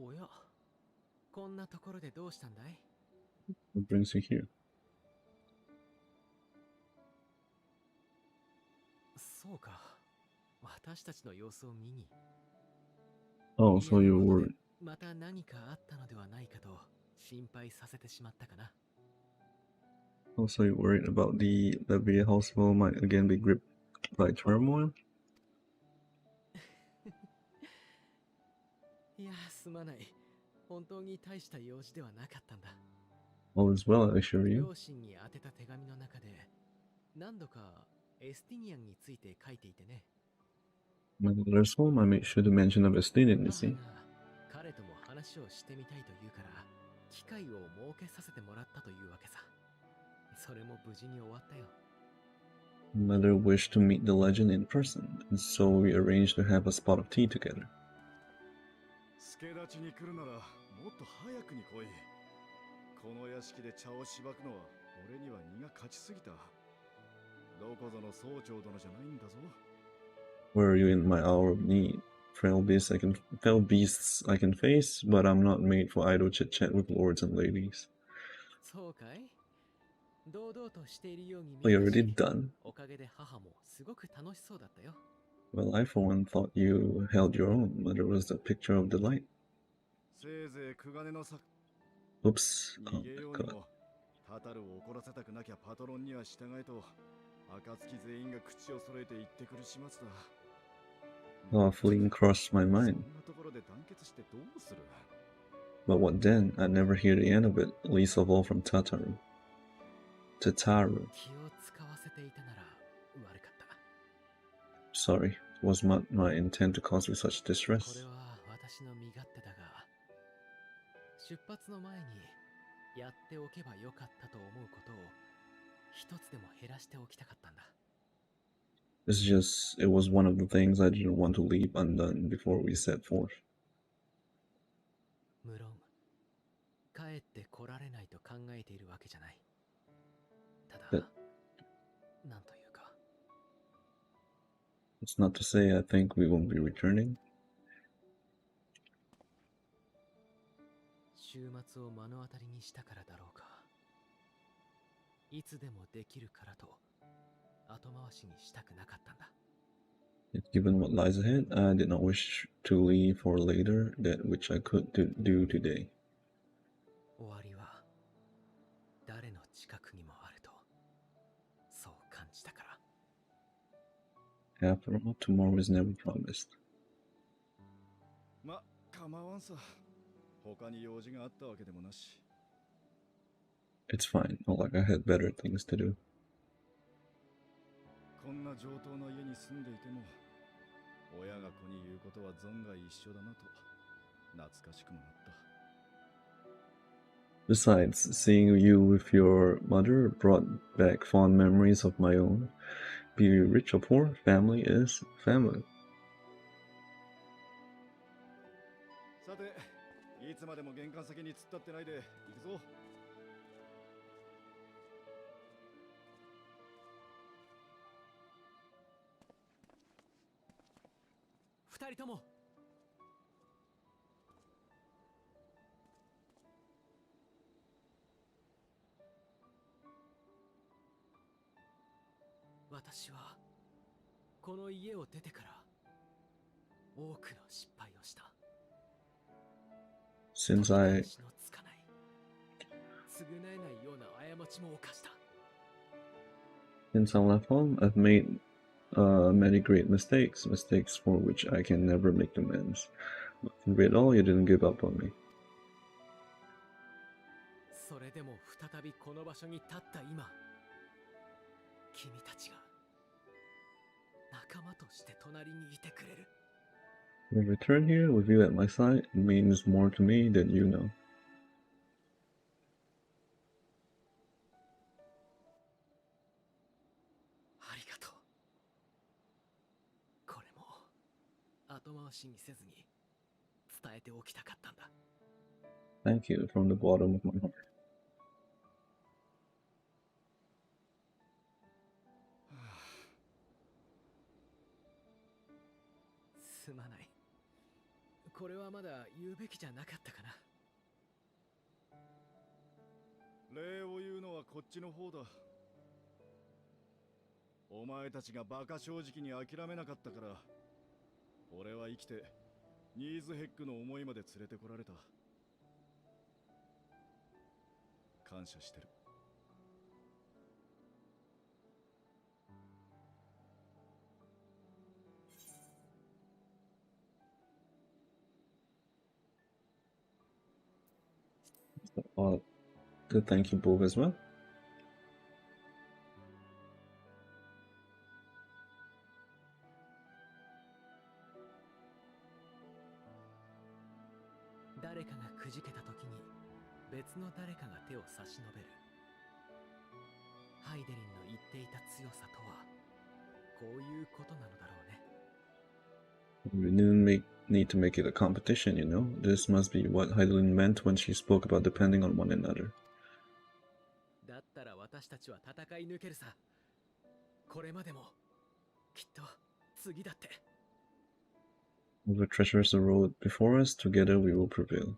おや、こんなところでどうしたんだい？ What brings you here? そうか。私たちの様子を見に。 Oh, 家 so の you こと were. でまた何かあったのではないかと心配させてしまったかな。 Oh, so you're worried about the Levia household might again be gripped by turmoil? いや、すまない。本当に大した用事ではなかったんだ。 All is well, I assure you. 両親に宛てた手紙の中で何度かエスティニアンについて書いていてね。 My daughter's home, I made sure to mention of Estinian, you 母 see. が彼とも話をしてみたいと言うから機会を設けさせてもらったというわけさ。それも無事に終わったよ。 Mother wished to meet the legend in person, and so we arranged to have a spot of tea together. 助立ちに来るならもっと早くに来い。この屋敷で茶をしばくのは俺には荷が勝ちすぎた。どこぞの総長殿じゃないんだぞ。 Where are you in my hour of need? Frail beasts I can face, but I'm not made for idle chit-chat with lords and ladies. そうかい？堂々としているように Oh, 見え you're た already し、 done? おかげで母もすごく楽しそうだったよ。 Well, I for one thought you held your own. Mother was a picture of delight. せいぜいクガネのさ Oops. 逃 Oh げ my ように god. もタタルを怒らせたくなきゃパトロンには従えと暁全員が口を揃えて言ってくる始末だ。 Oh, fleeing crossed my そん mind. なところで団結してどうする？ But what then? I'd never hear the end of it, least of all from Tataru. Tataru. 気を使わせていたなら悪かった。 Sorry, was not my intent to cause you such これ distress. は私の身勝手だが、出発の前にやっておけばよかったと思うことを一つでも減らしておきたかったんだ。 It's just, it was one of the things I didn't want to leave undone before we set forth. 無論、帰って来られないと考えているわけじゃない。ただ、なんというか。 It's not to say I think we won't be returning. 週末を目の当たりにしたからだろうか。いつでもできるからと後回しにしたくなかったんだ。 Yet given what lies ahead, I did not wish to leave for later that which I could do today. 終わりは誰の近くにもあるとそう感じたから。 After all, tomorrow is never promised. ま、構わんさ。他に用事があったわけでもなし。 It's fine, not like I had better things to do. こんな上等な家に住んでいても親が子に言うことは存外一緒だなと懐かしくもなった。 Besides, seeing you with your mother brought back fond memories of my own. be rich or poor, family is family. さて、いつまでも玄関先に突っ立ってないで行くぞ。二人とも。私はこの家を出てから多くの失敗をした。 Since I 私のつかない償えないような過ちも犯した。 since I left home, I've made many great mistakes, mistakes for which I can never make amends. But through it all, you didn't give up on me. それでも再びこの場所に立った今、君たちが仲間として隣にいてくれる。 To return here with you at my side means more to me than you know. ありがとう。これも後回しにせずに伝えておきたかったんだ。 Thank you from the bottom of my heart. すまない。これはまだ言うべきじゃなかったかな。礼を言うのはこっちの方だ。お前たちがバカ正直に諦めなかったから、俺は生きてニーズヘックの思いまで連れてこられた。感謝してる。To thank you both as well. 誰かがくじけた時に別の誰かが手を差し伸べる。ハイデリンの言っていた強さとはこういうことなのだろうね。 We didn't need to make it a competition, you know? This must be what Heidelin meant when she spoke about depending on one another. だったら私たちは戦い抜けるさ。これまでもきっと次だって。 Over treasures the road before us, together we will prevail.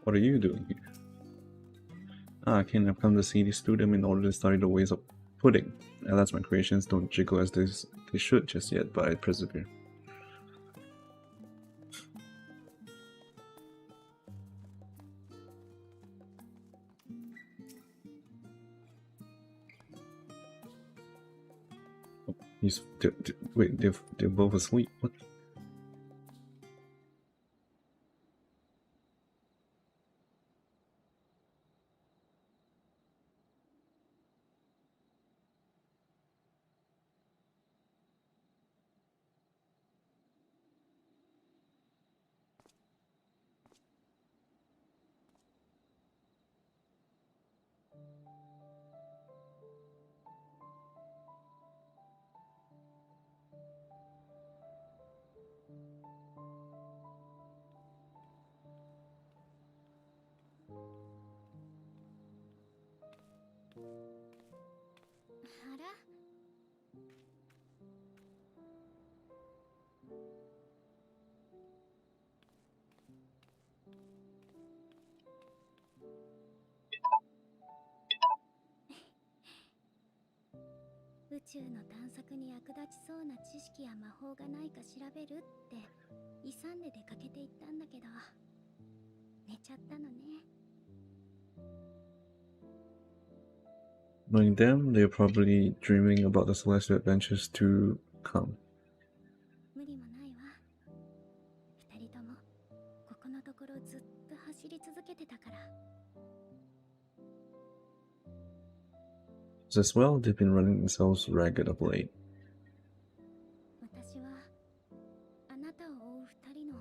What are you doing here? Ah, Ken, I've come to see the student in order to study the ways of pudding. Alas, my creations don't jiggle as they should just yet, but I persevere. Oh, wait, they're both asleep. What? 宇宙の探索に役立ちそうな知識や魔法がないか調べるって勇んで出かけていったんだけど、寝ちゃったのね。 Knowing them, they're probably dreaming about the celestial adventures to come. 無理もないわ。二人ともここのところずっと走り続けてたから。 As well, they've been running themselves ragged of late. 私はあなたを追う二人の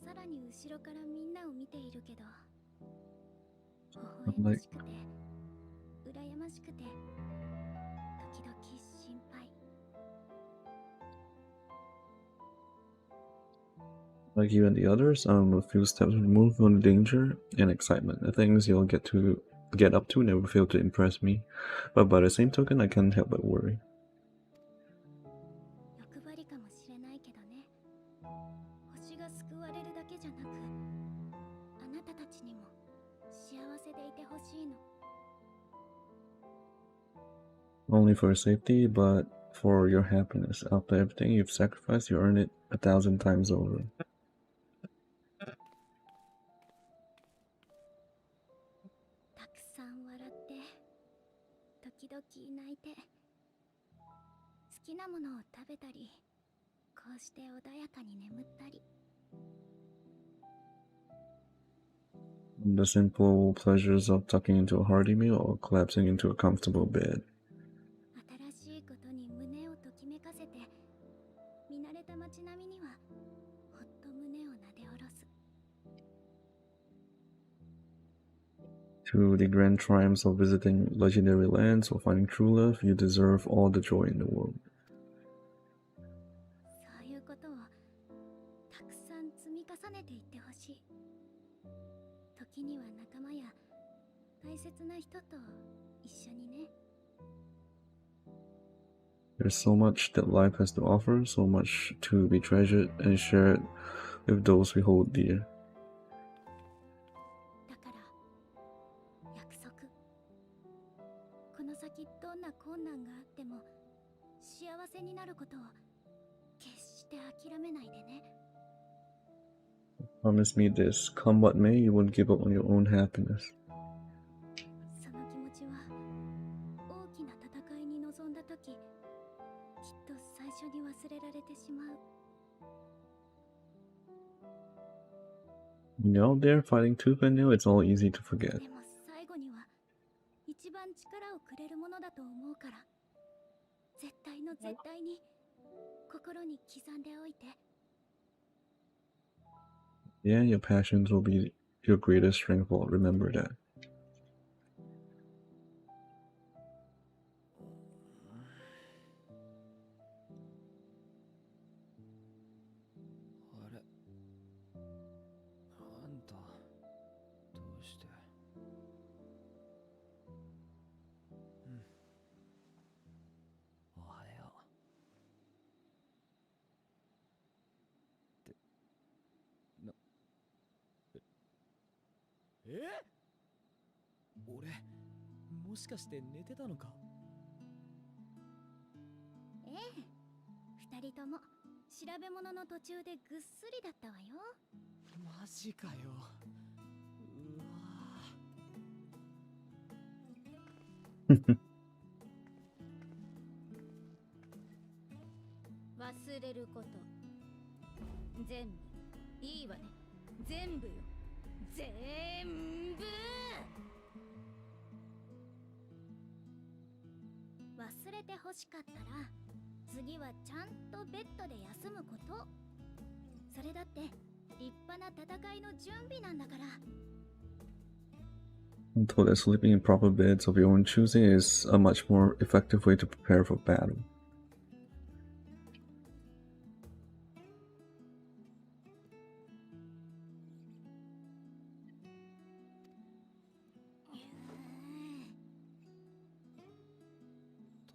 さらに後ろからみんなを見ているけど、微笑ましくて羨ましくて時々心配。 Like you and the others, I'm a few steps removed from the danger and excitement. The things you'll get up to never fail to impress me, but by the same token, I can't help but worry. 欲張りかもしれないけどね。星が救われるだけじゃなく、あなたたちにも幸せでいてほしいの。 Only for your safety, but for your happiness. After everything you've sacrificed, you earn it 1,000 times over. たくさん笑って、時々泣いて、好きなものを食べたり、こうして穏やかに眠ったり。 The simple pleasures of tucking into a hearty meal or collapsing into a comfortable bed. 新しいことに胸をときめかせて、見慣れた街並みにはほっと胸をなで下ろす。 To the grand triumphs of visiting legendary lands or finding true love, you deserve all the joy in the world. そういうことをたくさん積み重ねていってほしい。時には仲間や大切な人と一緒にね。 There's so much that life has to offer, so much to be treasured and shared with those we hold dear. だから約束。この先どんな困難があっても幸せになることを決して諦めないでね。 Promise me this, come what may, you won't give up on your own happiness. その気持ちは大きな戦いに臨んだ時、きっと最初に忘れられてしまう。 When you're out there fighting tooth and nail, it's all easy to forget. でも最後には一番力をくれるものだと思うから、絶対の絶対に心に刻んでおいて。 Yeah, your passions will be your greatest strength, well, remember that. あれ、あんたどうして。おはよう。俺、もしかして寝てたのか。ええ、二人とも調べ物の途中でぐっすりだったわよ。マジかよ。うわ忘れること全部いいわね。全部よ、全部。忘れて欲しかったら次はちゃんとベッドで休むこと。それだって立派な戦いの準備なんだから。 I'm told that sleeping in proper beds of your own choosing is a much more effective way to prepare for battle.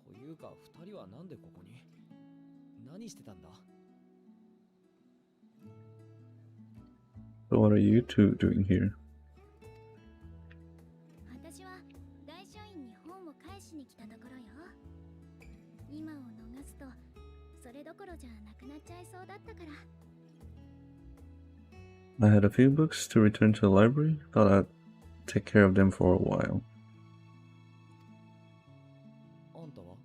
というか、二人はなんでここに。何してたんだ。 So what are you two doing here? 私は大書院に本を返しに来たところよ。今を逃すとそれどころじゃなくなっちゃいそうだったから。 I had a few books to return to the library. Thought I'd take care of them for a while. あんたは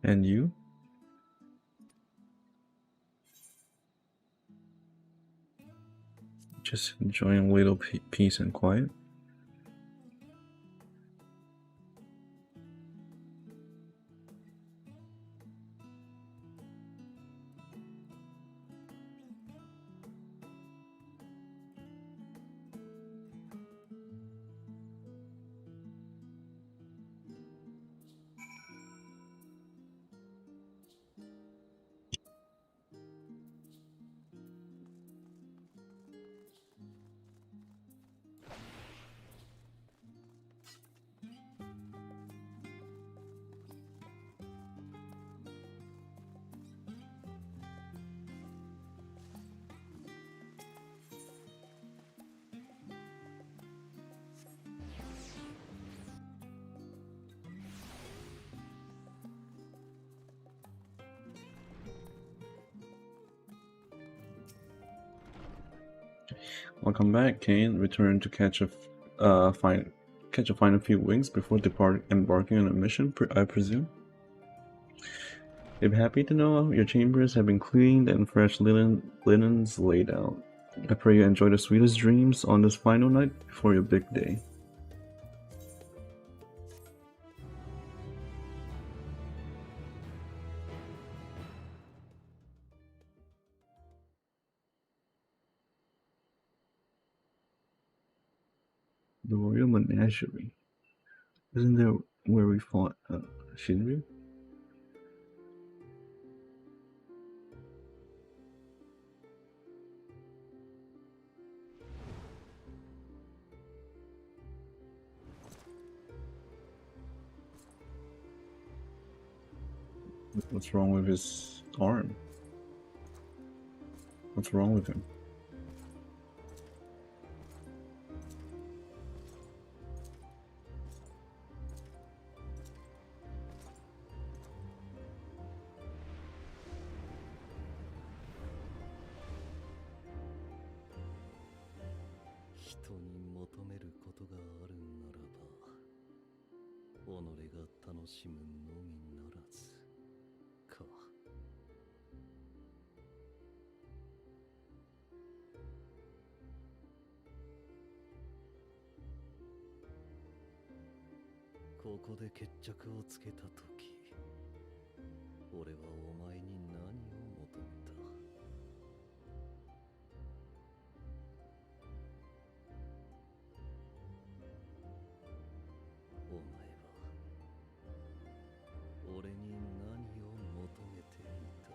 And you? Just enjoying a little peace and quiet. Welcome back, Kane. Return to catch a final few wings before embarking on a mission, I presume. I'm happy to know your chambers have been cleaned and fresh linens laid out. I pray you enjoy the sweetest dreams on this final night before your big day. The Royal Menagerie. Isn't that where we fought Shinryu? What's wrong with his arm? What's wrong with him?「ここで決着をつけたとき、俺はお前に何を求めた？お前は俺に何を求めていた？」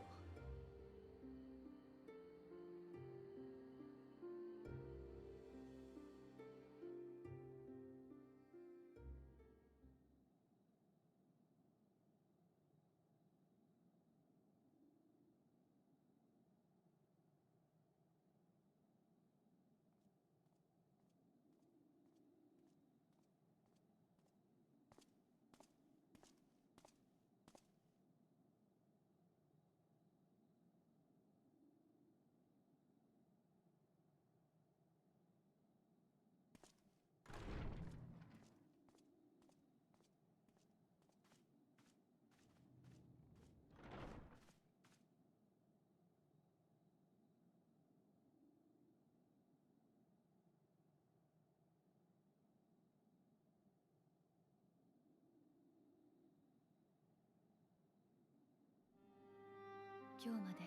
今日まで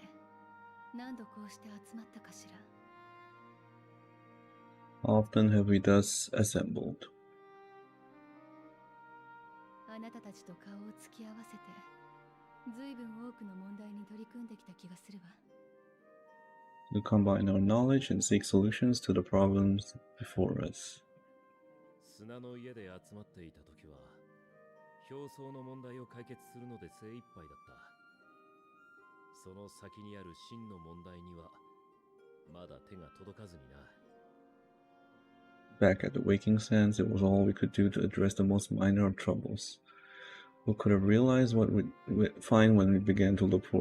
何度こうして集まったかしら。 Often have we thus assembled. あなたたちと顔を突き合わせて随分多くの問題に取り組んできた気がするわ。 To combine our knowledge and seek solutions to the problems before us. 砂の家で集まっていた時は表層の問題を解決するので精一杯だった。その先にある真の問題にはまだ手が届かずにな。 Back at the Waking Sands, it was all we could do to address the most minor of troubles. We could have realized what we'd find when we began to look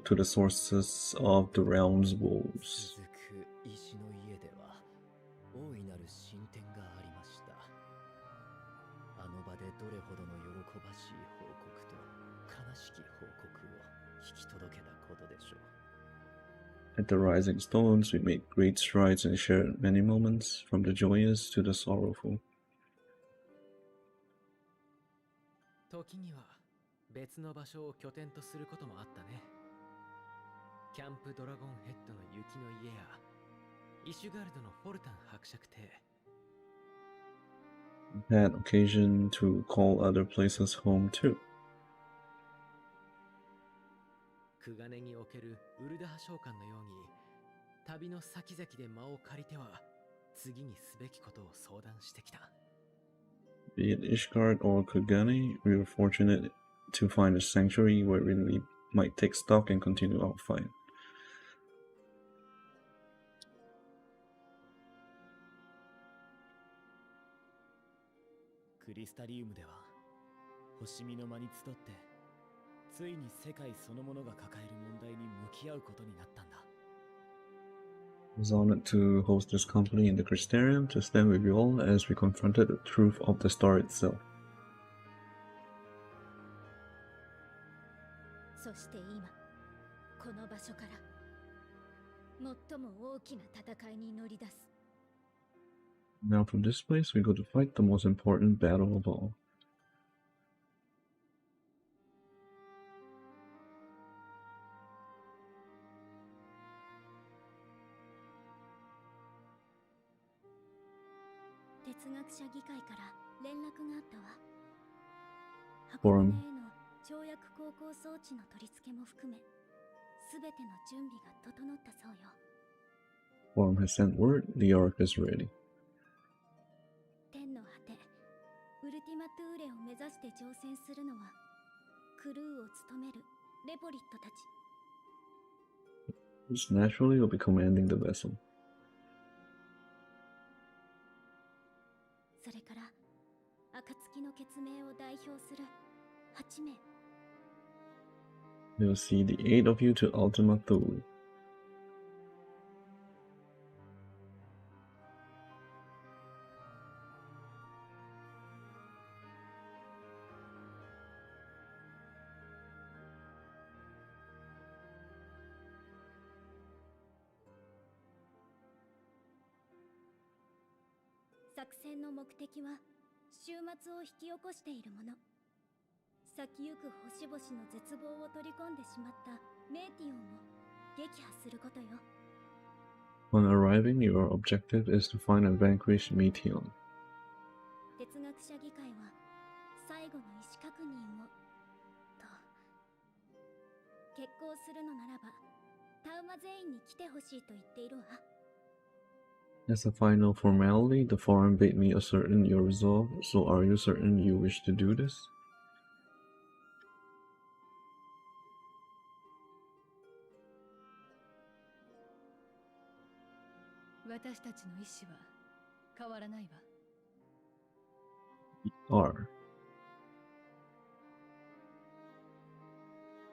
to the sources of the realm's woes. 続く石の家では大いなる進展がありました。あの場でどれほどの喜ばしい報告と悲しき報告を引き届けたことでしょう。At the Rising Stones, we made great strides and shared many moments, from the joyous to the sorrowful. 時には別の場所を拠点とすることもあったね。キャンプドラゴンヘッドの雪の家やイシュガルドのフォルタン伯爵邸。We had occasion to call other places home too. クガネにおけるウルダハ召喚のように、旅の先々で間を借りては次にすべきことを相談してきた。Be it Ishgard or Kugane, we were fortunate to find a sanctuary where we might take stock and continue our fight. クリスタリウムでは星見の間に集ってついに世界そのものが抱える問題に向き合うことになったんだ。I was honored to host this company in the Crystarium to stand with you all as we confronted the truth of the story itself. そして今この場所から最も大きな戦いに乗り出す。 Now from this place we go to fight the most important battle of all. 哲学者議会から連絡があったわ。 フォ箱ルム根への跳躍航行装置の取り付けも含め全ての準備が整ったそうよ。 Forum has sent word, the Ark is ready. 天の果てウルティマトゥーレを目指して挑戦するのはクルーを務めるレポリットたち。 Who's naturally will be commanding the vessel. それから暁の血明を代表する8名。 You'll see the 8 of you to Ultima Thule. 作戦の目的は終末を引き起こしているもの。先行く星々の絶望を取り込んでしまったメーティオンを撃破することよ。 On arriving, your objective is to find and vanquish Meteon. 哲学者議会は最後の意思確認をと決行するのならばタウマ全員に来てほしいと言っているわ。 As a final formality, the Forum bade me ascertain your resolve, so are you certain you wish to do this? 私たちの意志は変わらないわ。 Are.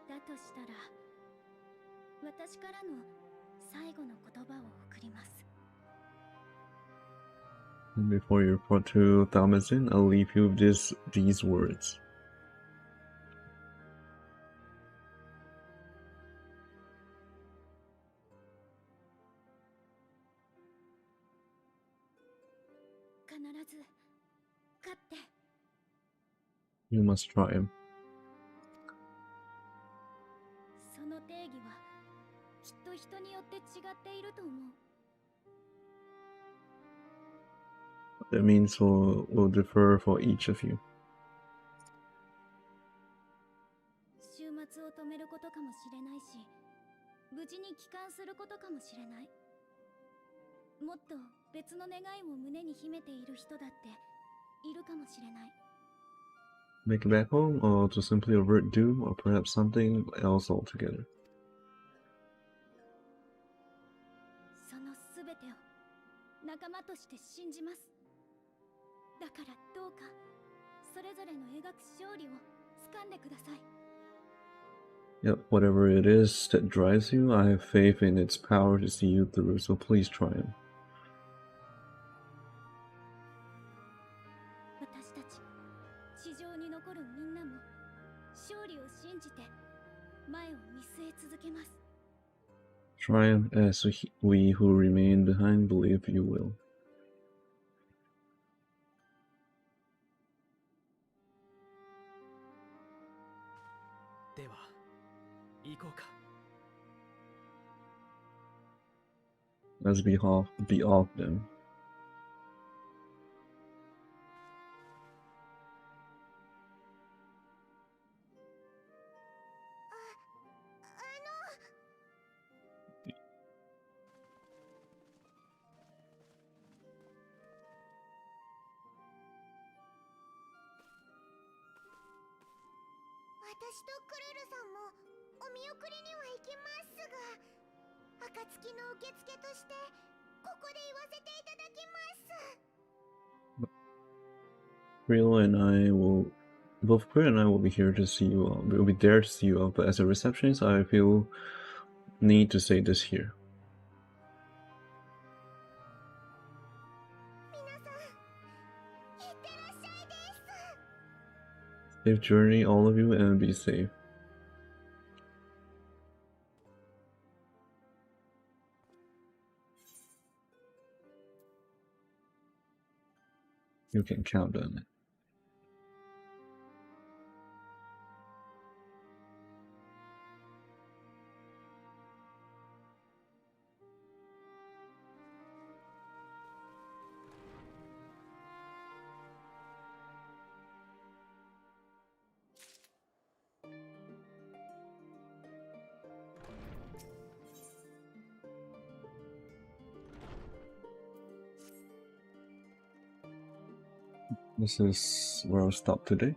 だとしたら私からの最後の言葉を送ります。 And before you report to Thalmazin, I'll leave you with these words. 必ず勝って You must triumph. その定義はきっと人によって違っていると思う。 That means will differ for each of you. 終末を止めることかもしれないし、無事に帰還することかもしれない。もっと別の願いを胸に秘めている人だっているかもしれない。 Make it back home, or to simply avert doom, or perhaps something else altogether. そのすべてを仲間として信じます。だからどうかそれぞれの描く勝利を掴んでください。 Yep, whatever it is that drives you, I have faith in its power to see you through, so please triumph. 私たち地上に残るみんなも勝利を信じて前を見据え続けます。 Triumph as we who remain behind believe you will. では行こうか。 Let's be off then. 私とクルルさんもお見送りには行きますが、暁の受付としてここで言わせていただきます。 Krill and I will, both Krill and I will be here to see you all. We'll be there to see you all, but as a receptionist, I feel need to say this here. 皆さん、いってらっしゃいです。 Safe journey, all of you, and be safe. You can count on it. This is where I'll stop today.